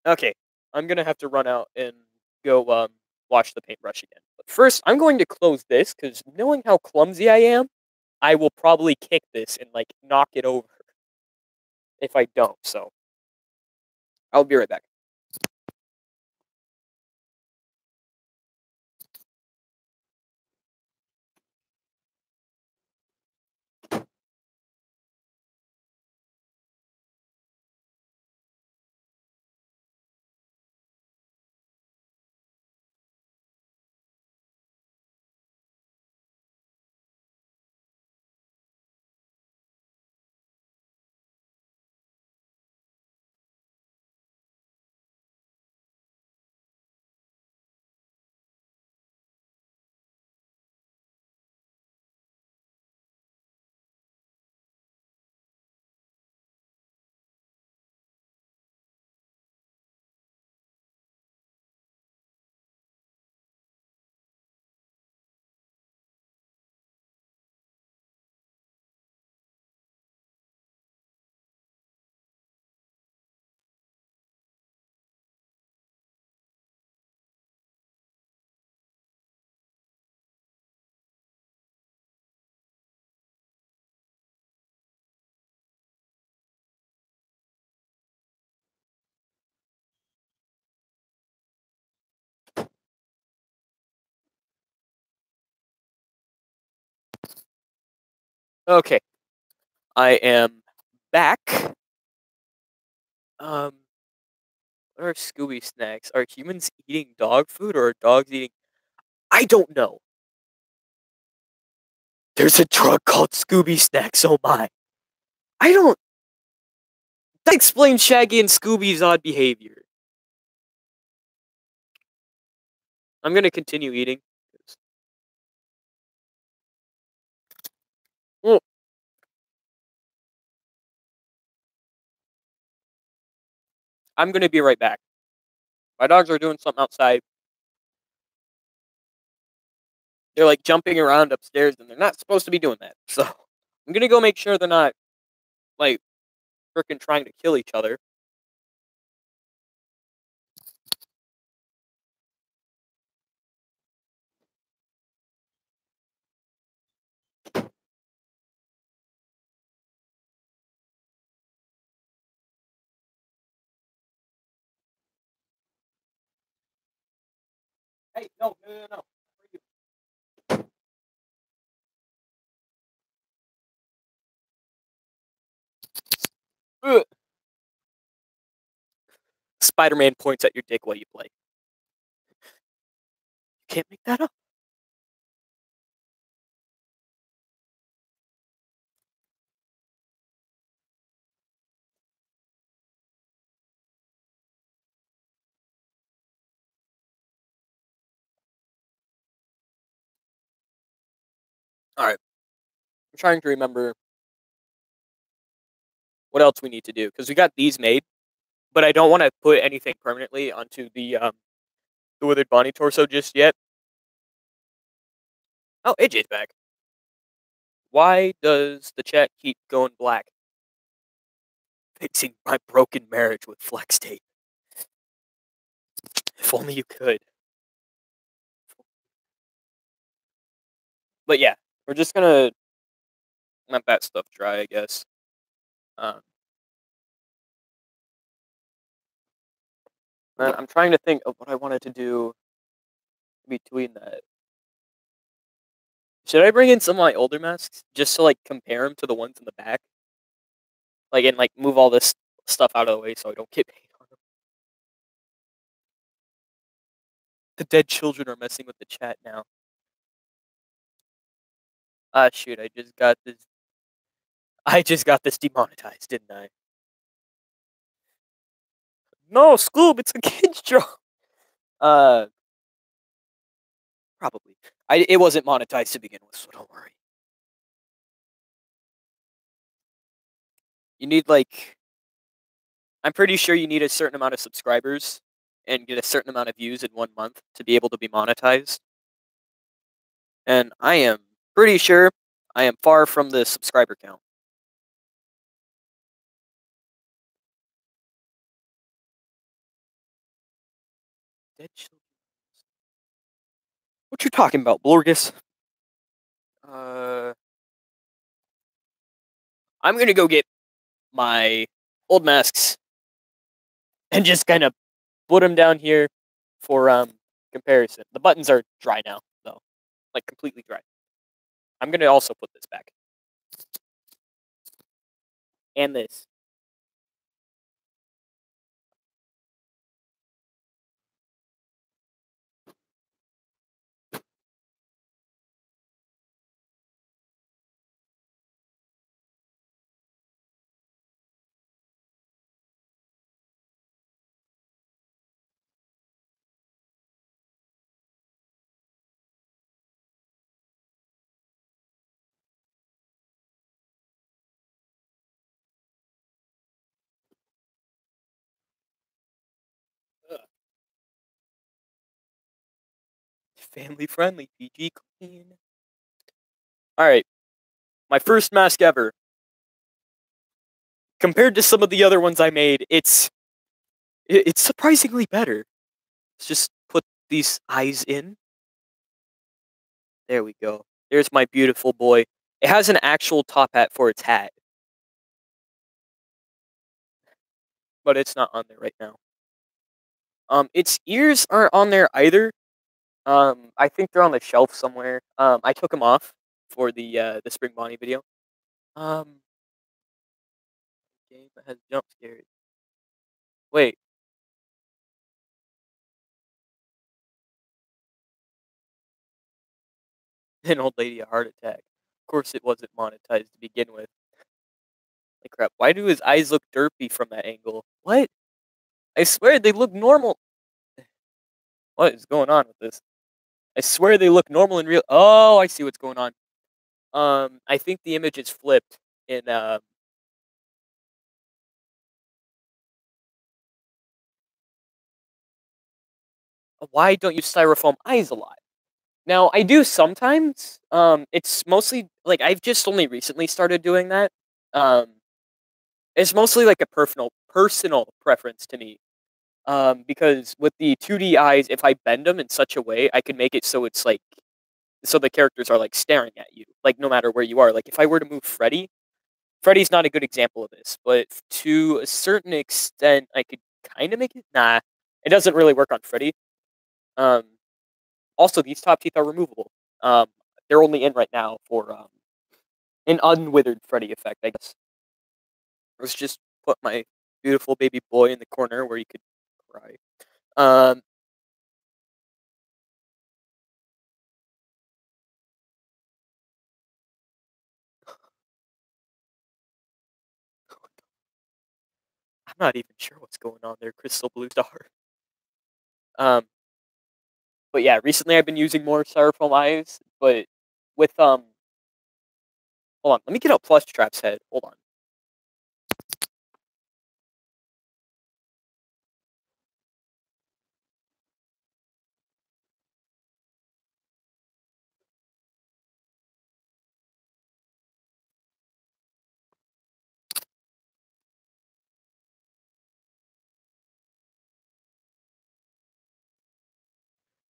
Okay, I'm gonna have to run out and go wash the paintbrush again. But first, I'm going to close this because knowing how clumsy I am, I will probably kick this and like knock it over if I don't. So I'll be right back. Okay, I am back. Um, what are Scooby snacks? Are humans eating dog food or are dogs eating? I don't know. There's a drug called Scooby snacks. Oh my! I don't. That explains Shaggy and Scooby's odd behavior. I'm gonna continue eating. Well, I'm gonna be right back. My dogs are doing something outside. They're like jumping around upstairs, and they're not supposed to be doing that. So I'm gonna go make sure they're not like freaking trying to kill each other. Hey, no, no, no, no. Ugh. Spider-Man points at your dick while you play. You can't make that up. All right, I'm trying to remember what else we need to do because we got these made, but I don't want to put anything permanently onto the withered Bonnie torso just yet. Oh, AJ's back. Why does the chat keep going black? Fixing my broken marriage with flex tape. If only you could. But yeah, we're just gonna let that stuff dry, I guess. Um, I'm trying to think of what I wanted to do between that. Should I bring in some of my older masks just to like compare them to the ones in the back, like and like move all this stuff out of the way so I don't get paid on them? The dead children are messing with the chat now. Ah, shoot! I just got this. I just got this demonetized, didn't I? No, Scoob, it's a kids show. Uh, Probably. It wasn't monetized to begin with, so don't worry. You need like I'm pretty sure you need a certain amount of subscribers and get a certain amount of views in 1 month to be able to be monetized. And I am pretty sure I am far from the subscriber count. Dead children. What you talking about, Blorgus? I'm gonna go get my old masks and just kind of put them down here for comparison. The buttons are dry now, though, like completely dry. I'm gonna also put this back and this. Ugh. Family friendly, PG clean. All right, my first mask ever. Compared to some of the other ones I made, it's surprisingly better. Let's just put these eyes in. There we go. There's my beautiful boy. It has an actual top hat for its hat, but it's not on there right now. Its ears aren't on there either. I think they're on the shelf somewhere. I took them off for the Spring Bonnie video. Game that has jump scares. Wait, an old lady a heart attack. Of course, it wasn't monetized to begin with. Like crap. Why do his eyes look derpy from that angle? What? I swear they look normal. What is going on with this? I swear they look normal in real. Oh, I see what's going on. I think the image is flipped in. Why don't you styrofoam eyes a lot? Now I do sometimes. It's mostly like I've just only recently started doing that. Um, it's mostly like a personal preference to me. Because with the 2D eyes, if I bend them in such a way, I can make it so it's like so the characters are like staring at you, like no matter where you are. Like if I were to move Freddy, Freddy's not a good example of this, but to a certain extent, I could kind of make it. Nah, it doesn't really work on Freddy. Um, Also, these top teeth are removable. Um, they're only in right now for an unwithered Freddy effect, I guess. Let's just put my beautiful baby boy in the corner where he could cry. Um, I'm not even sure what's going on there, Crystal Blue Star. Um, but yeah, recently I've been using more styrofoam eyes, but with hold on, let me get out Plush Trap's head. Hold on.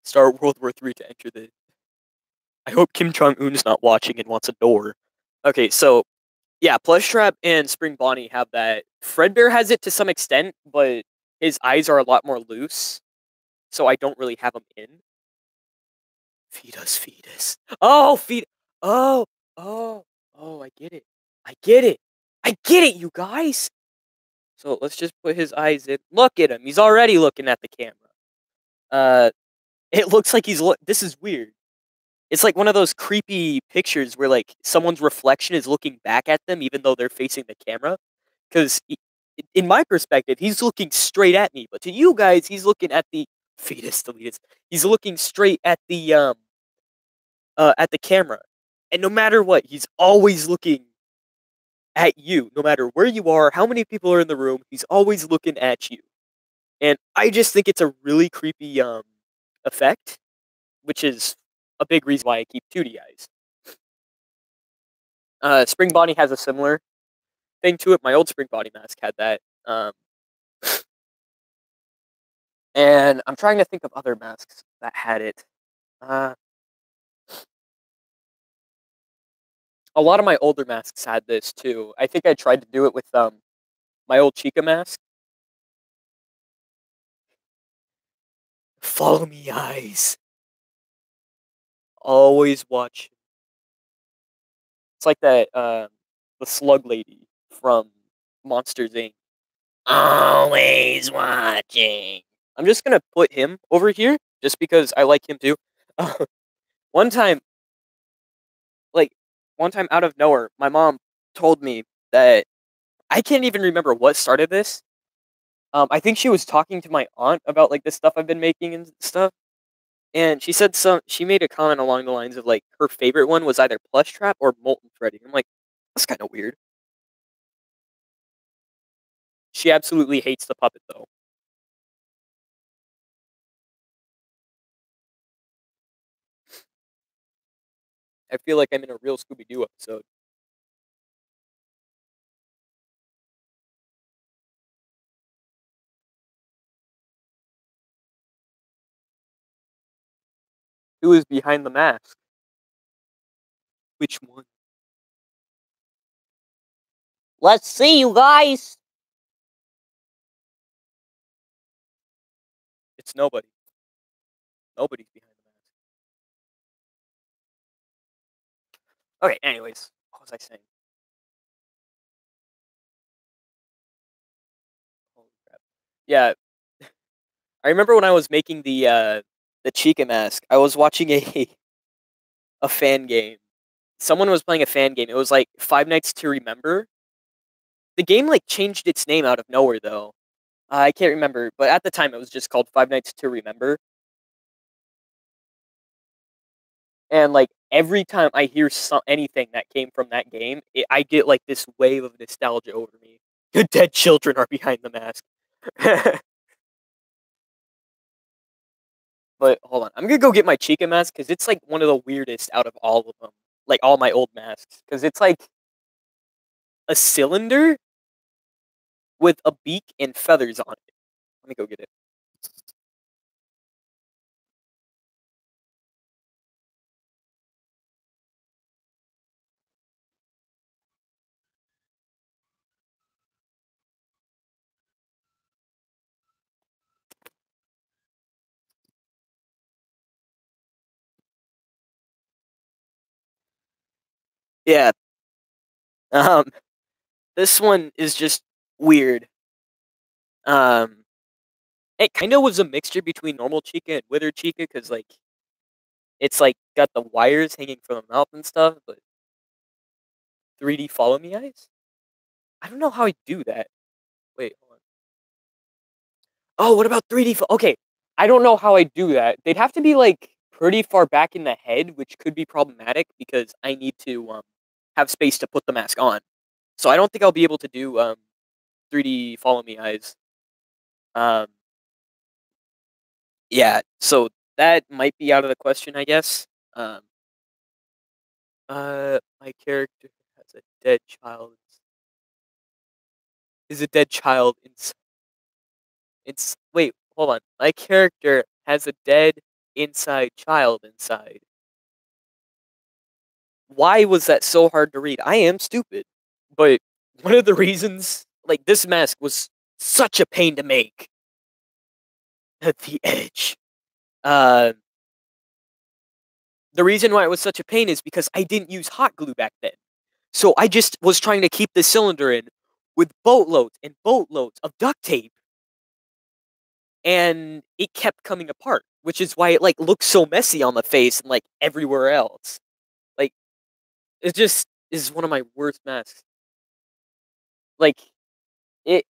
Start World War III to enter the. I hope Kim Jong Un's not watching and wants a door. Okay, so yeah, Plush Trap and Spring Bonnie have that. Fredbear has it to some extent, but his eyes are a lot more loose, so I don't really have him in. Feed us, feed us. Oh, feed. Oh, oh, oh! I get it. I get it. I get it, you guys. So let's just put his eyes in. Look at him. He's already looking at the camera. Uh, it looks like This is weird. It's like one of those creepy pictures where like someone's reflection is looking back at them, even though they're facing the camera. Because in my perspective, he's looking straight at me, but to you guys, he's looking at the fetus deleted. He's looking straight at the camera, and no matter what, he's always looking at you. No matter where you are, how many people are in the room, he's always looking at you. And I just think it's a really creepy effect, which is a big reason why I keep 2D eyes. Spring Bonnie has a similar thing to it. My old Spring Bonnie mask had that. And I'm trying to think of other masks that had it. Uh, a lot of my older masks had this too. I think I tried to do it with my old Chica mask. Follow me, eyes. Always watch. It's like that the slug lady from Monsters Inc. Always watching. I'm just gonna put him over here just because I like him too. one time, like one time out of nowhere, my mom told me that I can't even remember what started this. I think she was talking to my aunt about like the stuff I've been making and stuff, and she said she made a comment along the lines of like her favorite one was either Plush Trap or Molten Freddy. I'm like, that's kind of weird. She absolutely hates the puppet though. I feel like I'm in a real Scooby Doo episode. Who is behind the mask? Which one? Let's see, you guys. It's nobody. Nobody's behind the mask. Okay, anyways, what was I saying? Holy crap. Yeah, I remember when I was making the Chica mask, I was watching a a fan game. Someone was playing a fan game. It was like Five Nights to Remember. The game like changed its name out of nowhere though. I can't remember, but at the time it was just called Five Nights to Remember. And like every time I hear anything that came from that game, I get like this wave of nostalgia over me. The dead children are behind the mask. But hold on, I'm gonna go get my Chica mask because it's like one of the weirdest out of all of them. Like all my old masks, because it's like a cylinder with a beak and feathers on it. Let me go get it. Yeah. Um. This one is just weird. Um. It kind of was a mixture between normal Chica and Withered Chica, because like it's like got the wires hanging from the mouth and stuff, but 3D follow me eyes. I don't know how I do that. Wait, hold on. Oh, what about 3D? Okay, I don't know how I do that. They'd have to be like pretty far back in the head, which could be problematic because I need to have space to put the mask on. So I don't think I'll be able to do 3D follow me eyes. Um, yeah, so that might be out of the question, I guess. Um, my character has a dead child. Is a dead child in it's wait, hold on. My character has a dead inside child inside. Why was that so hard to read? I am stupid. But one of the reasons like this mask was such a pain to make at the edge. Uh the reason why it was such a pain is because I didn't use hot glue back then. So I just was trying to keep the cylinder in with boatloads and boatloads of duct tape, and it kept coming apart, which is why it like looks so messy on the face and like everywhere else. Like it just is one of my worst masks. Like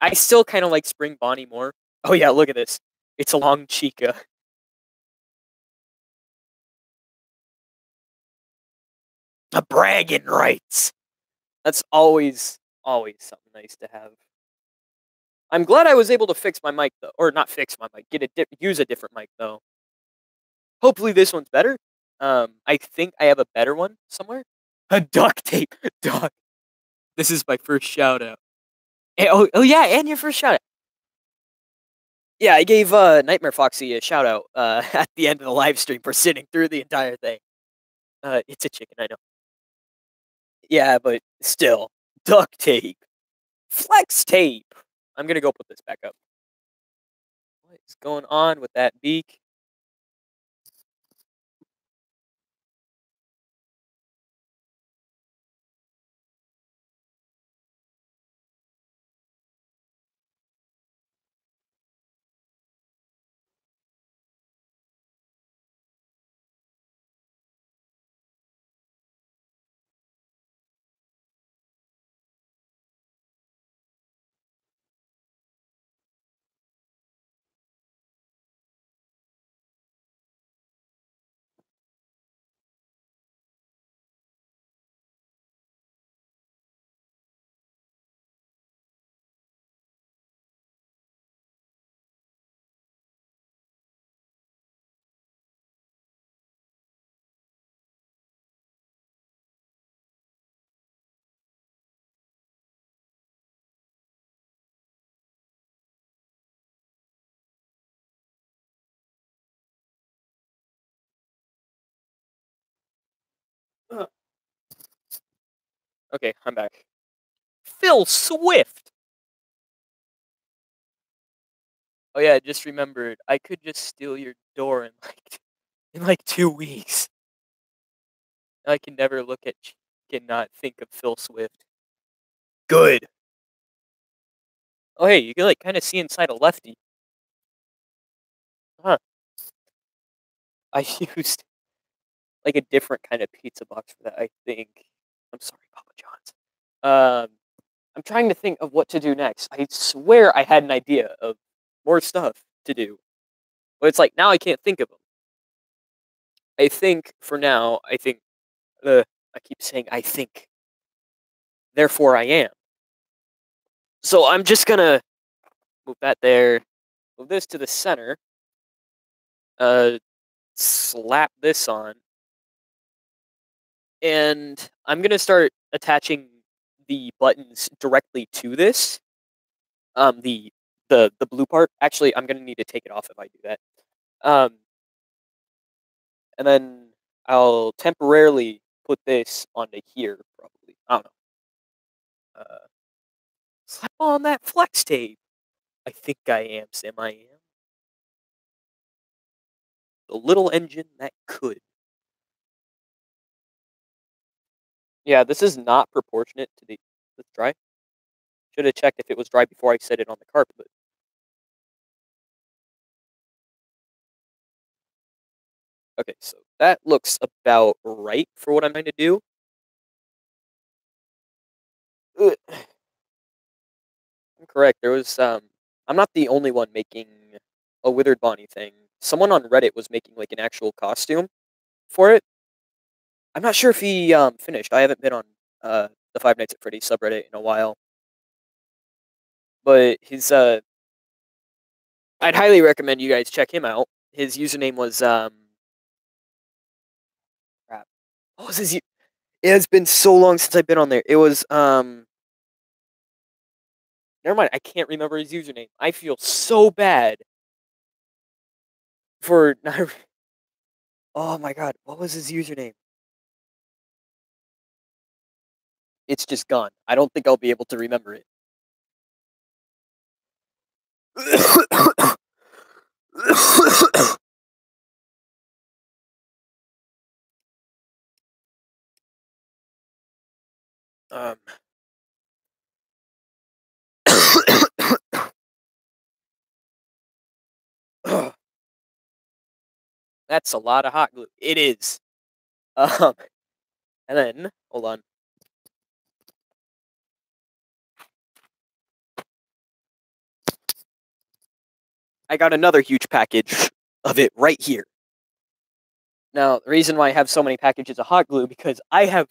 I still kind of like Spring Bonnie more. Oh yeah, look at this. It's a long Chica. The bragging rights. That's always something nice to have. I'm glad I was able to fix my mic though, or not fix my mic. Use a different mic though. Hopefully this one's better. I think I have a better one somewhere. A duct tape dog. This is my first shout out. Oh yeah, and your first shout out. Yeah, I gave Nightmare Foxy a shout out at the end of the live stream for sitting through the entire thing. It's a chicken, I know. Yeah, but still, duct tape, flex tape. I'm gonna go put this back up. What is going on with that beak? Ugh. Okay, I'm back. Phil Swift. Oh yeah, I just remembered. I could just steal your door in like 2 weeks. I can never look at and not think of Phil Swift. Good. Oh hey, you can like kind of see inside a lefty. Huh. I used like a different kind of pizza box for that, I think. I'm sorry, Papa John's. I'm trying to think of what to do next. I swear I had an idea of more stuff to do. But it's like now I can't think of them. I think for now, I keep saying I think. Therefore I am. So I'm just gonna move that there, move this to the center, uh slap this on, and I'm gonna start attaching the buttons directly to this. The the blue part. Actually, I'm gonna need to take it off if I do that. Um, and then I'll temporarily put this onto here. Probably. I don't know. Slap on that flex tape. I think I am. Sam, I am. The little engine that could. Yeah, this is not proportionate to the. Let's dry. Should have checked if it was dry before I set it on the carpet. But okay, so that looks about right for what I'm trying to do. Ugh. I'm correct. There was I'm not the only one making a Withered Bonnie thing. Someone on Reddit was making like an actual costume for it. I'm not sure if he finished. I haven't been on the Five Nights at Freddy's subreddit in a while. But his I'd highly recommend you guys check him out. His username was crap. What was his It has been so long since I've been on there. It was never mind, I can't remember his username. I feel so bad for not oh my god, what was his username? It's just gone. I don't think I'll be able to remember it. um, that's a lot of hot glue. It is. Um, and then hold on. I got another huge package of it right here. Now, the reason why I have so many packages of hot glue because I have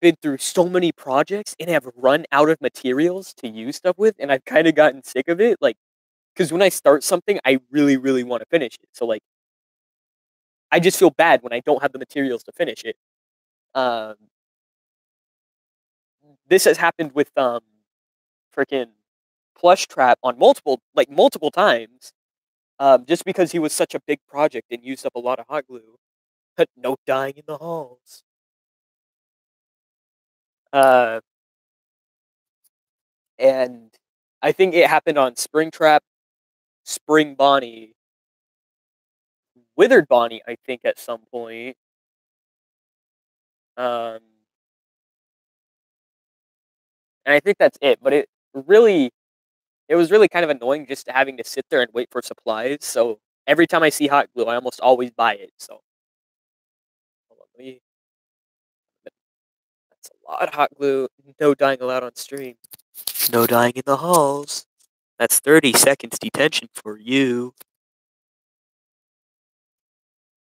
been through so many projects and have run out of materials to use stuff with, and I've kind of gotten sick of it. Like, because when I start something, I really, really want to finish it. So, like, I just feel bad when I don't have the materials to finish it. Um, this has happened with freaking Plush Trap on multiple times. just because he was such a big project and used up a lot of hot glue. No dying in the halls. Uh, and I think it happened on Springtrap, Spring Bonnie, Withered Bonnie, I think at some point. Um, and I think that's it. But it was really kind of annoying just having to sit there and wait for supplies. So every time I see hot glue, I almost always buy it. So hold on, that's a lot of hot glue. No dying allowed on stream. No dying in the halls. That's 30 seconds detention for you.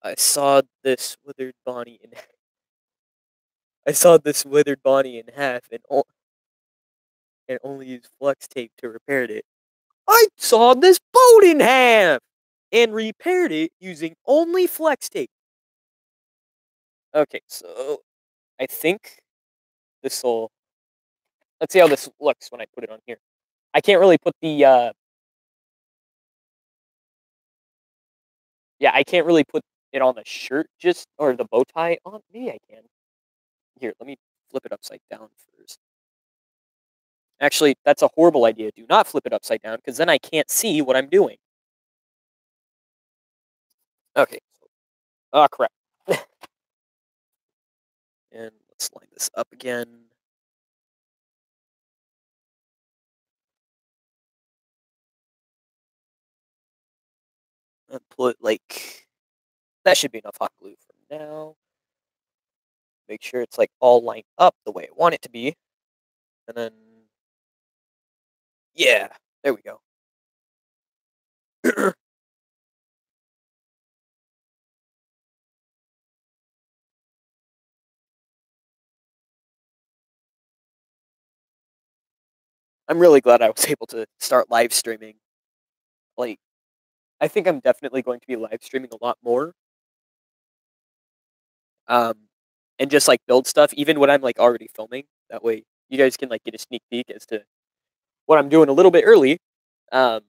I saw this withered Bonnie in. I saw this withered Bonnie in half and only used flex tape to repair it. I saw this boat in half and repaired it using only flex tape. Okay, so I think this will. Let's see how this looks when I put it on here. I can't really put the. Yeah, I can't really put it on the shirt just or the bow tie on. Maybe I can. Here, let me flip it upside down first. Actually, that's a horrible idea. Do not flip it upside down because then I can't see what I'm doing. Okay. Oh, crap. And let's line this up again. And put, like, that should be enough hot glue for now. Make sure it's, like, all lined up the way I want it to be. And then, yeah, there we go. I'm really glad I was able to start live streaming. Like, I think I'm definitely going to be live streaming a lot more. Um, and just like build stuff, even when I'm like already filming. That way, you guys can like get a sneak peek as to what I'm doing a little bit early. Um,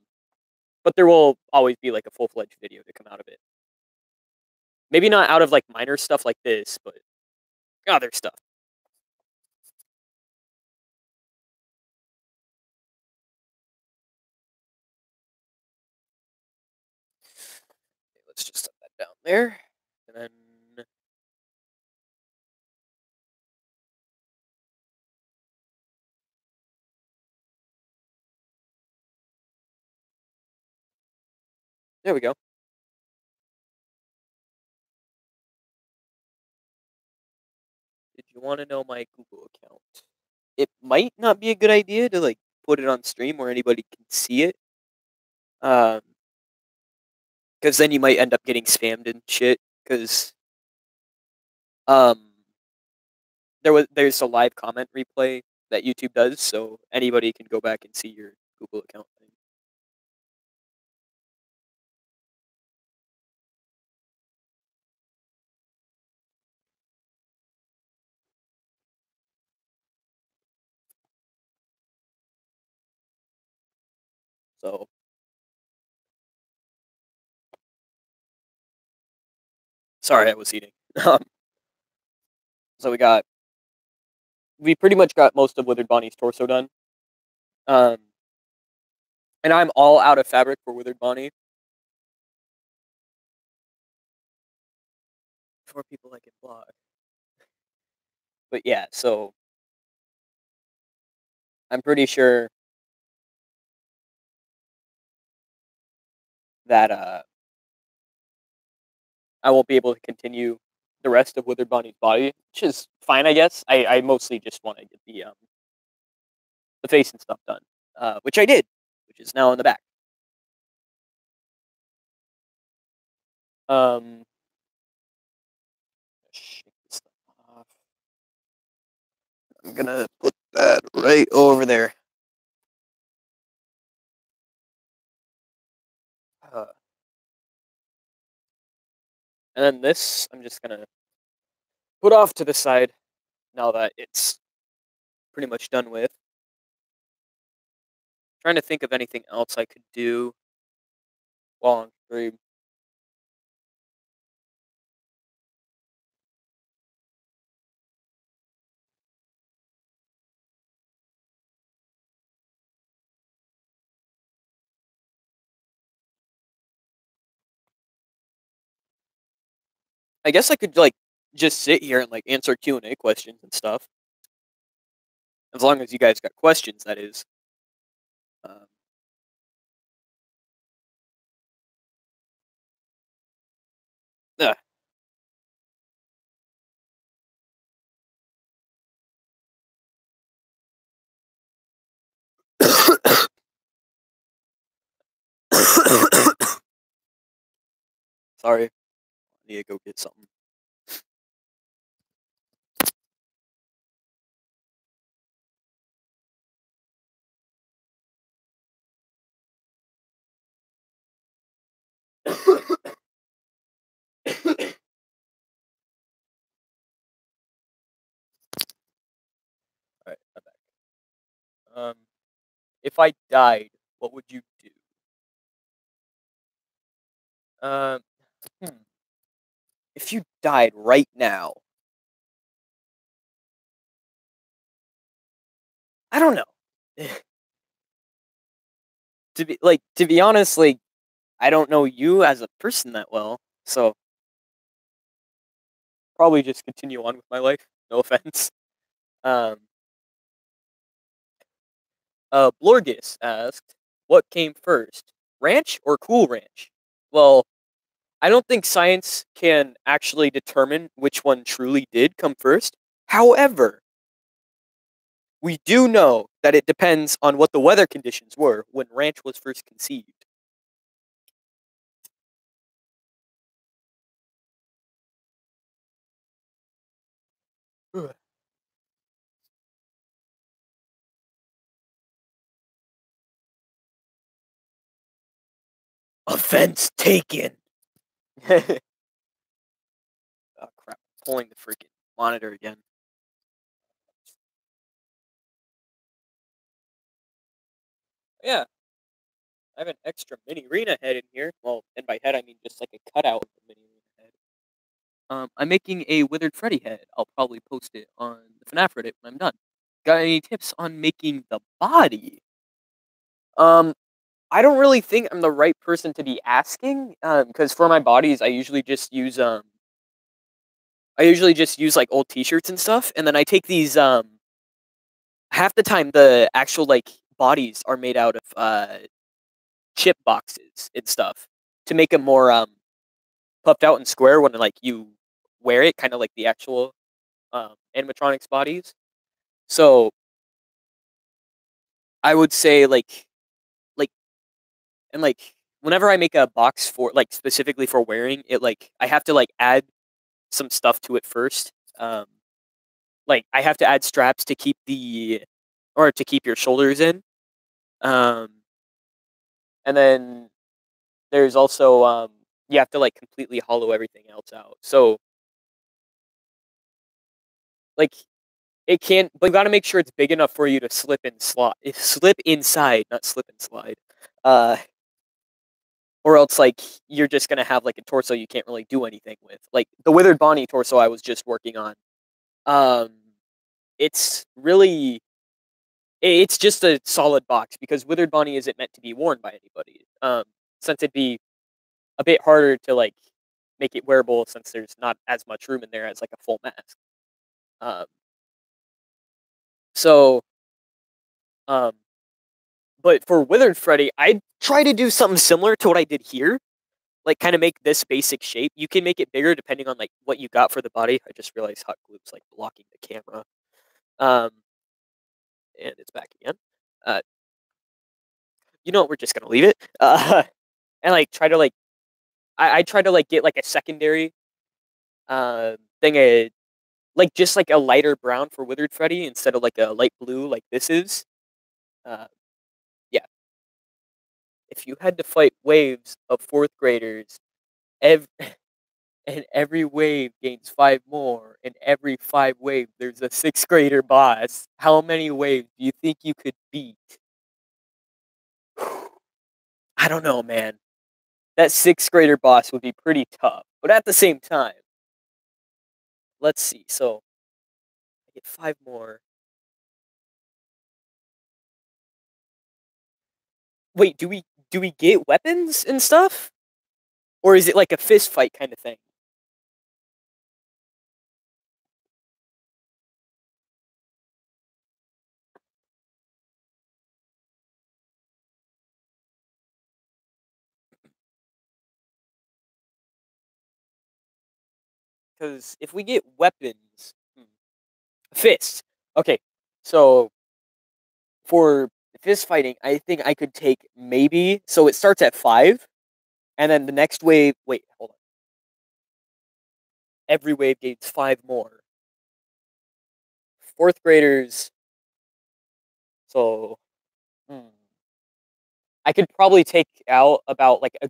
but there will always be like a full fledged video to come out of it. Maybe not out of like minor stuff like this, but other stuff. Let's just set that down there, and then. There we go. Did you want to know my Google account? It might not be a good idea to like put it on stream where anybody can see it. Because then you might end up getting spammed and shit. Because um, there's a live comment replay that YouTube does, so anybody can go back and see your Google account thing. So sorry, I was eating. So we pretty much got most of Withered Bonnie's torso done. Um, and I'm all out of fabric for Withered Bonnie. 4 people I can block. But yeah, so I'm pretty sure that I won't be able to continue the rest of Withered Bonnie's body, which is fine, I guess. I mostly just want to get the face and stuff done, which I did, which is now in the back. Shake this stuff off. I'm gonna put that right over there. And then this, I'm just gonna put off to the side now that it's pretty much done with. Trying to think of anything else I could do while I'm Very. I guess I could like just sit here and like answer Q&A questions and stuff. As long as you guys got questions, that is. Um, ugh. Sorry, I need to go get something. All right, I'm back. If I died, what would you do? Um, hmm. If you died right now, I don't know. To be honest, like I don't know you as a person that well, so probably just continue on with my life. No offense. Um, Blorgus asked, "What came first, ranch or Cool Ranch?" Well, I don't think science can actually determine which one truly did come first. However, we do know that it depends on what the weather conditions were when ranch was first conceived. Offense taken. Oh crap! Pulling the freaking monitor again. Yeah, I have an extra mini arena head in here. Well, and by head I mean just like a cutout of the mini arena head. I'm making a Withered Freddy head. I'll probably post it on the FNAF Reddit when I'm done. Got any tips on making the body? Um, I don't really think I'm the right person to be asking. Because for my bodies, I usually just use like old T-shirts and stuff, and then I take these. Half the time, the actual like bodies are made out of chip boxes and stuff to make them more puffed out and square when like you wear it, kind of like the actual animatronics bodies. So I would say like and like whenever I make a box for like specifically for wearing it, like I have to like add some stuff to it first. Um, like I have to add straps to keep the or to keep your shoulders in. Um, and then there's also you have to like completely hollow everything else out. So like it can't, but you got to make sure it's big enough for you to slip inside, not slip and slide. Uh, or else like you're just gonna have like a torso you can't really do anything with. Like the Withered Bonnie torso I was just working on. Um, it's really it's just a solid box because Withered Bonnie isn't meant to be worn by anybody. Since it'd be a bit harder to like make it wearable since there's not as much room in there as like a full mask. Um, so um, but for Withered Freddy, I try to do something similar to what I did here. Like kind of make this basic shape. You can make it bigger depending on like what you got for the body. I just realized hot glue's like blocking the camera. Um, and it's back again. Uh, you know what? We're just gonna leave it. And like try to like I try to like get like a secondary thing, like just like a lighter brown for Withered Freddy instead of like a light blue like this is. Uh, yeah. If you had to fight waves of fourth graders, ev- and every wave gains 5 more, and every 5 waves there's a 6th grader boss, how many waves do you think you could beat? I don't know, man. that 6th grader boss would be pretty tough. But at the same time, let's see. So I get 5 more. Wait, do we get weapons and stuff? Or is it like a fist fight kind of thing? Because if we get weapons, fists. Okay, so for fist fighting, I think I could take maybe. So it starts at 5, and then the next wave. Wait, hold on. Every wave gains 5 more. 4th graders. So I could probably take out about like a.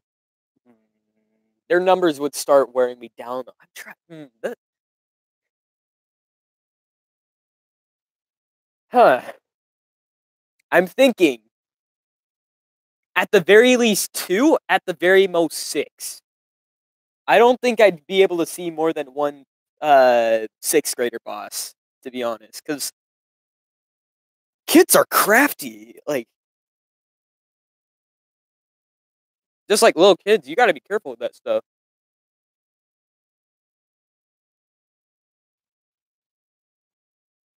Their numbers would start wearing me down. I'm trying. Huh. I'm thinking at the very least 2, at the very most 6. I don't think I'd be able to see more than one 6th grader boss, to be honest, because kids are crafty. Like, just like little kids, you got to be careful with that stuff.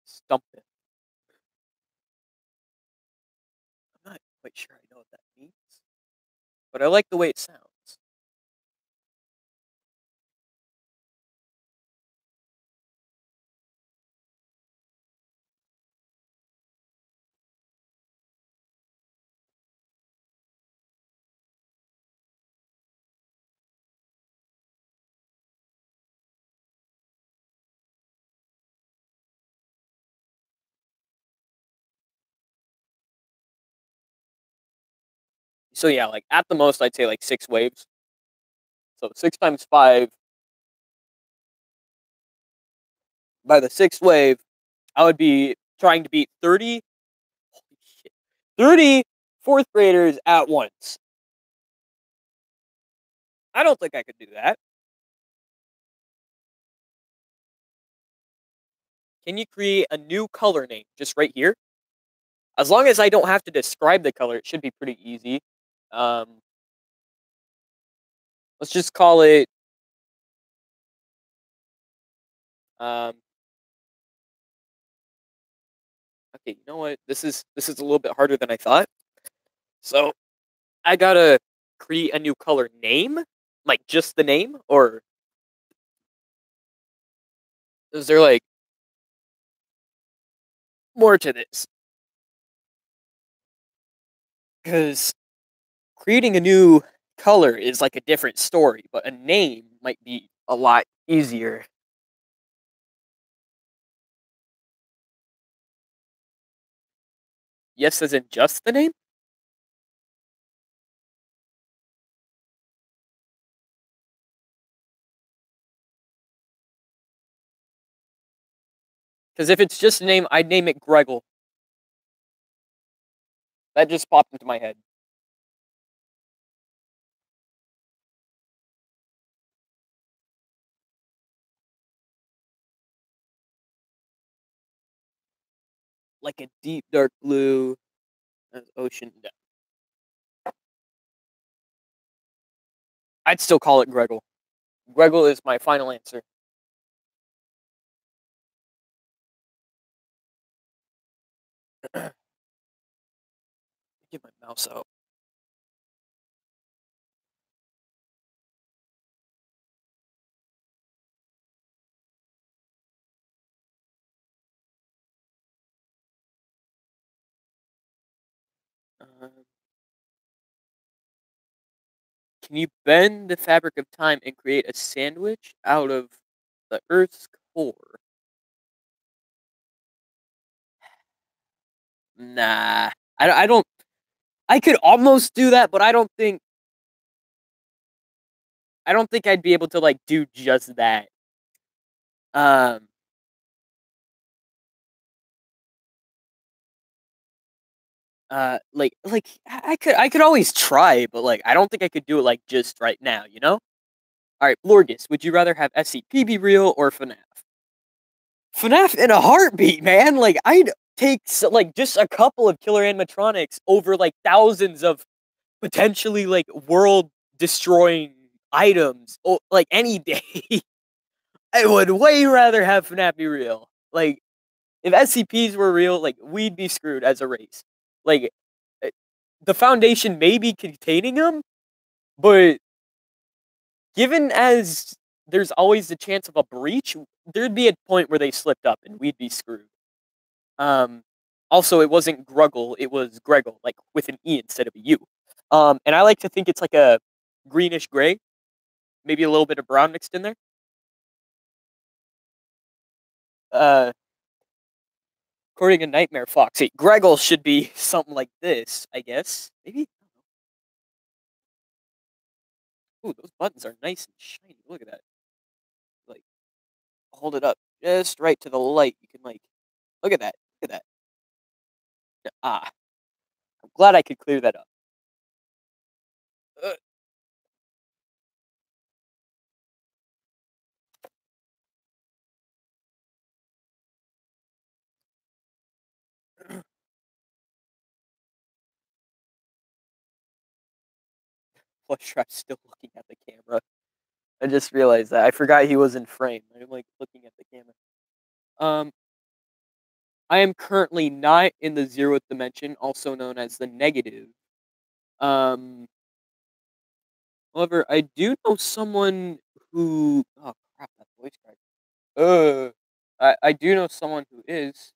Stump it. I'm not quite sure I know what that means, but I like the way it sounds. So yeah, like at the most, I'd say like 6 waves. So 6 times 5. By the 6th wave, I would be trying to beat 30. Holy shit, 30 4th graders at once. I don't think I could do that. Can you create a new color name just right here? As long as I don't have to describe the color, it should be pretty easy. Um, let's just call it. Um, okay, you know what? This is a little bit harder than I thought. So I gotta create a new color name, like just the name, or is there like more to this? Because creating a new color is like a different story, but a name might be a lot easier. Yes, as in just the name? Because if it's just a name, I'd name it Greggle. That just popped into my head. Like a deep dark blue ocean. I'd still call it Greggle. Greggle is my final answer. Get my mouse out. Um, can you bend the fabric of time and create a sandwich out of the Earth's core? Nah, I don't. I could almost do that, but I don't think I'd be able to like do just that. Um, I could always try, but, like, I don't think I could do it, like, just right now, you know? Alright, Blorgus, would you rather have SCP be real or FNAF? FNAF in a heartbeat, man! Like, I'd take like, just a couple of killer animatronics over, like, thousands of potentially, like, world-destroying items, like, any day. I would way rather have FNAF be real. Like, if SCPs were real, like, we'd be screwed as a race. Like, eh, the Foundation may be containing them, but given as there's always the chance of a breach, there'd be a point where they slipped up and we'd be screwed. Um, Also, it wasn't Gruggle, it was Greggle, like, with an E instead of a U. And I like to think it's like a greenish gray, maybe a little bit of brown mixed in there. Uh, According to Nightmare Foxy, Greggle should be something like this, I guess. Maybe? Ooh, those buttons are nice and shiny. Look at that. Like, hold it up just right to the light. You can, like, look at that. Look at that. Ah, I'm glad I could clear that up. Uh, Plush Trap's still looking at the camera. I just realized that. I forgot he was in frame. I'm, like, looking at the camera. Um, I am currently not in the zeroth dimension, also known as the negative. Um, However, I do know someone who. Oh crap! That voice crack. I do know someone who is.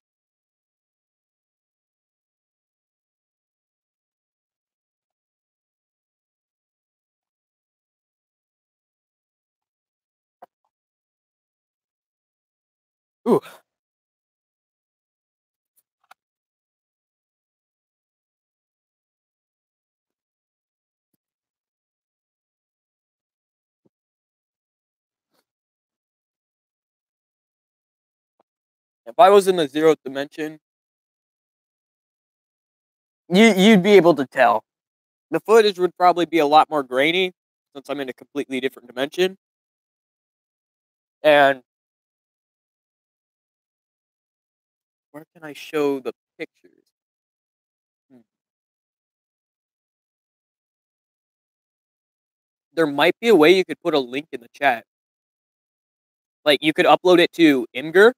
Ooh, if I was in the zeroth dimension, you'd be able to tell. The footage would probably be a lot more grainy since I'm in a completely different dimension, and where can I show the pictures? Hmm. There might be a way you could put a link in the chat. Like, you could upload it to Imgur,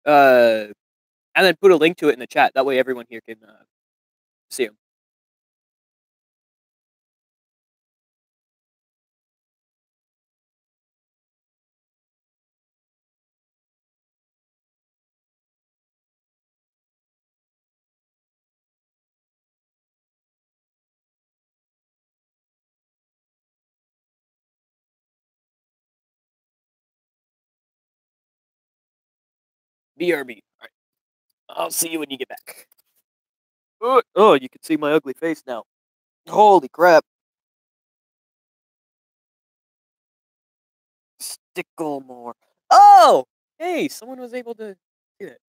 uh, and then put a link to it in the chat. That way, everyone here can see them. BRB. All right, I'll see you when you get back. Oh, you can see my ugly face now. Holy crap! Sticklemore. Oh, hey, someone was able to do it.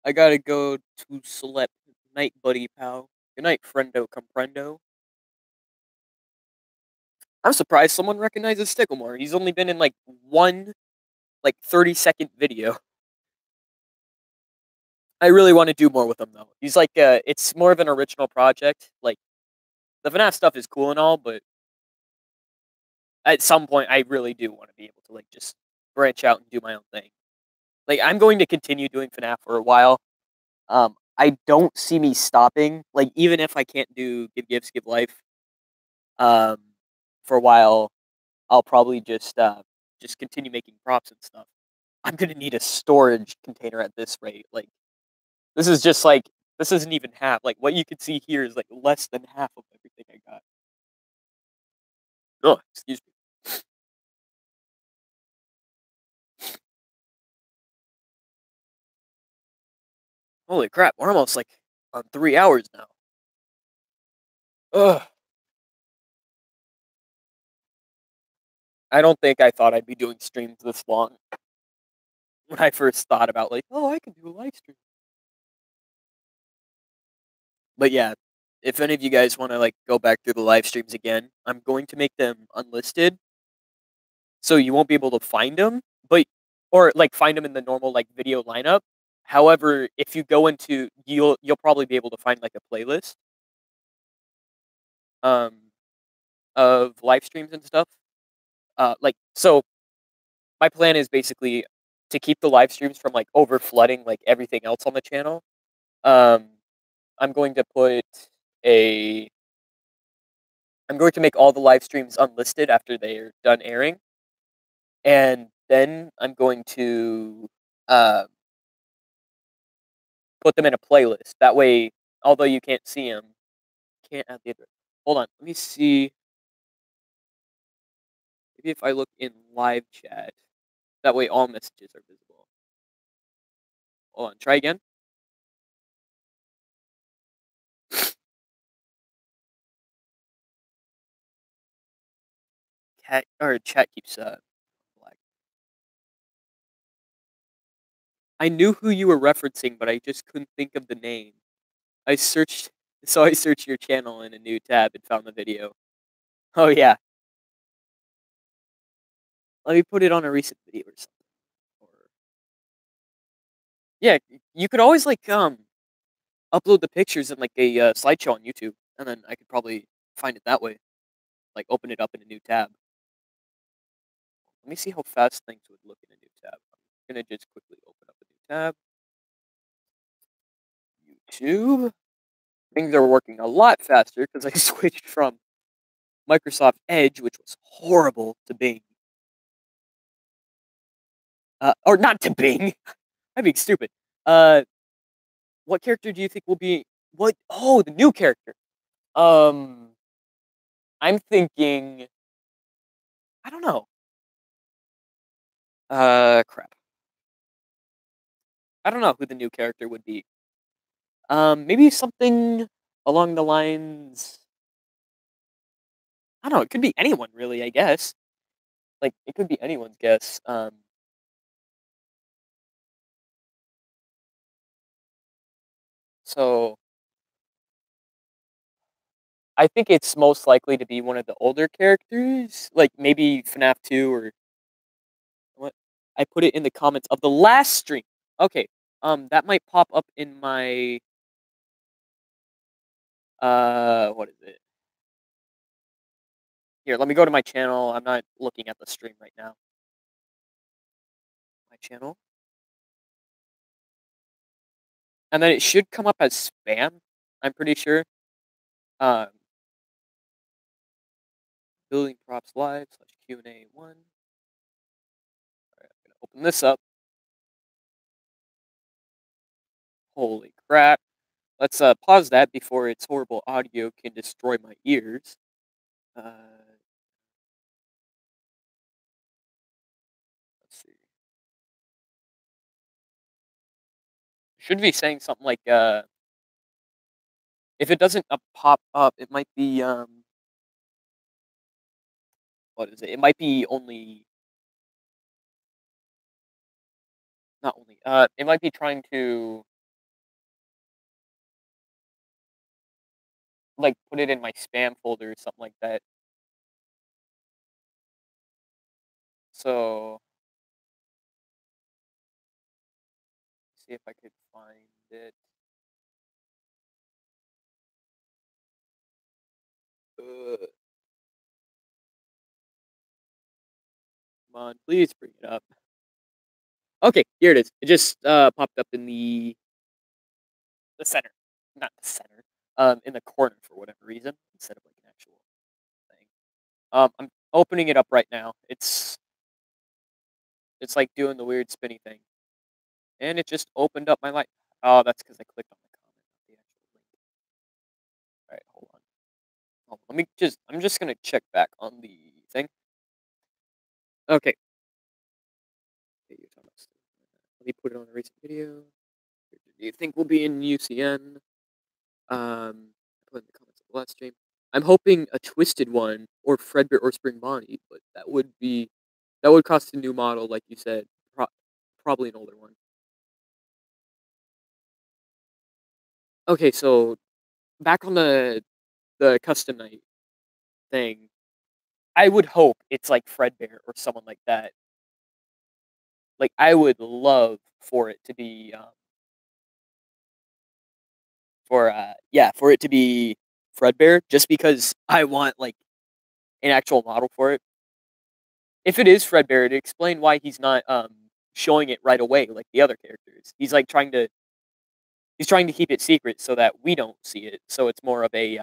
I gotta go to select night, buddy pal. Good night, friendo comprendo. I'm surprised someone recognizes Sticklemore. He's only been in like one, like 30-second video. I really want to do more with him though. He's like, it's more of an original project. Like, the FNAF stuff is cool and all, but at some point, I really do want to be able to, like, just branch out and do my own thing. Like, I'm going to continue doing FNAF for a while. I don't see me stopping. Like, even if I can't do Give Gifts, Give Life, um, for a while, I'll probably just continue making props and stuff. I'm gonna need a storage container at this rate. Like, this is just like this isn't even half. Like, what you can see here is like less than half of everything I got. Oh, excuse me. Holy crap! We're almost like on 3 hours now. Ugh. I don't think I thought I'd be doing streams this long when I first thought about, like, oh, I can do a live stream. But yeah, if any of you guys want to like go back through the live streams again, I'm going to make them unlisted, so you won't be able to find them, but or like find them in the normal like video lineup. However, if you go into you'll probably be able to find like a playlist um of live streams and stuff. Like so my plan is basically to keep the live streams from like over flooding like everything else on the channel. Um I'm going to put a I'm going to make all the live streams unlisted after they're done airing, and then I'm going to uh, put them in a playlist. That way, although you can't see them, can't add the address. Hold on, let me see. Maybe if I look in live chat, that way all messages are visible. Hold on, try again. Cat or chat keeps black. I knew who you were referencing, but I just couldn't think of the name. I searched, so I searched your channel in a new tab and found the video. Oh yeah, let me put it on a recent video or something. Or yeah, you could always like upload the pictures in like a slideshow on YouTube, and then I could probably find it that way. Like open it up in a new tab. Let me see how fast things would look in a new tab. I'm gonna just quickly open up a new tab. YouTube. Things are working a lot faster because I switched from Microsoft Edge, which was horrible, to Bing. Or not to Bing. I'm being stupid. What character do you think will be what? Oh, the new character. Um, I'm thinking. I don't know. Crap. I don't know who the new character would be. Maybe something along the lines. I don't know. It could be anyone, really. I guess. Like it could be anyone's guess. So I think it's most likely to be one of the older characters, like maybe FNAF 2 or what? I put it in the comments of the last stream. Okay. That might pop up in my what is it? Here, let me go to my channel. I'm not looking at the stream right now. My channel. And then it should come up as spam, I'm pretty sure. Um Building props live / Q&A 1. Alright, I'm gonna open this up. Holy crap. Let's pause that before its horrible audio can destroy my ears. Let's see. Should be saying something like if it doesn't pop up, it might be what is it? It might be only not only it might be trying to like put it in my spam folder or something like that. So see if I could find it. Come on, please bring it up. Okay, here it is. It just popped up in the center, not the center, in the corner for whatever reason instead of like an actual thing. I'm opening it up right now. It's like doing the weird spinny thing, and it just opened up my light. Oh, that's because I clicked on the comment, not the actual link. All right, hold on. Let me just. I'm just gonna check back on the thing. Okay. Okay, you're talking about. Let me put it on a recent video. Do you think we'll be in UCN? Put in the comments of the last stream. I'm hoping a twisted one or Fredbear or Spring Bonnie, but that would cost a new model, like you said. Probably an older one. Okay, so back on the custom night thing, I would hope it's like Fredbear or someone like that. Like, I would love for it to be, for it to be Fredbear, just because I want, like, an actual model for it. If it is Fredbear, to explain why he's not, showing it right away like the other characters. He's trying to keep it secret so that we don't see it, so it's more of a,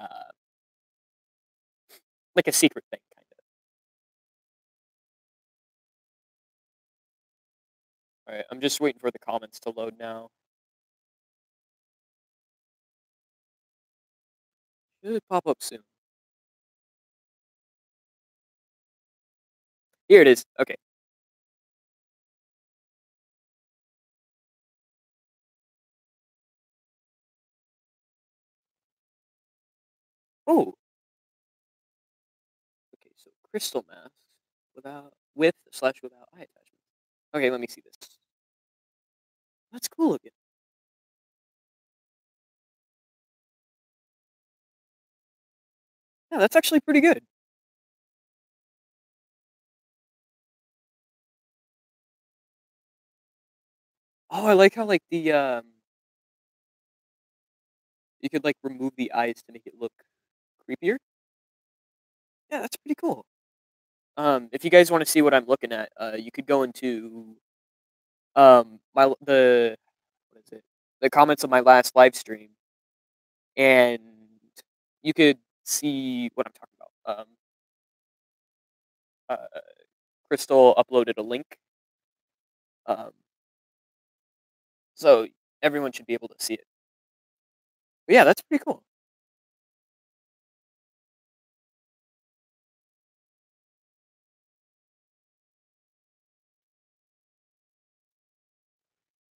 like a secret thing, kinda. Alright, I'm just waiting for the comments to load now. Should pop up soon. Here it is, okay. Oh, okay, so crystal mask without with/without eye attachment. Okay, let me see this. That's cool looking. Yeah, that's actually pretty good. Oh, I like how, like, you could, like, remove the eyes to make it look creepier. Yeah, that's pretty cool. If you guys wanna see what I'm looking at, you could go into, my the what is it? The comments of my last live stream, and you could see what I'm talking about. Uh, Crystal uploaded a link, um, so everyone should be able to see it. But yeah, that's pretty cool.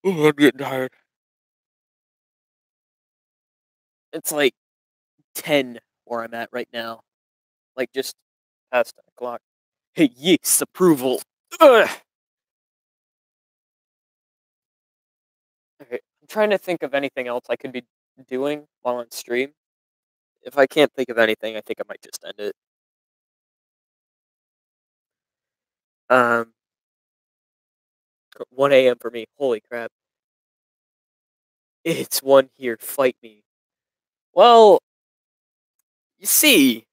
Ooh, I'm getting tired. It's like 10 where I'm at right now, like, just past 10 o'clock. Hey, yes, approval. Ugh. Okay, I'm trying to think of anything else I could be doing while on stream. If I can't think of anything, I think I might just end it. Um, 1 a.m. for me. Holy crap. It's 1 here. Fight me. Well, you see,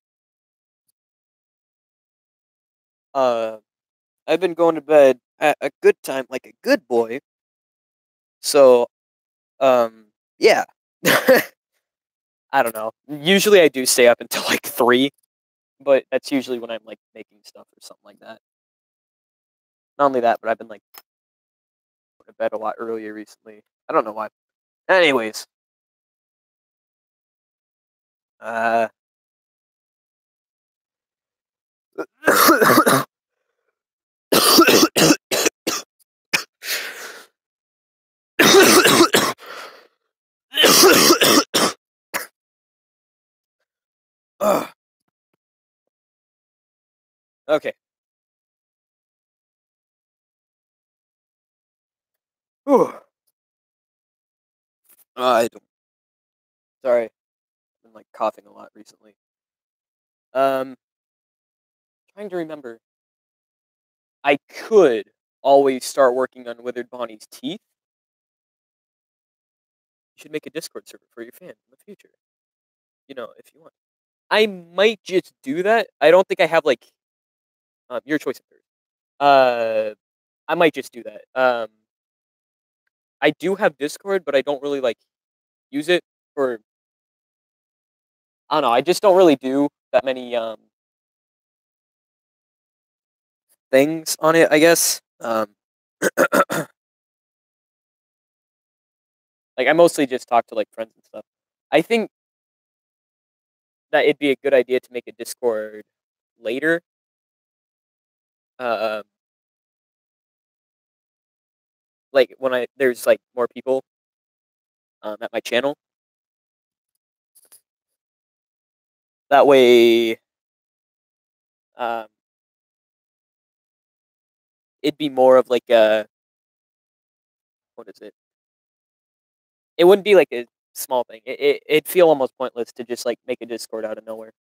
uh, I've been going to bed at a good time, like a good boy. So, yeah. I don't know. Usually I do stay up until like 3, but that's usually when I'm like making stuff or something like that. Not only that, but I've been like going to bed a lot earlier recently. I don't know why. Anyways, uh, Ugh. Okay. Whew. I don't. Sorry, I've been like coughing a lot recently. Um, trying to remember. I could always start working on Withered Bonnie's teeth. You should make a Discord server for your fan in the future. You know, if you want. I might just do that. I don't think I have like your choice of third. I might just do that. I do have Discord, but I don't really like use it for. I don't know. I just don't really do that many things on it. I guess. Like I mostly just talk to like friends and stuff. I think that it'd be a good idea to make a Discord later. Um, like when there's like more people at my channel. That way, um, it'd be more of like a what is it? It wouldn't be like a small thing. It'd feel almost pointless to just like make a Discord out of nowhere.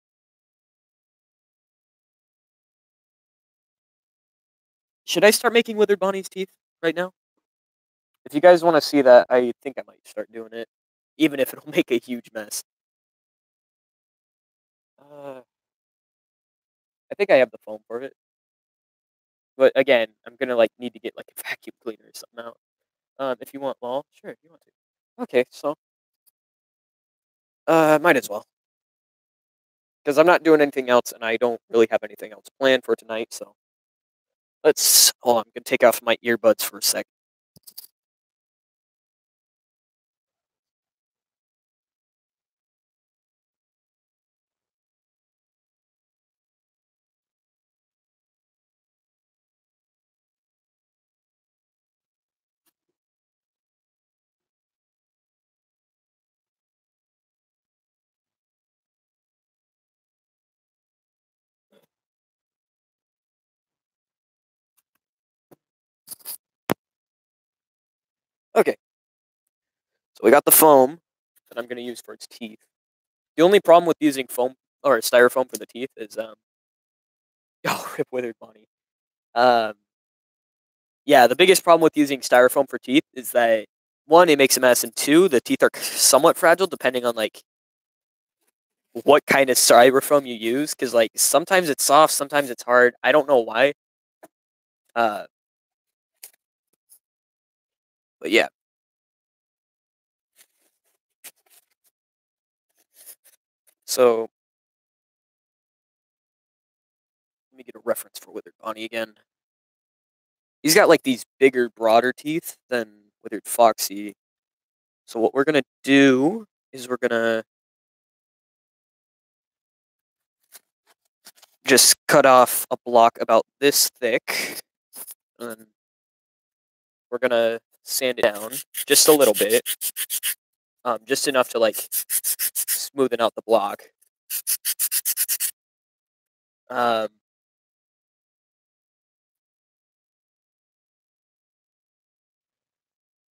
Should I start making Withered Bonnie's teeth right now? If you guys want to see that, I think I might start doing it, even if it'll make a huge mess. I think I have the foam for it, but again, I'm gonna like need to get like a vacuum cleaner or something out. If you want, well, sure, if you want to. Okay, so might as well, because I'm not doing anything else, and I don't really have anything else planned for tonight. So let's. Hold on, I'm gonna take off my earbuds for a sec. Okay, so we got the foam that I'm gonna use for its teeth. The only problem with using foam or styrofoam for the teeth is oh, rip Withered Bonnie. Um, yeah, the biggest problem with using styrofoam for teeth is that one, it makes a mess, and two, the teeth are somewhat fragile depending on like what kind of styrofoam you use. Because like sometimes it's soft, sometimes it's hard. I don't know why. Uh, but yeah. So let me get a reference for Withered Bonnie again. He's got like these bigger, broader teeth than Withered Foxy. So what we're gonna do is we're gonna just cut off a block about this thick, and we're gonna sand it down just a little bit, just enough to like smoothen out the block. Um,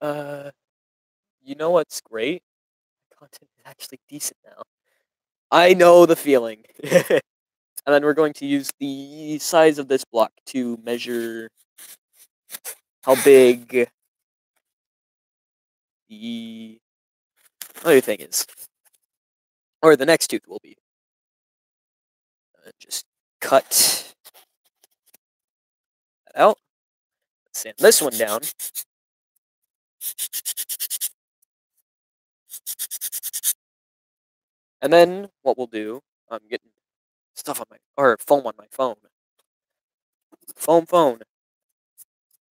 uh, you know what's great? Content is actually decent now. I know the feeling. And then we're going to use the size of this block to measure how big the other thing is, or the next tooth will be. Just cut that out. Let's sand this one down. And then what we'll do, I'm getting stuff on my, or foam on my phone. Foam.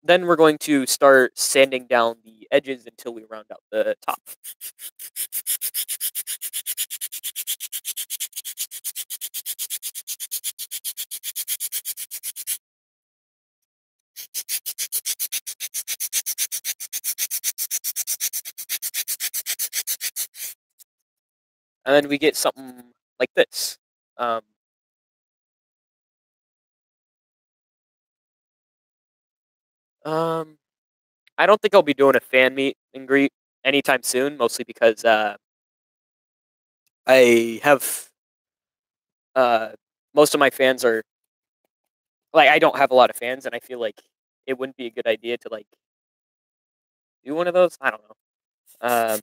Then we're going to start sanding down the edges until we round out the top. And then we get something like this. I don't think I'll be doing a fan meet and greet anytime soon, mostly because I have most of my fans are like I don't have a lot of fans, and I feel like it wouldn't be a good idea to like do one of those. I don't know. Um,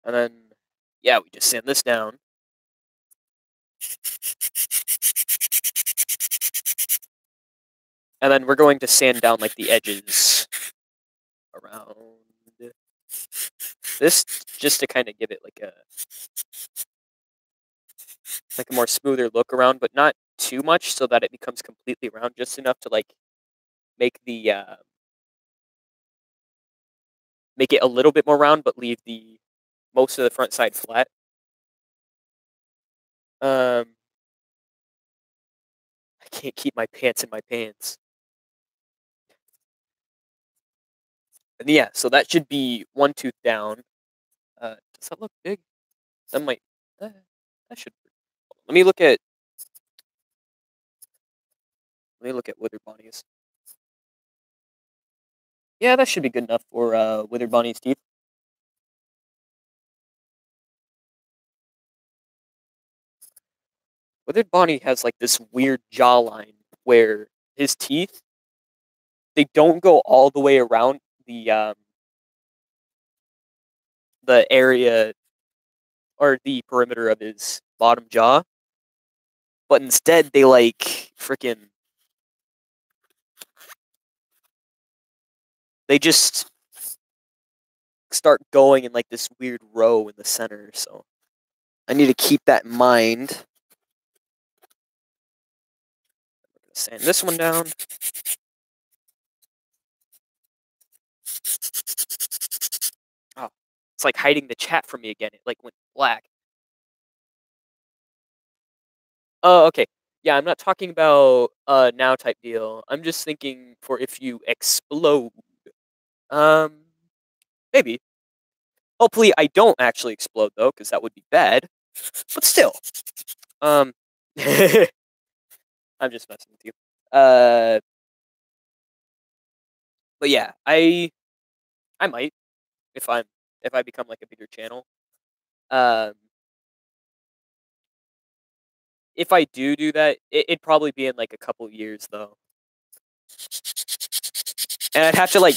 and then yeah, we just sand this down. And then we're going to sand down like the edges around this just to kind of give it like a more smoother look around, but not too much so that it becomes completely round, just enough to like make the make it a little bit more round, but leave the most of the front side flat. I can't keep my pants in my pants. And yeah, so that should be one tooth down. Does that look big? That might. That should. Let me look at. Let me look at Withered Bonnie's. Yeah, that should be good enough for Withered Bonnie's teeth. Withered Bonnie has like this weird jawline where his teeth, they don't go all the way around the area or the perimeter of his bottom jaw, but instead they like freaking, they just start going in like this weird row in the center. So I need to keep that in mind. I'm gonna sand this one down. Oh, it's like hiding the chat from me again. It like went black. Oh, okay. Yeah, I'm not talking about now type deal. I'm just thinking for if you explode. Um, maybe. Hopefully, I don't actually explode though, because that would be bad. But still, um, I'm just messing with you. But yeah, I might if I'm if I become like a bigger channel. Um, if I do that, it'd probably be in like a couple years though, and I'd have to like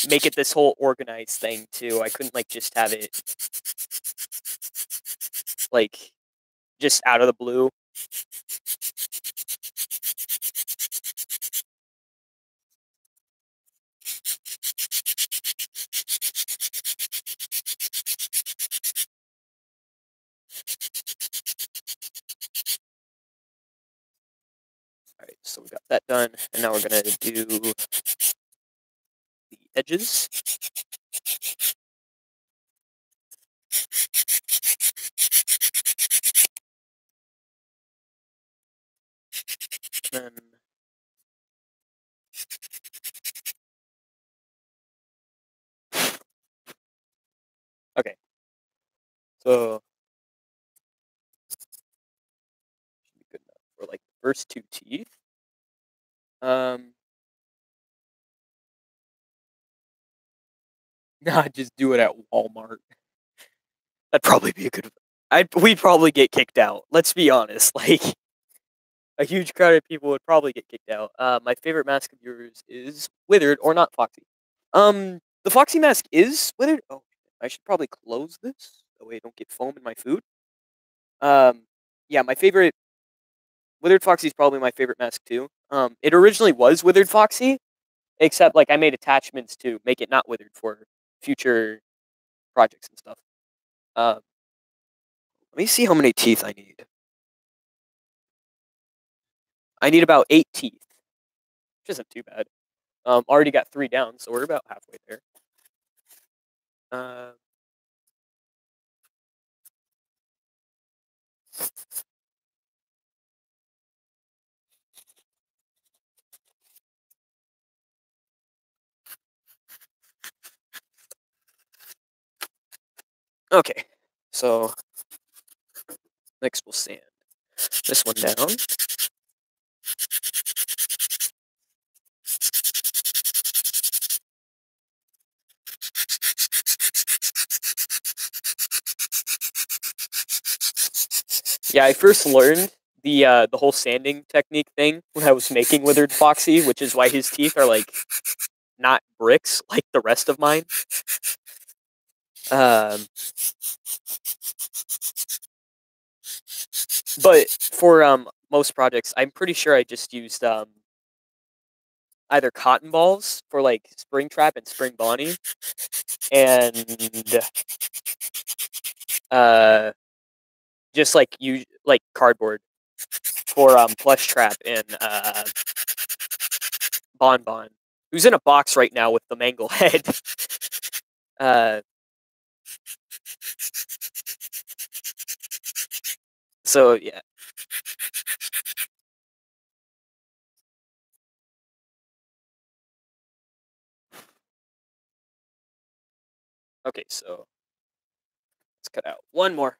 make it this whole organized thing too. I couldn't like just have it like just out of the blue. All right, so we got that done, and now we're gonna do the edges. Then okay, so should be good enough for like the first two teeth. Nah, just do it at Walmart. That'd probably be a good. We'd probably get kicked out. Let's be honest. Like a huge crowd of people would probably get kicked out. My favorite mask of yours is Withered or not Foxy. The Foxy mask is Withered. Oh, I should probably close this so I don't get foam in my food. Um, yeah, my favorite Withered Foxy is probably my favorite mask too. It originally was Withered Foxy, except like I made attachments to make it not withered for future projects and stuff. Um, let me see how many teeth I need. I need about 8 teeth, which isn't too bad. Already got 3 down, so we're about halfway there. Uh, okay, so next we'll sand this one down. Yeah, I first learned the whole sanding technique thing when I was making Withered Foxy, which is why his teeth are like not bricks like the rest of mine. Um, but for most projects, I'm pretty sure I just used either cotton balls for like Springtrap and Spring Bonnie, and uh, just like cardboard for Plush Trap and Bon Bon, who's in a box right now with the mangle head. uh, so yeah. Okay, so let's cut out one more.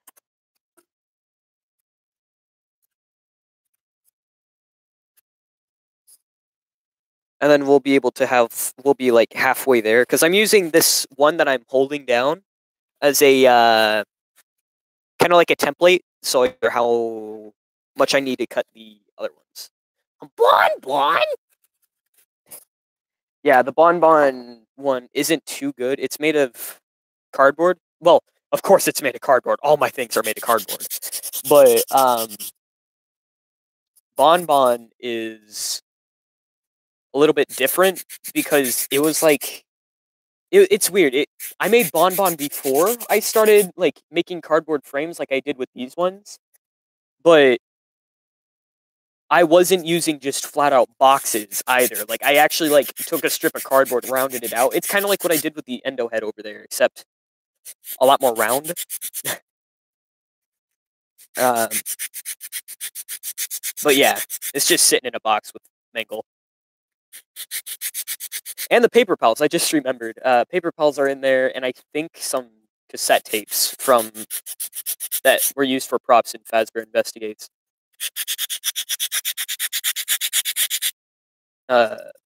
and then we'll be like halfway there because I'm using this one that I'm holding down as a kind of like a template, so I know how much I need to cut the other ones. Bon. Yeah, the Bonbon one isn't too good. It's made of cardboard. Well, of course it's made of cardboard. All my things are made of cardboard. But Bonbon is a little bit different because it was like it's weird. I made Bonbon before I started like making cardboard frames like I did with these ones, but I wasn't using just flat out boxes either. Like I actually like took a strip of cardboard, rounded it out. It's kind of like what I did with the Endo head over there, except a lot more round. Um, but yeah, it's just sitting in a box with Mangle. And the paper pals, I just remembered. Paper pals are in there, and I think some cassette tapes from that were used for props in Fazbear Investigates.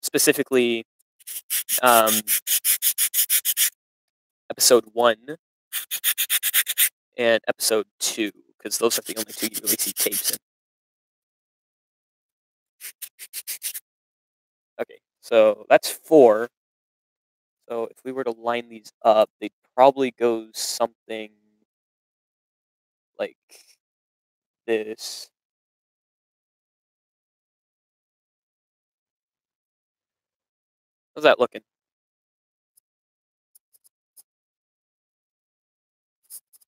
Specifically, um, episode 1 and episode 2, because those are the only two you really see tapes in. Okay, so that's 4. So if we were to line these up, they'd probably go something like this. How's that looking?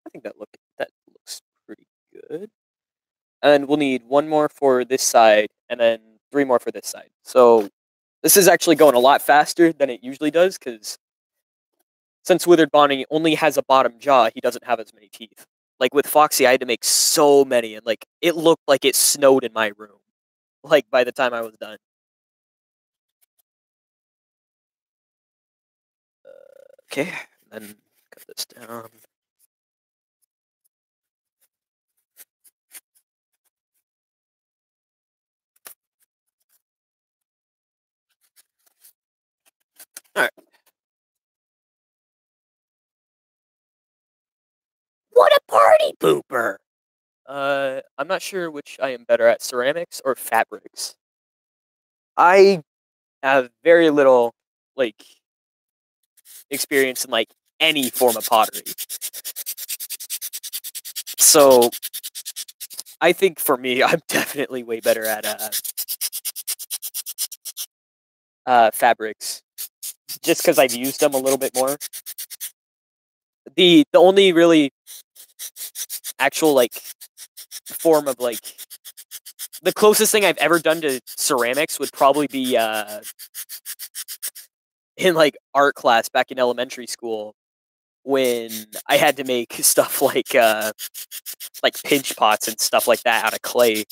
I think that looks pretty good. And we'll need 1 more for this side, and then 3 more for this side. So this is actually going a lot faster than it usually does, because since Withered Bonnie only has a bottom jaw, he doesn't have as many teeth. Like with Foxy, I had to make so many, and like it looked like it snowed in my room. Like by the time I was done. Okay, then cut this down. All right. What a party pooper! I'm not sure which I am better at, ceramics or fabrics. I have very little like experience in like any form of pottery. So I think for me, I'm definitely way better at fabrics, just because I've used them a little bit more. The only really actual like form of like the closest thing I've ever done to ceramics would probably be in like art class back in elementary school when I had to make stuff like pinch pots and stuff like that out of clay.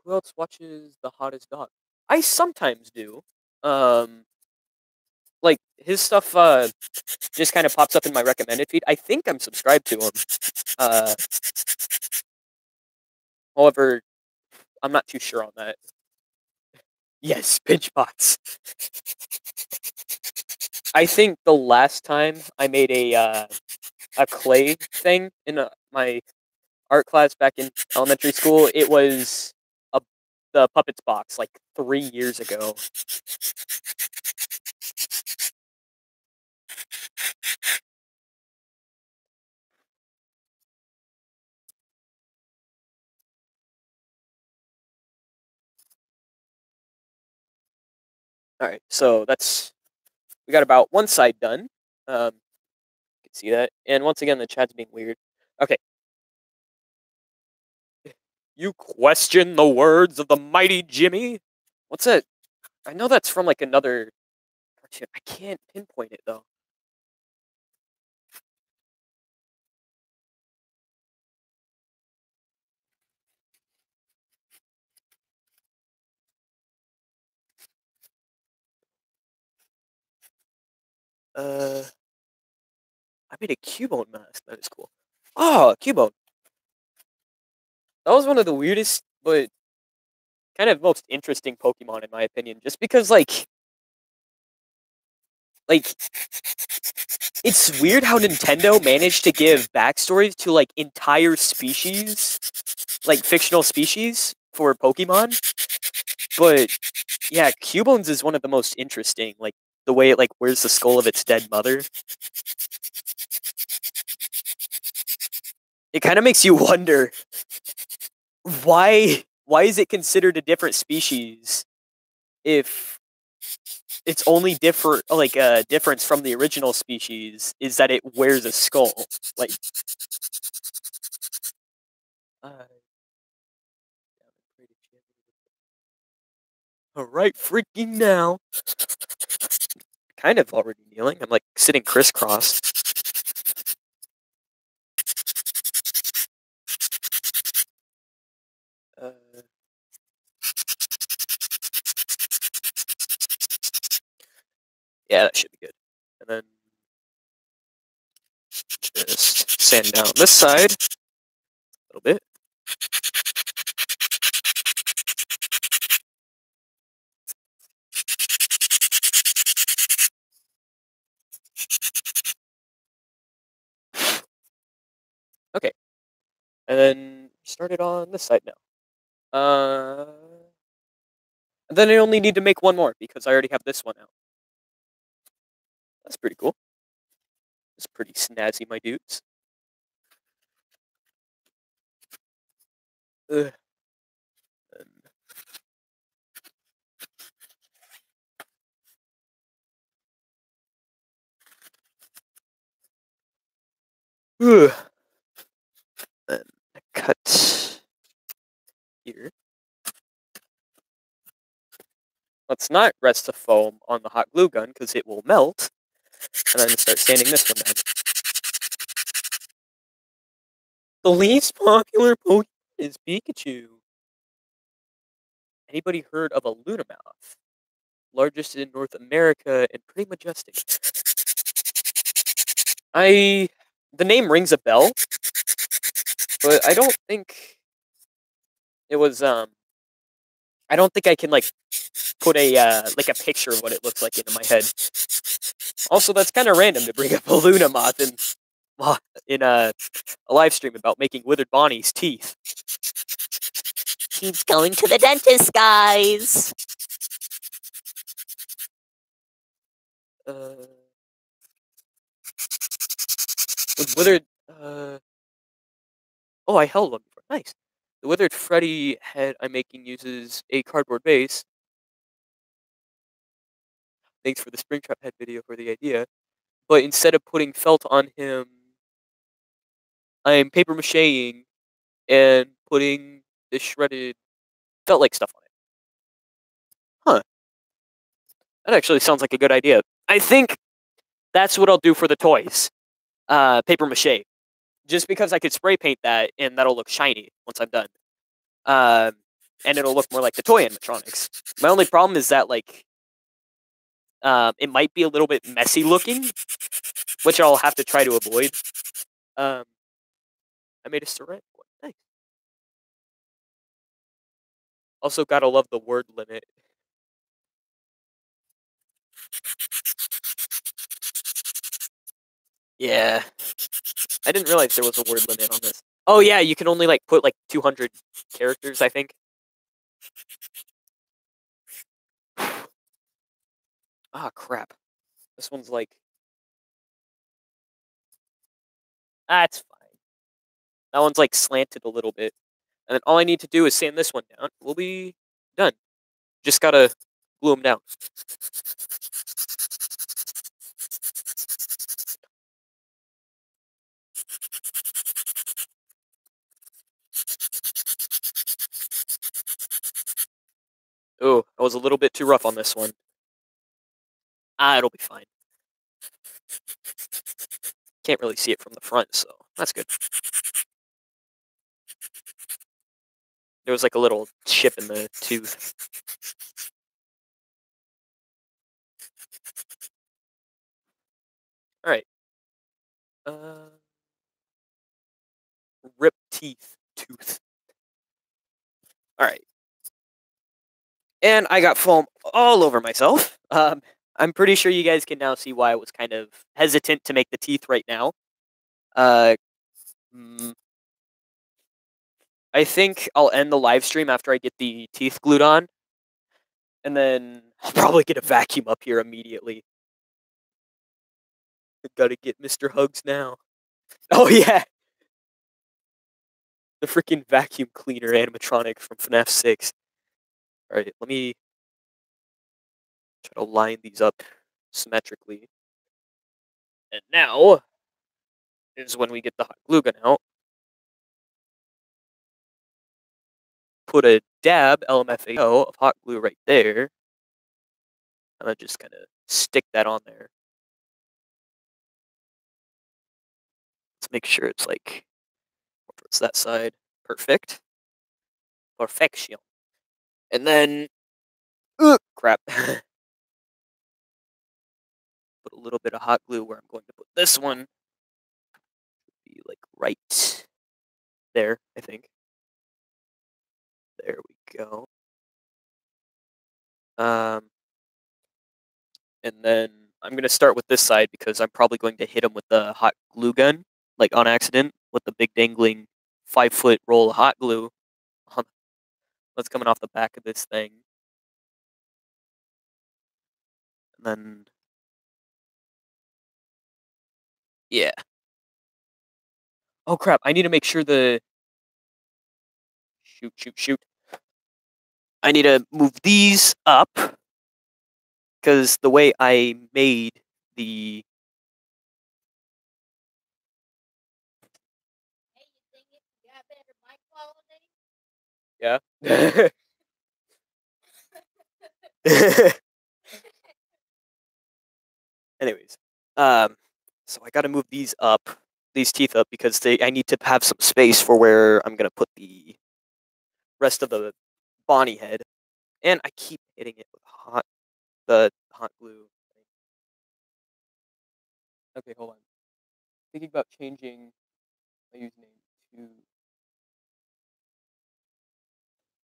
Who else watches The Hottest Dog? I sometimes do. Um, like his stuff just kind of pops up in my recommended feed. I think I'm subscribed to him. Uh, However, I'm not too sure on that. Yes, pinch pots. I think the last time I made a clay thing in my art class back in elementary school, it was a the Puppets box like 3 years ago. All right, so we got about one side done. You can see that, and once again, the chat's being weird. Okay, you question the words of the mighty Jimmy. What's that? I know that's from like another cartoon. I can't pinpoint it though. I made a Cubone mask. That is cool. Oh, Cubone. That was one of the weirdest, but kind of most interesting Pokemon in my opinion. Just because, like it's weird how Nintendo managed to give backstories to like entire species, like fictional species for Pokemon. But yeah, Cubones is one of the most interesting. Like the way it like wears the skull of its dead mother. It kind of makes you wonder why is it considered a different species if its only different like difference from the original species is that it wears a skull. Like all right, freaking now. Kind of already kneeling. I'm like sitting crisscross. Uh, yeah, that should be good. And then just sand down this side a little bit. Okay. And then start it on this side now. And then I only need to make one more because I already have this one out. That's pretty cool. It's pretty snazzy, my dudes. Ugh. Ugh. Then cut here. Let's not rest the foam on the hot glue gun because it will melt. And then start sanding this one down. The least popular Pokemon is Pikachu. Anybody heard of a Lunamouth? Largest in North America and pretty majestic. The name rings a bell, but I don't think it was I don't think I can like put like a picture of what it looks like into my head. Also, that's kind of random to bring up a Lunamoth in a live stream about making Withered Bonnie's teeth. He's going to the dentist, guys. With Withered, oh, I held one before. Nice. The Withered Freddy head I'm making uses a cardboard base. Thanks for the Springtrap head video for the idea. But instead of putting felt on him, I'm paper macheing and putting the shredded felt-like stuff on it. Huh. That actually sounds like a good idea. I think that's what I'll do for the toys. Paper mache. Just because I could spray paint that and that'll look shiny once I'm done. And it'll look more like the toy animatronics. My only problem is that like it might be a little bit messy looking, which I'll have to try to avoid. I made a ceramic one. Nice. Also, gotta love the word limit. Yeah. I didn't realize there was a word limit on this. Oh yeah, you can only like put like 200 characters, I think. Ah, crap. This one's like... it's fine. That one's like slanted a little bit. And then all I need to do is sand this one down. We'll be done. Just gotta glue them down. Oh, I was a little bit too rough on this one. It'll be fine. Can't really see it from the front, so that's good. There was like a little chip in the tooth. All right. Rip teeth, tooth. All right. And I got foam all over myself. I'm pretty sure you guys can now see why I was kind of hesitant to make the teeth right now. Uh, mm, I think I'll end the live stream after I get the teeth glued on, and then I'll probably get a vacuum up here immediately. Gotta get Mr. Hugs now. Oh yeah, the freaking vacuum cleaner animatronic from FNAF 6. All right, let me try to line these up symmetrically. And now is when we get the hot glue gun out. Put a dab LMFAO of hot glue right there. And then just kind of stick that on there. Let's make sure it's like towards that side. Perfect. Perfection. And then, crap. Put a little bit of hot glue where I'm going to put this one. Be like right there, I think. There we go. And then I'm going to start with this side because I'm probably going to hit him with the hot glue gun, like on accident, with the big dangling 5-foot roll of hot glue that's coming off the back of this thing. And then, yeah. Oh crap, I need to make sure the... Shoot. I need to move these up because the way I made the... Yeah. Anyways, so I got to move these teeth up because I need to have some space for where I'm gonna put the rest of the Bonnie head, and I keep hitting it with the hot glue. Okay, hold on. Thinking about changing my username to.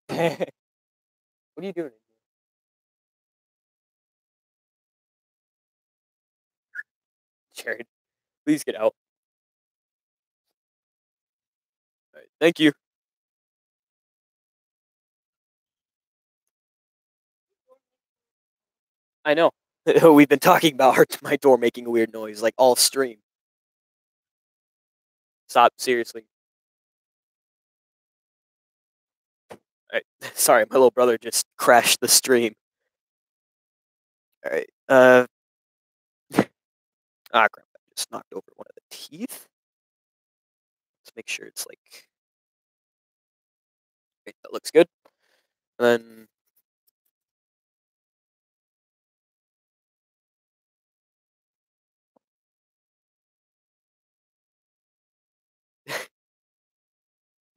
What are you doing? Jared, please get out. All right, thank you. I know. We've been talking about my door making a weird noise, like all stream. Stop, seriously. Alright, sorry, my little brother just crashed the stream. Alright, ah, crap, I just knocked over one of the teeth. Let's make sure it's like... Okay, that looks good. And then...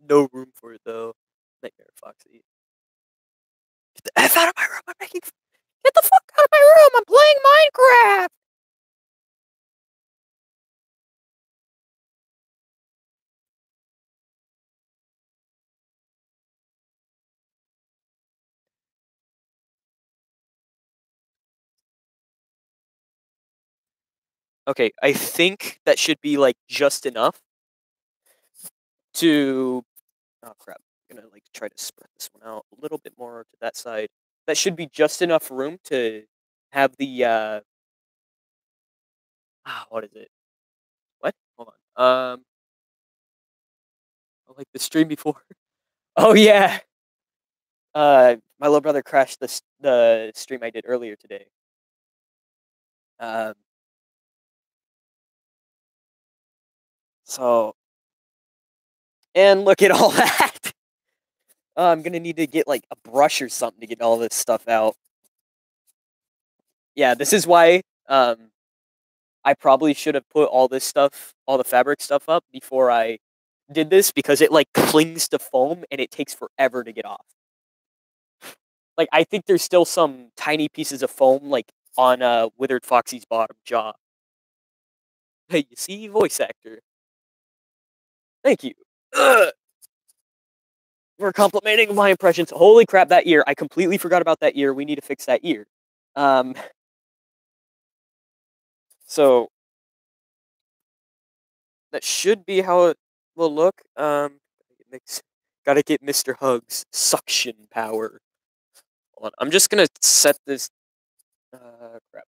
no room for it, though. Nightmare Foxy. Get the F out of my room, I'm making... Get the fuck out of my room, I'm playing Minecraft! Okay, I think that should be, like, just enough to... Oh, crap. I'm gonna, like, try to spread this one out a little bit more to that side. That should be just enough room to have the, what is it? What? Hold on. Like the stream before. Oh, yeah! My little brother crashed the stream I did earlier today. So... And look at all that! I'm gonna need to get, like, a brush or something to get all this stuff out. Yeah, this is why, I probably should have put all this stuff, all the fabric stuff up before I did this, because it, like, clings to foam and it takes forever to get off. Like, I think there's still some tiny pieces of foam, like, on, Withered Foxy's bottom jaw. You see, voice actor. Thank you. Ugh. For complimenting my impressions. Holy crap, that ear. I completely forgot about that ear. We need to fix that ear. Um, so that should be how it will look. Gotta get Mr. Hug's suction power. Hold on. I'm just gonna set this. Crap.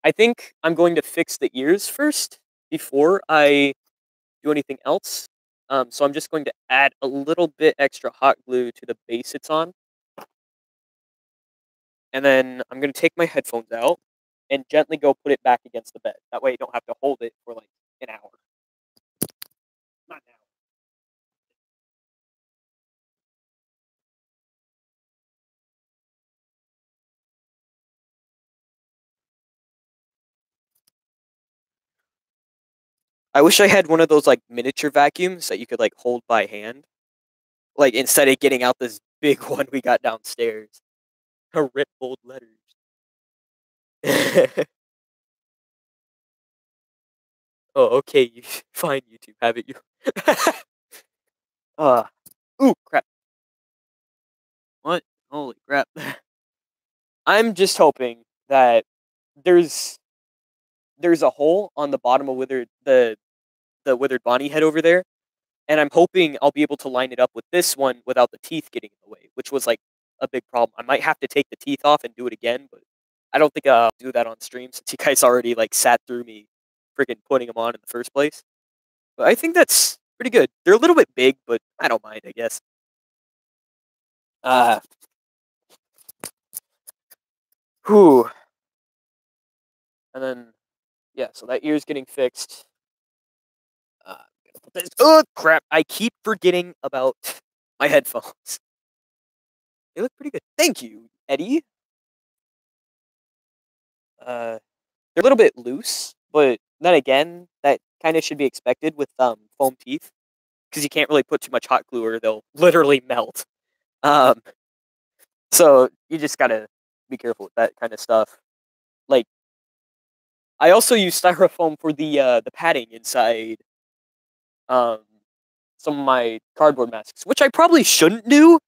I think I'm going to fix the ears first before I do anything else. So I'm just going to add a little bit extra hot glue to the base it's on. And then I'm going to take my headphones out and gently go put it back against the bed. That way you don't have to hold it for like an hour. Not an hour. I wish I had one of those like miniature vacuums that you could like hold by hand. Like instead of getting out this big one we got downstairs. A rip bold letters. Oh, okay. You fine, YouTube. Have it. You. uh, ooh, crap. What? Holy crap. I'm just hoping that there's a hole on the bottom of the withered Bonnie head over there, and I'm hoping I'll be able to line it up with this one without the teeth getting in the way, which was like a big problem. I might have to take the teeth off and do it again, but I don't think I'll do that on stream since you guys already like sat through me freaking putting them on in the first place. But I think that's pretty good. They're a little bit big, but I don't mind, I guess. Uh, whew. And then, yeah, so that ear's getting fixed. I'm gonna put this. Oh crap! I keep forgetting about my headphones. They look pretty good. Thank you, Eddie. They're a little bit loose, but then again, that kind of should be expected with foam teeth, because you can't really put too much hot glue or they'll literally melt. Um, so you just gotta be careful with that kind of stuff. Like, I also use styrofoam for the padding inside um some of my cardboard masks, which I probably shouldn't do.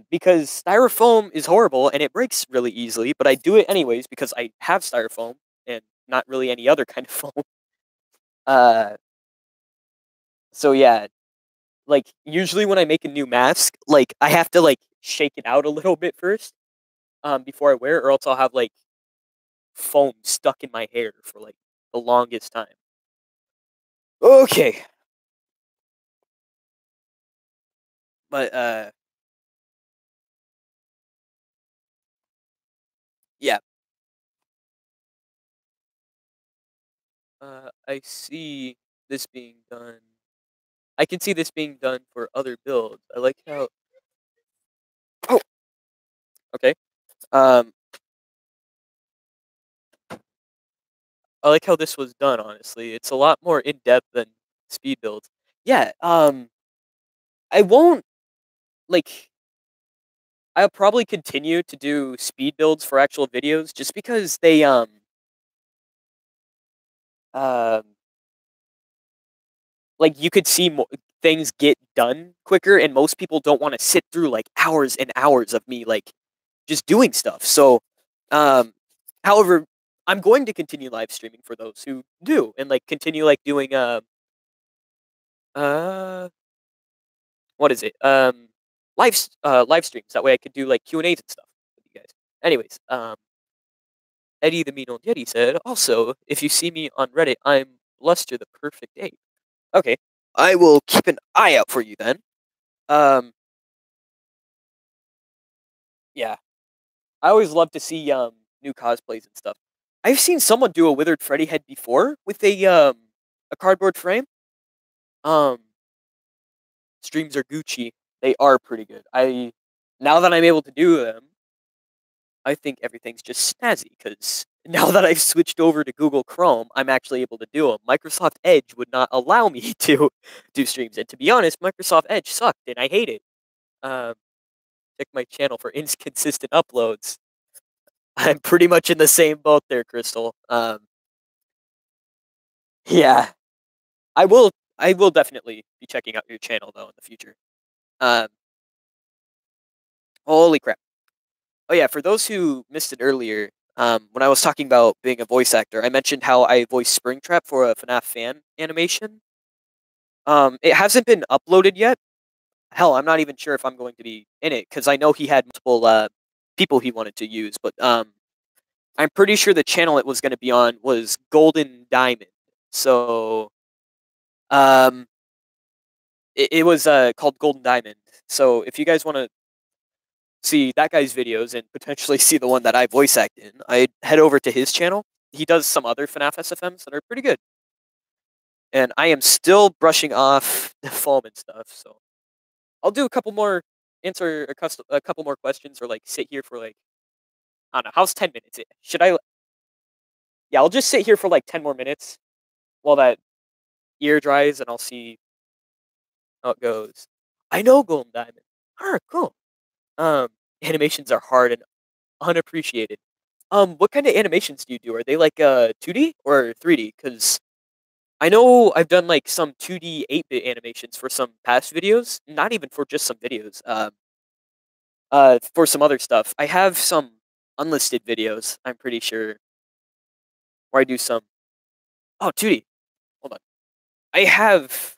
Because styrofoam is horrible and it breaks really easily, but I do it anyways because I have styrofoam and not really any other kind of foam. Uh, so yeah, like usually when I make a new mask, like I have to like shake it out a little bit first, before I wear it, or else I'll have like foam stuck in my hair for like the longest time. Okay, but yeah. I see this being done. I can see this being done for other builds. I like how. Oh, okay. Um, I like how this was done. Honestly, it's a lot more in depth than speed builds. Yeah. I won't like. I'll probably continue to do speed builds for actual videos just because they um like you could see things get done quicker, and most people don't want to sit through like hours and hours of me like just doing stuff. So, um, however, I'm going to continue live streaming for those who do, and like continue like doing uh what is it live streams. That way I could do like Q&As and stuff with you guys. Anyways, Eddie the Mean Old Yeti said, also, if you see me on Reddit, I'm Bluster the Perfect Ape. Okay, I will keep an eye out for you then. Um, yeah, I always love to see new cosplays and stuff. I've seen someone do a Withered Freddy head before with a cardboard frame. Um, Streams are Gucci. They are pretty good. Now that I'm able to do them, I think everything's just snazzy because now that I've switched over to Google Chrome, I'm actually able to do them. Microsoft Edge would not allow me to do streams, and to be honest, Microsoft Edge sucked, and I hate it. Um, Check my channel for inconsistent uploads. I'm pretty much in the same boat there, Crystal. Yeah, I will definitely be checking out your channel though in the future. Um, holy crap! Oh yeah, for those who missed it earlier, when I was talking about being a voice actor, I mentioned how I voiced Springtrap for a FNAF fan animation. It hasn't been uploaded yet. Hell, I'm not even sure if I'm going to be in it because I know he had multiple people he wanted to use, but I'm pretty sure the channel it was going to be on was Golden Diamond. So um, it was called Golden Diamond. So if you guys want to see that guy's videos and potentially see the one that I voice act in, I'd head over to his channel. He does some other FNAF SFMs that are pretty good. And I am still brushing off the foam and stuff, so I'll do a couple more, answer a couple more questions, or like sit here for like, I don't know, how's 10 minutes? Should I? Yeah, I'll just sit here for like 10 more minutes while that ear dries, and I'll see how it goes. I know Golden Diamond. Alright, cool. Animations are hard and unappreciated. What kind of animations do you do? Are they like 2D or 3D? Because I know I've done like some 2D 8-bit animations for some past videos, not even for just some videos. For some other stuff. I have some unlisted videos, I'm pretty sure, where I do some. Oh, 2D. Hold on. I have.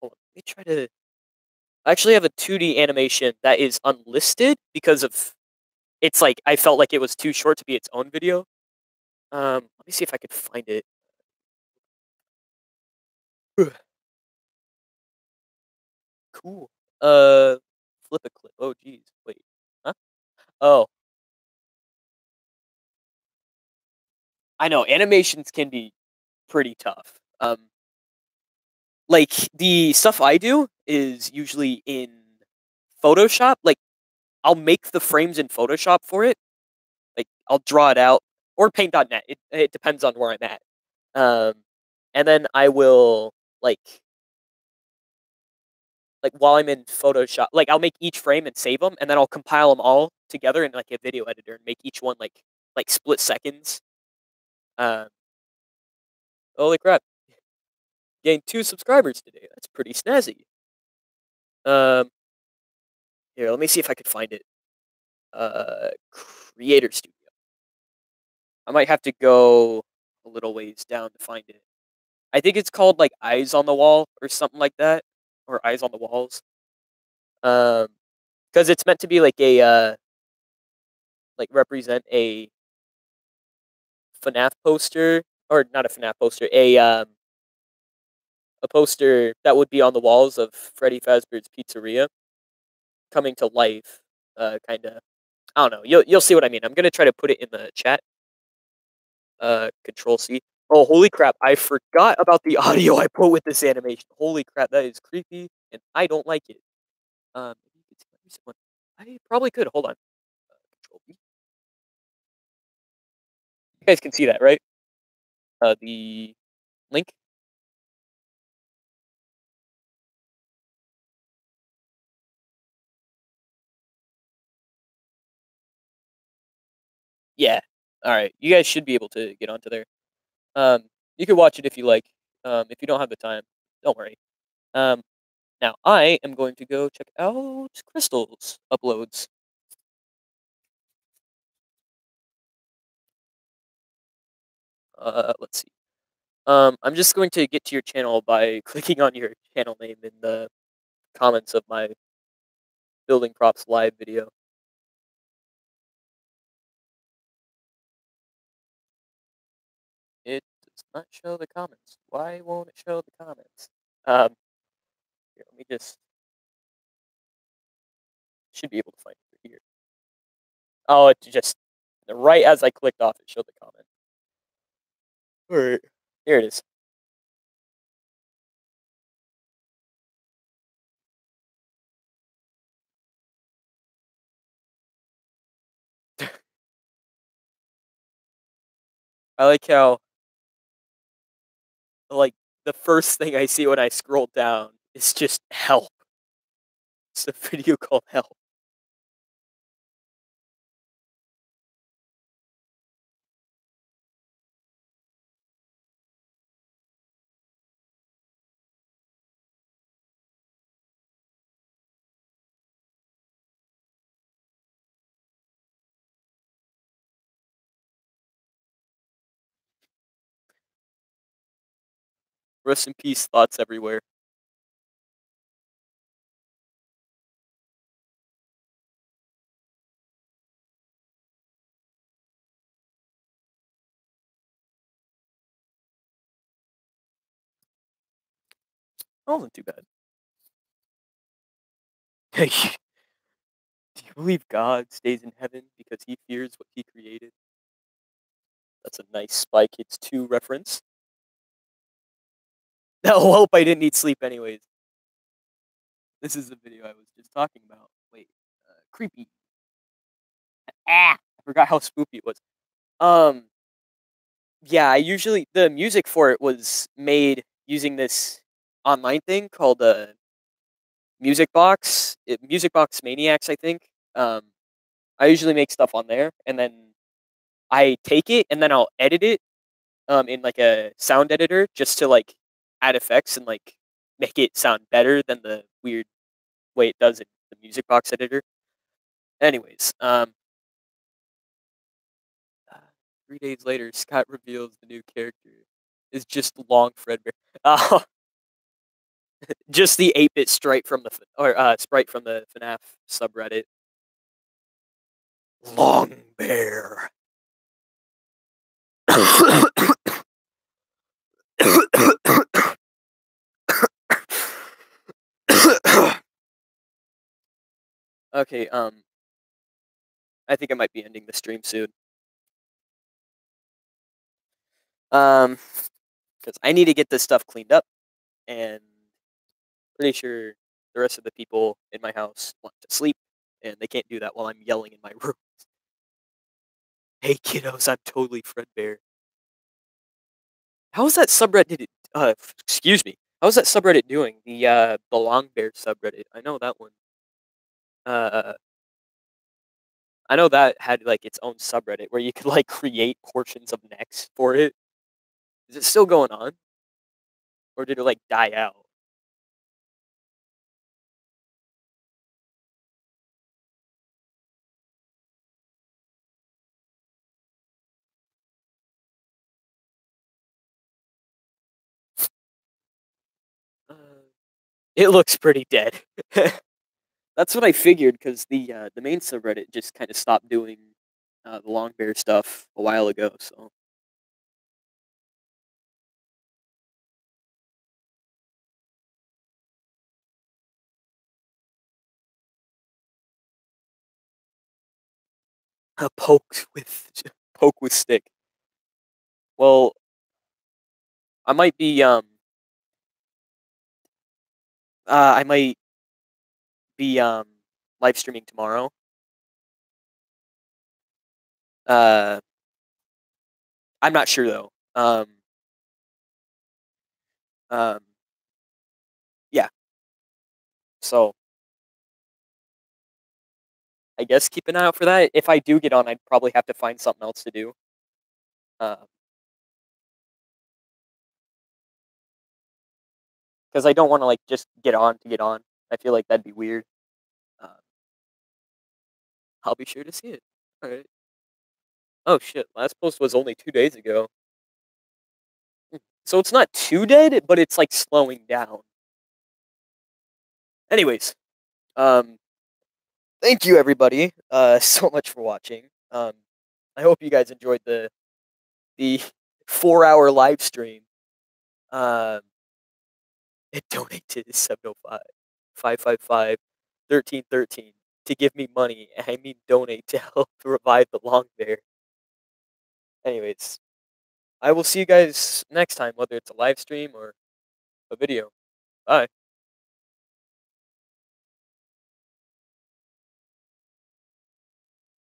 Hold on. Let me try to. I actually have a 2D animation that is unlisted because of. It's like I felt like it was too short to be its own video. Let me see if I could find it. Cool. Flip a clip. Oh, geez. Wait. Huh? Oh, I know. Animations can be pretty tough. Like the stuff I do is usually in Photoshop. Like I'll make the frames in Photoshop for it. Like I'll draw it out or Paint.net. It depends on where I'm at. Um, and then I will like while I'm in Photoshop, like I'll make each frame and save them, and then I'll compile them all together in like a video editor and make each one like split seconds. Um, holy crap! Gained 2 subscribers today. That's pretty snazzy. Um, here, let me see if I could find it. Creator Studio. I might have to go a little ways down to find it. I think it's called like Eyes on the Wall or something like that, or Eyes on the Walls. Um, because it's meant to be like a like represent a FNAF poster, or not a FNAF poster, a poster that would be on the walls of Freddy Fazbear's Pizzeria coming to life. Kind of. I don't know. You'll see what I mean. I'm gonna try to put it in the chat. Control C. Oh, holy crap! I forgot about the audio I put with this animation. Holy crap, that is creepy, and I don't like it. Maybe you could see my recent one. I probably could. Hold on. Control V. You guys can see that, right? The link. Yeah. All right. You guys should be able to get onto there. Um, you can watch it if you like. If you don't have the time, don't worry. Um, now I am going to go check out Crystal's uploads. Let's see. I'm just going to get to your channel by clicking on your channel name in the comments of my building props live video. It does not show the comments. Why won't it show the comments? Here, let me just should be able to find it here. Oh, it just right as I clicked off, it showed the comment. All right, here it is. I like how like the first thing I see when I scroll down is just help. It's a video called help. Rest in peace, thoughts everywhere. That wasn't too bad. Hey, do you believe God stays in heaven because he fears what he created? That's a nice Spy Kids 2 reference. Oh, hope I didn't need sleep anyways. This is the video I was just talking about. Wait, creepy. I forgot how spooky it was. Yeah, the music for it was made using this online thing called Music Box. Music Box Maniacs, I think. I usually make stuff on there, and then I take it and then I'll edit it in like a sound editor just to like add effects and like make it sound better than the weird way it does in the Music Box editor. Anyways, 3 days later, Scott reveals the new character is just Long Fredbear. Just the 8-bit sprite from the FNAF subreddit. Long Bear. Okay, I think I might be ending the stream soon. Because I need to get this stuff cleaned up, and pretty sure the rest of the people in my house want to sleep, and they can't do that while I'm yelling in my room. Hey kiddos, I'm totally Fredbear. How is that subreddit? Excuse me. How is that subreddit doing? The Long Bear subreddit. I know that one. I know that had like its own subreddit where you could like create portions of necks for it. Is it still going on, or did it like die out? Uh, it looks pretty dead. That's what I figured because the main subreddit just kind of stopped doing the Long Bear stuff a while ago. So poke with poke with stick. Well, I might be live streaming tomorrow. I'm not sure though. Yeah. So I guess keep an eye out for that. If I do get on, I'd probably have to find something else to do. Because I don't want to like just get on to get on. I feel like that'd be weird. I'll be sure to see it. All right. Oh shit! Last post was only 2 days ago. So it's not too dead, but it's like slowing down. Anyways, thank you everybody so much for watching. I hope you guys enjoyed the 4-hour live stream. And donate to 705-555-1313 to give me money. I mean donate to help revive the Long Bear. Anyways, I will see you guys next time, whether it's a live stream or a video. Bye.